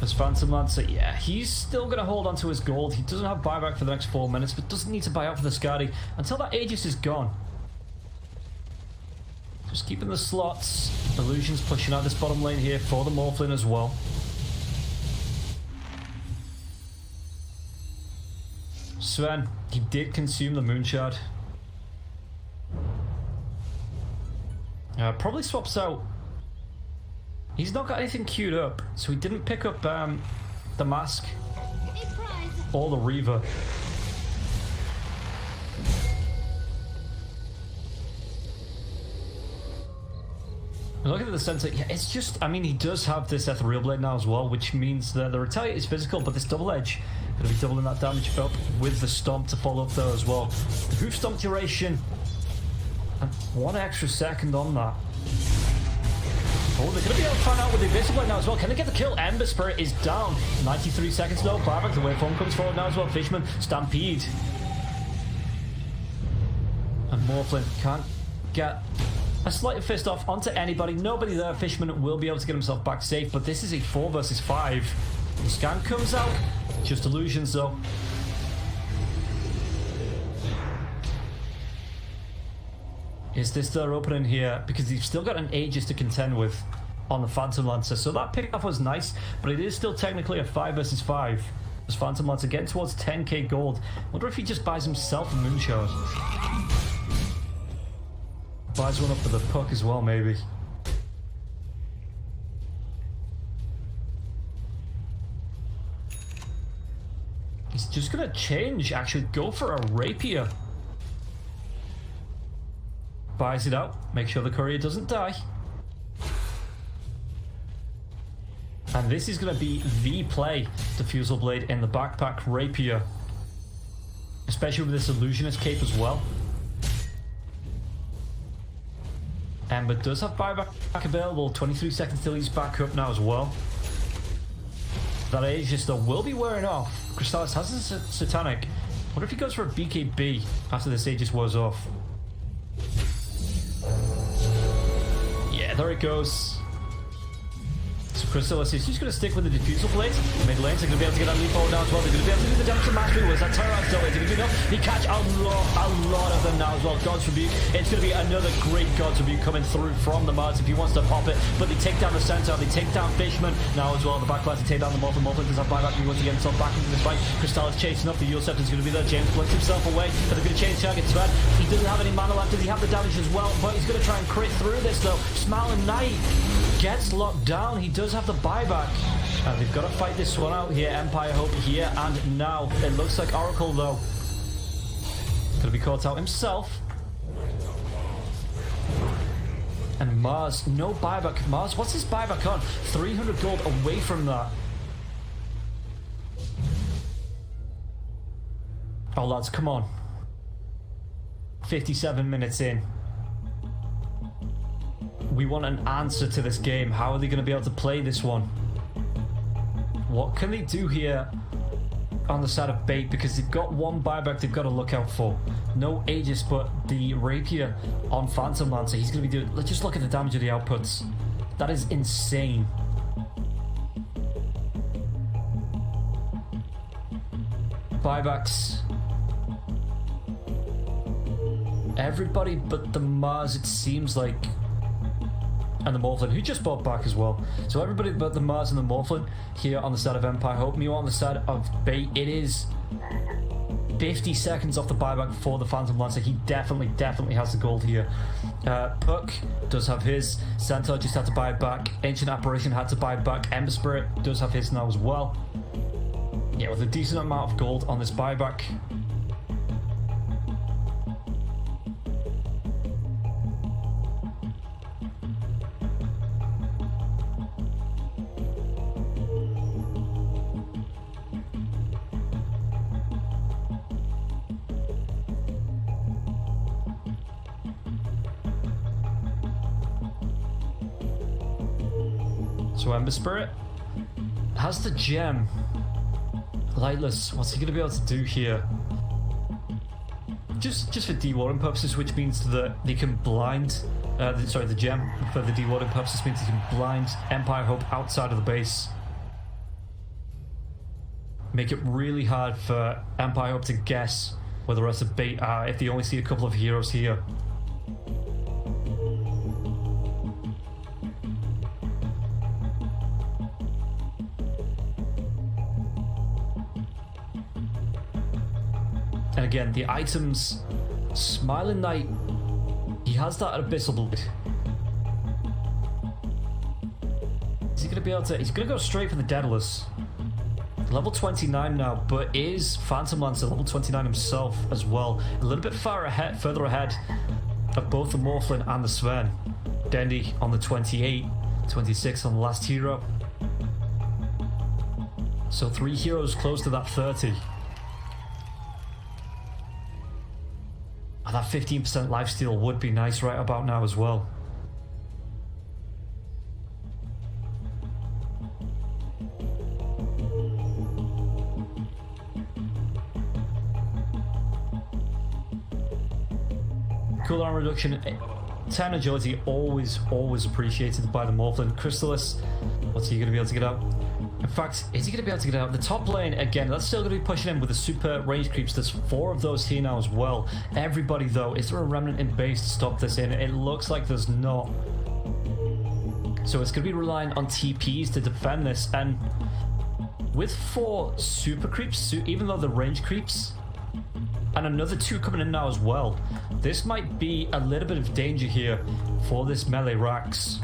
As Phantom Lancer, yeah, he's still going to hold on to his gold. He doesn't have buyback for the next 4 minutes, but doesn't need to buy out for the Skadi until that Aegis is gone. Just keeping the slots. Illusions pushing out this bottom lane here for the Morphling as well. Sven, he did consume the Moonshard. Probably swaps out. He's not got anything queued up, so he didn't pick up the Mask or the Reaver. Looking at the center, yeah, it's just, I mean, he does have this Ethereal Blade now as well, which means that the Retaliate is physical, but this Double Edge going to be doubling that damage up with the Stomp to follow up there as well. The Hoof Stomp duration, and 1 extra second on that. Oh, they're going to be able to find out with the Invisible now as well. Can they get the kill? Ember Spirit is down. 93 seconds though. Buyback, the waveform comes forward now as well. Fishman, Stampede. And Morphlin can't get a slight fist off onto anybody. Nobody there. Fishman will be able to get himself back safe, but this is a 4 versus 5. The scan comes out. Just illusions though. Is this their opening here? Because they've still got an Aegis to contend with on the Phantom Lancer. So that pickup was nice, but it is still technically a 5 versus 5. As Phantom Lancer getting towards 10k gold. Wonder if he just buys himself a Moonshot. Buys one up for the puck as well, maybe. He's just gonna change, actually go for a Rapier. Buys it out, make sure the courier doesn't die. And this is going to be the play, Diffusal Blade in the backpack, Rapier. Especially with this Illusionist cape as well. Ember does have buyback available, 23 seconds till he's back up now as well. That Aegis though will be wearing off. Crystallis has a Satanic. What if he goes for a BKB after this Aegis wears off? Yeah, there it goes. So Crystallis is just going to stick with the Diffusal Blade. Mid lanes are going to be able to get that leap forward now as well. They're going to be able to do the damage to Mastery. Was that Terror still? Is he going to do enough? He catch a lot of them now as well. God's Rebuke. It's going to be another great God's Rebuke coming through from the Mars if he wants to pop it. But they take down the center. They take down Fishman now as well. The backline to take down the Morphin. Morphin does have buyback. He wants to get himself back into this fight. Crystallis chasing up. The Yule Scepter is going to be there. James blinks himself away. But they're going to change target threat. He doesn't have any mana left. Does he have the damage as well? But he's going to try and crit through this though. Smiling Knight gets locked down. He does have the buyback. And they've got to fight this one out here. Empire Hope here and now. It looks like Oracle though. Gonna be caught out himself. And Mars, no buyback. Mars, what's his buyback on? 300 gold away from that. Oh lads, come on. 57 minutes in. We want an answer to this game. How are they going to be able to play this one? What can they do here on the side of Bait? Because they've got one buyback they've got to look out for. No Aegis, but the Rapier on Phantom Lancer. He's going to be doing... Let's just look at the damage of the outputs. That is insane. Buybacks. Everybody but the Mars, it seems like... And the Morphlin, who just bought back as well. So everybody but the Mars and the Morphlin here on the side of Empire Hope. Meanwhile on the side of Bait, it is 50 seconds off the buyback for the Phantom Lancer. He definitely has the gold here. Puck does have his. Centaur just had to buy it back. Ancient Apparition had to buy it back. Ember Spirit does have his now as well. Yeah, with a decent amount of gold on this buyback. So Ember Spirit has the gem. Lightless, what's he going to be able to do here? Just for dewarding purposes, which means that they can blind... the gem for the dewarding purposes means they can blind Empire Hope outside of the base. Make it really hard for Empire Hope to guess where the rest of Bait are if they only see a couple of heroes here. And again, the items, Smiling Knight, he has that Abyssal Blade. Is he going to be able to... He's going to go straight for the Daedalus. Level 29 now, but is Phantom Lancer level 29 himself as well. A little bit further ahead of both the Morphlin and the Sven. Dendy on the 28, 26 on the last hero. So 3 heroes close to that 30. And that 15% lifesteal would be nice right about now as well. Cooldown reduction, 10 agility, always appreciated by the Morphling. Crystalis, what's he going to be able to get out? In fact, is he going to be able to get out? The top lane, again, that's still going to be pushing in with the super range creeps. There's 4 of those here now as well. Everybody, though, is there a remnant in base to stop this in? It looks like there's not. So it's going to be relying on TPs to defend this. And with 4 super creeps, even though the range creeps, and another 2 coming in now as well, this might be a little bit of danger here for this melee Rax.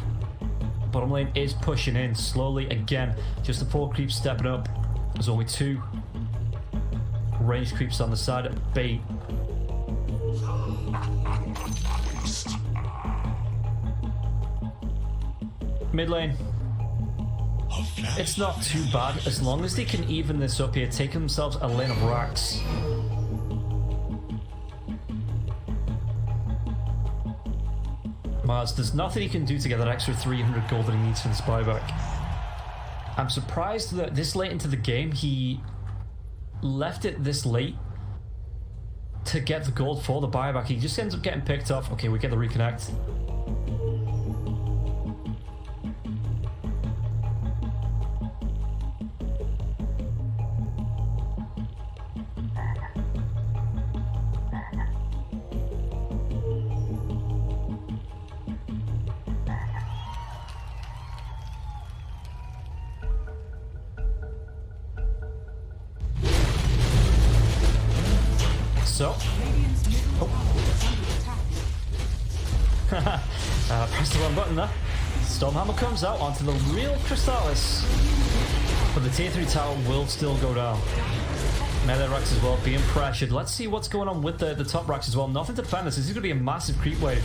Bottom lane is pushing in slowly again. Just the 4 creeps stepping up. There's only 2 range creeps on the side of bait. Mid lane, it's not too bad as long as they can even this up here, take themselves a lane of Rax. Mars, there's nothing he can do to get that extra 300 gold that he needs for this buyback. I'm surprised that this late into the game he left it this late to get the gold for the buyback. He just ends up getting picked off. Okay, we get the reconnect. So, press the wrong button there. Stormhammer comes out onto the real Crystalis, but the tier 3 tower will still go down. Melee Rax as well being pressured. Let's see what's going on with the top Rax as well. Nothing to defend this. This is going to be a massive creep wave,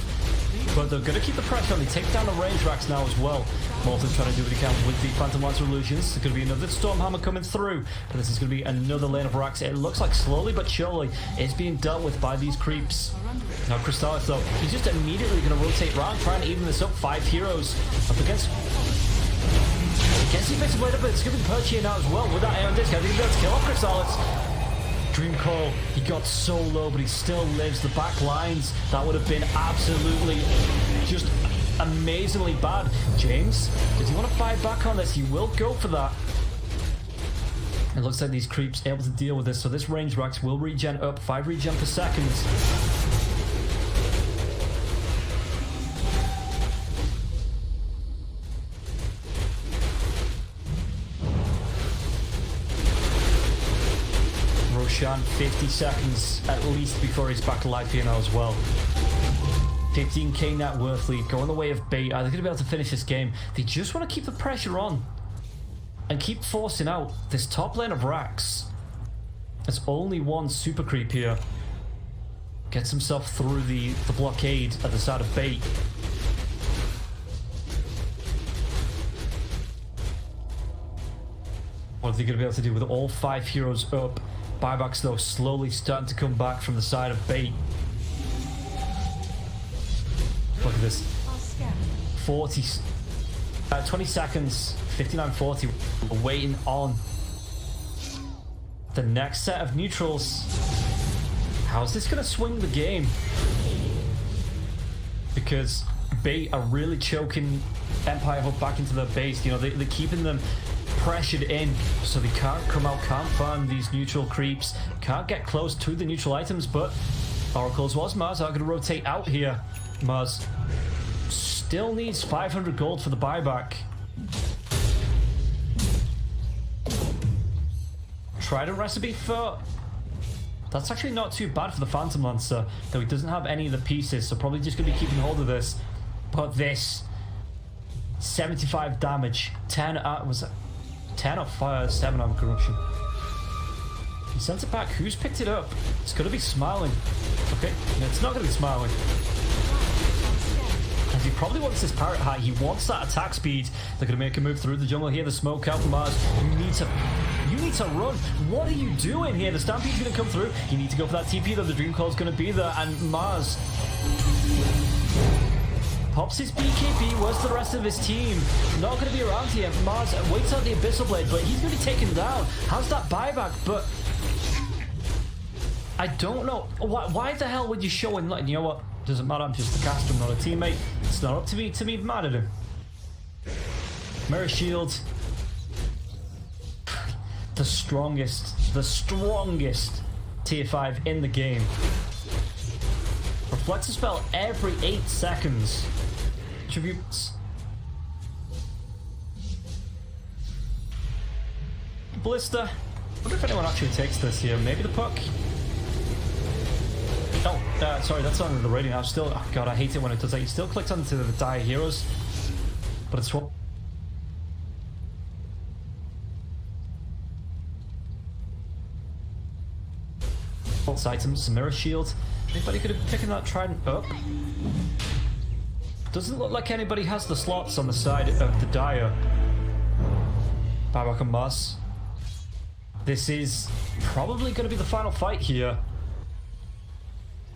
but they're going to keep the pressure on. They take down the range Rax now as well. Morton's trying to do what he can with the Phantom Lance Illusions. There's going to be another Stormhammer coming through, but this is going to be another lane of Rax. It looks like slowly but surely it's being dealt with by these creeps. Now Crystalis though, he's just immediately going to rotate around, trying to even this up. 5 heroes up against the base blade up, but it's going to be perched here now as well with that Aeon Disc. I think he's going to kill off Crystalis. Dream Call, he got so low, but he still lives. The back lines, that would have been absolutely just amazingly bad. James, does he want to fight back on this? He will go for that. It looks like these creeps able to deal with this, so this range Rax will regen up. 5 regen per second. Roshan, 50 seconds at least before he's back to life here now as well. 15k net worth lead, going the way of bait. Are they going to be able to finish this game? They just want to keep the pressure on and keep forcing out this top lane of Rax. There's only 1 super creep here. Gets himself through the blockade at the side of bait. What are they going to be able to do with all 5 heroes up? Buybacks though slowly starting to come back from the side of bait. Look at this. 20 seconds, 59.40. We're waiting on the next set of neutrals. How's this going to swing the game? Because bait are really choking Empire Hub back into their base. You know, they're keeping them pressured in, so they can't come out, can't farm these neutral creeps, can't get close to the neutral items. But Oracles was Mars are going to rotate out here. Mars still needs 500 gold for the buyback. Trident recipe for... That's actually not too bad for the Phantom Lancer, though he doesn't have any of the pieces, so probably just going to be keeping hold of this. But this 75 damage, 10 was it 10 or 5, 7 armor corruption. He sent it back. Who's picked it up? It's going to be Smiling. Okay, no, it's not going to be Smiling. And he probably wants this parrot hat. He wants that attack speed. They're going to make a move through the jungle here. The smoke out from Mars. You need to run. What are you doing here? The Stampede's going to come through. You need to go for that TP though. The Dream Call's going to be there. And Mars pops his BKB. Where's the rest of his team? Not going to be around here. Mars waits out the Abyssal Blade, but he's going to be taken down. How's that buyback? But I don't know. Why the hell would you show him? You know what? Doesn't matter, I'm just a caster, I'm not a teammate. It's not up to me to be mad at him. Mirror Shield. The strongest tier 5 in the game. Reflects a spell every 8 seconds. Tributes. Ballista. I wonder if anyone actually takes this here. Maybe the puck. Oh, sorry, that's on the rating. I'm still. Oh god, I hate it when it does that. You still clicked onto the Dire Heroes, but it's what. False items, Mirror Shield. Anybody could have taken that trident up? Doesn't look like anybody has the slots on the side of the Dire. Buyback and Mars. This is probably going to be the final fight here.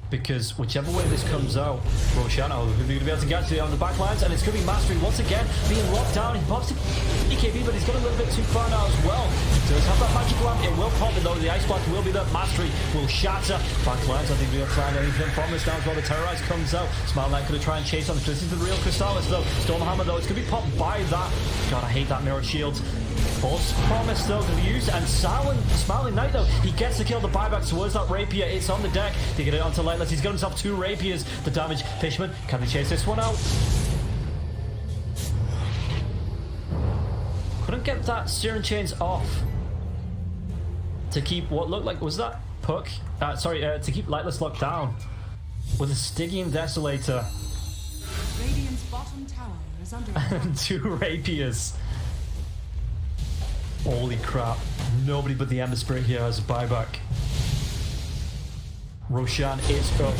Because whichever way this comes out, Roshano is going to be able to get to it on the back lines, and it's going to be Mastery once again being locked down. He pops to EKB, but he's got a little bit too far now as well. He does have that magic lamp. It will pop it though. The ice block will be there. Mastery will shatter. Back lines, I think we'll try and anything from this now as well. The Terrorize comes out. Smile Knight could have tried and chase on. This is the real Crystallis though. Stormhammer though, it's going to be popped by that. God, I hate that Mirror Shield. False Promise though to be used, and Smiling Knight though, he gets to kill the buyback towards that rapier. It's on the deck. They get it onto Lightless. He's got himself 2 rapiers. The damage. Fishman, can they chase this one out? Couldn't get that steering chains off to keep what looked like, was that puck? To keep Lightless locked down with a Stygian Desolator. Radiant's bottom tower is under attack. And 2 rapiers. Holy crap. Nobody but the Ember Spirit here has a buyback. Roshan is up.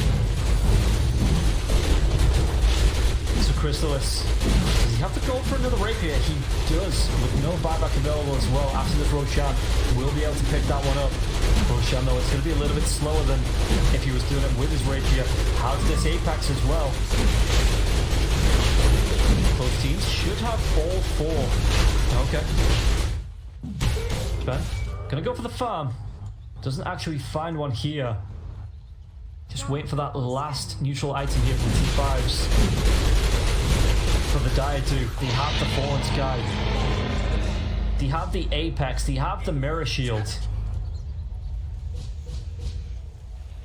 So Crystallis, does he have to go for another rapier? He does, with no buyback available as well. After this, Roshan will be able to pick that one up. Roshan though, it's going to be a little bit slower than if he was doing it with his rapier. Has this Apex as well. Both teams should have all 4. Okay. Ben, gonna go for the farm. Doesn't actually find one here. Just wait for that last neutral item here from T5s. For the Dire too. They have the Fallen Sky. They have the Apex. They have the Mirror Shield.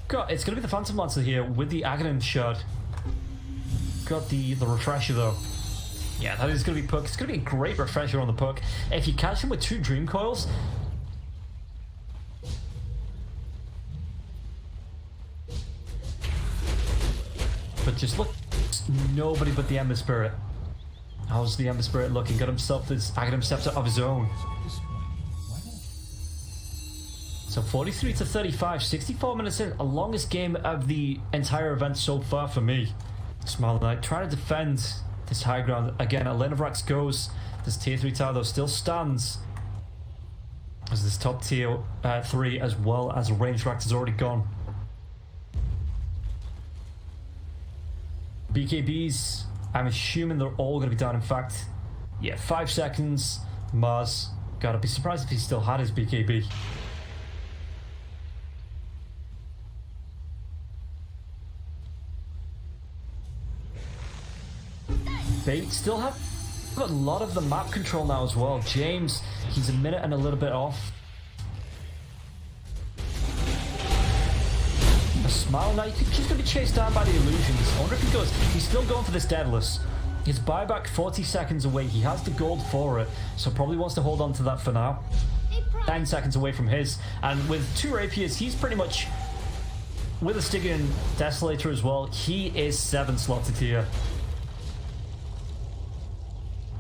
God, it's gonna be the Phantom Lancer here with the Aghanim Shard. Got the refresher though. Yeah, that is going to be puck. It's going to be a great refresher on the puck. If you catch him with 2 Dream Coils, but just look, nobody but the Ember Spirit. How's the Ember Spirit looking? Got himself this Aghanim Scepter of his own. So 43 to 35, 64 minutes in, the longest game of the entire event so far for me. Smile Knight trying to defend this high ground. Again, a lane of racks goes. This tier 3 tower though still stands. As this top tier 3 as well as a range rack has already gone. BKBs, I'm assuming they're all going to be down. In fact, yeah, 5 seconds. Mars, gotta be surprised if he still had his BKB. They still have a lot of the map control now as well. James, he's a minute and a little bit off. A Smile Knight, he's going to be chased down by the illusions. I wonder if he goes. He's still going for this Deadless. His buyback 40 seconds away. He has the gold for it, so probably wants to hold on to that for now. 9 seconds away from his. And with 2 rapiers, he's pretty much, with a Stygian Desolator as well, he is 7 slotted here.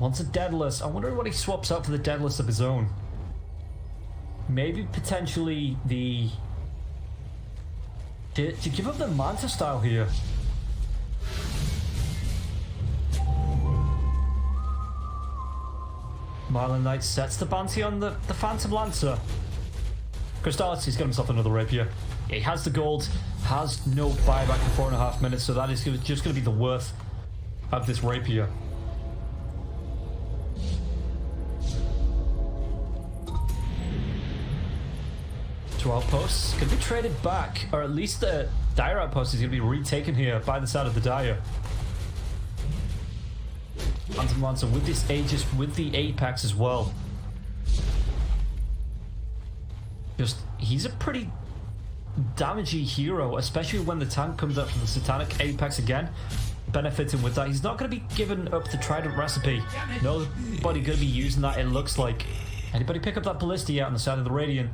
Wants a Deadless. I wonder what he swaps out for the Deadless of his own. Maybe potentially the... To give up the Manta style here. Marlon Knight sets the bounty on the Phantom Lancer. Crystallis, he's got himself another rapier. Yeah, he has the gold, has no buyback for 4.5 minutes, so that is just going to be the worth of this rapier. Two outposts can be traded back, or at least the Dire outpost is going to be retaken here by the side of the Dire. Phantom Lancer with this Aegis, with the Apex as well. Just, he's a pretty damagey hero, especially when the tank comes up from the Satanic Apex again. Benefiting with that. He's not going to be giving up the Trident recipe. Nobody going to be using that, it looks like. Anybody pick up that Ballista yet on the side of the Radiant?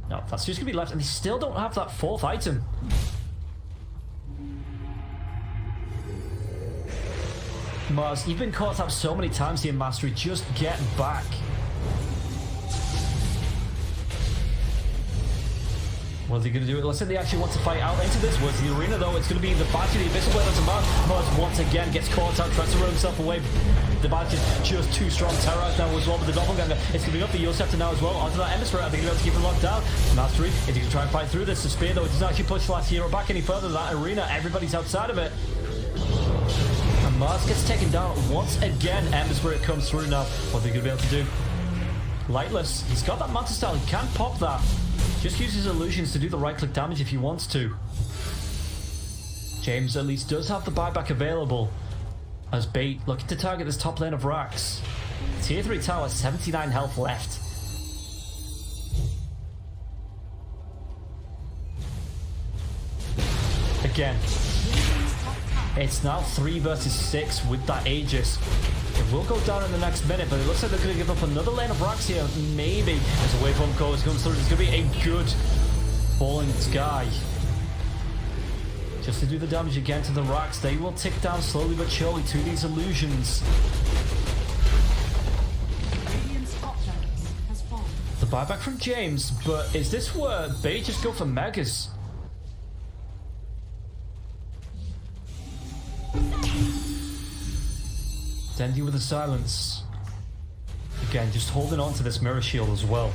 No, that's just going to be left, and they still don't have that fourth item. Mars, you've been caught up so many times here, Mastery. Just get back. What are they going to do? Let's say they actually want to fight out into this. Where's the arena, though? It's going to be the Badger, the Abyssal Blade onto Mars. Mars once again gets caught out, tries to run himself away. The Badger's just too strong. Terrorize now as well with the Doppelganger. It's going to be up the Yosefta now as well. Onto that Ember Spirit. I think he's going to keep him locked down. Mastery, if he can try and fight through this. The Spear, though, it doesn't actually push last hero back any further than that arena. Everybody's outside of it. And Mars gets taken down once again. Ember Spirit comes through now. What are they going to be able to do? Lightless. He's got that Manta Style. He can pop that. Just use his illusions to do the right-click damage if he wants to. James at least does have the buyback available as Bait looking to target this top lane of Rax. Tier 3 tower, 79 health left. Again, it's now 3 versus 6 with that Aegis. It will go down in the next minute, but it looks like they're going to give up another lane of Rax here. Maybe as a waveform comes through. It's going to be a good falling sky. Just to do the damage again to the Rax. They will tick down slowly but surely to these illusions. The buyback from James, but is this where they just go for Megas? Dendi with the silence. Again, just holding on to this mirror shield as well.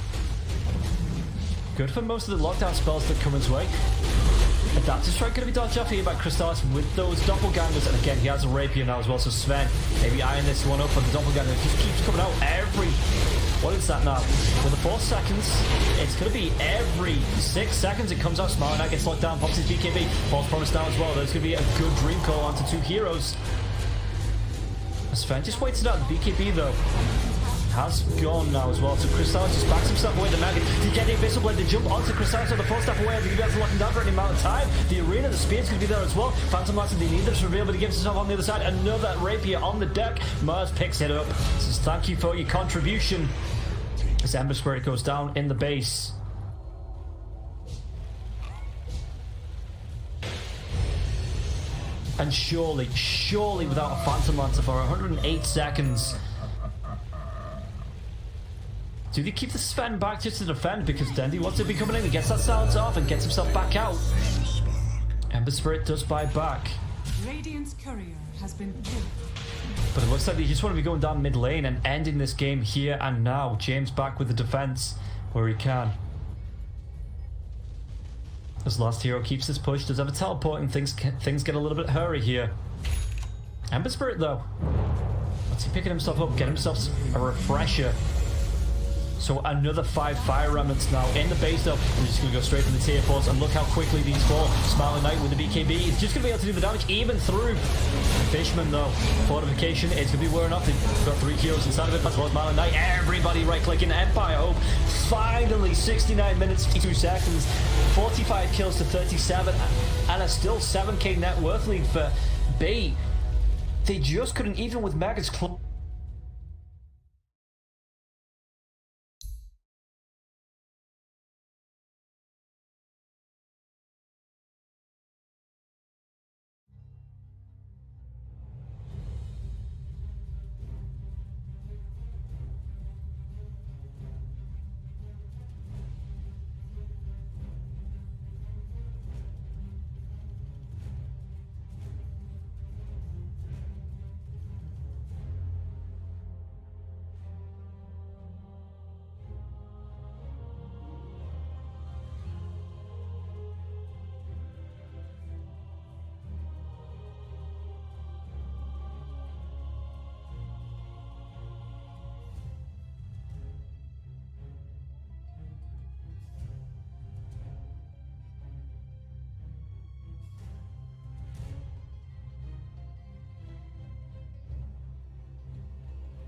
Good for most of the lockdown spells that come his way. Adaptive Strike going to be dodged off here by Crystallis with those Doppelgangers. And again, he has a Rapier now as well. So Sven, maybe eyeing this one up on the Doppelganger. It just keeps coming out every... What is that now? With the 4 seconds, it's going to be every 6 seconds it comes out. Smart and that gets locked down. Pops his BKB. False Promise now as well. There's going to be a good Dream Call onto 2 heroes. Sven just waits it out. The BKB though has gone now as well. So Crystallis just backs himself away. The Maggot to get the Abyssal Blade to jump onto Crystallis with the 4 step away. They're going to be able to lock him down for any amount of time. The arena, the Spear's going to be there as well. Phantom Lancer, they need them to reveal, but he gives himself on the other side. Another Rapier on the deck. Mars picks it up. Says thank you for your contribution. As Ember Spirit goes down in the base. And surely without a Phantom Lancer for 108 seconds. Do they keep the Sven back just to defend? Because Dendi wants to be coming in and gets that silence off and gets himself back out. Ember Spirit does buy back. Radiant's courier has been killed. But it looks like they just want to be going down mid lane and ending this game here and now. James back with the defense where he can. As last hero keeps this push, does have a teleport and things get a little bit hurry here. Ember Spirit though, what's he picking himself up? Get himself a refresher. So another 5 Fire Remnants now in the base though. We're just going to go straight from the tier 4s and look how quickly these fall. Smiling Knight with the BKB. It's just going to be able to do the damage even through. Fishman though, fortification, it's going to be wearing off. They've got 3 heroes inside of it as well as Smiling Knight. Everybody right clicking. Empire Hope. Finally 69 minutes, 52 seconds. 45 kills to 37 and a still 7k net worth lead for B. They just couldn't, even with Maggot's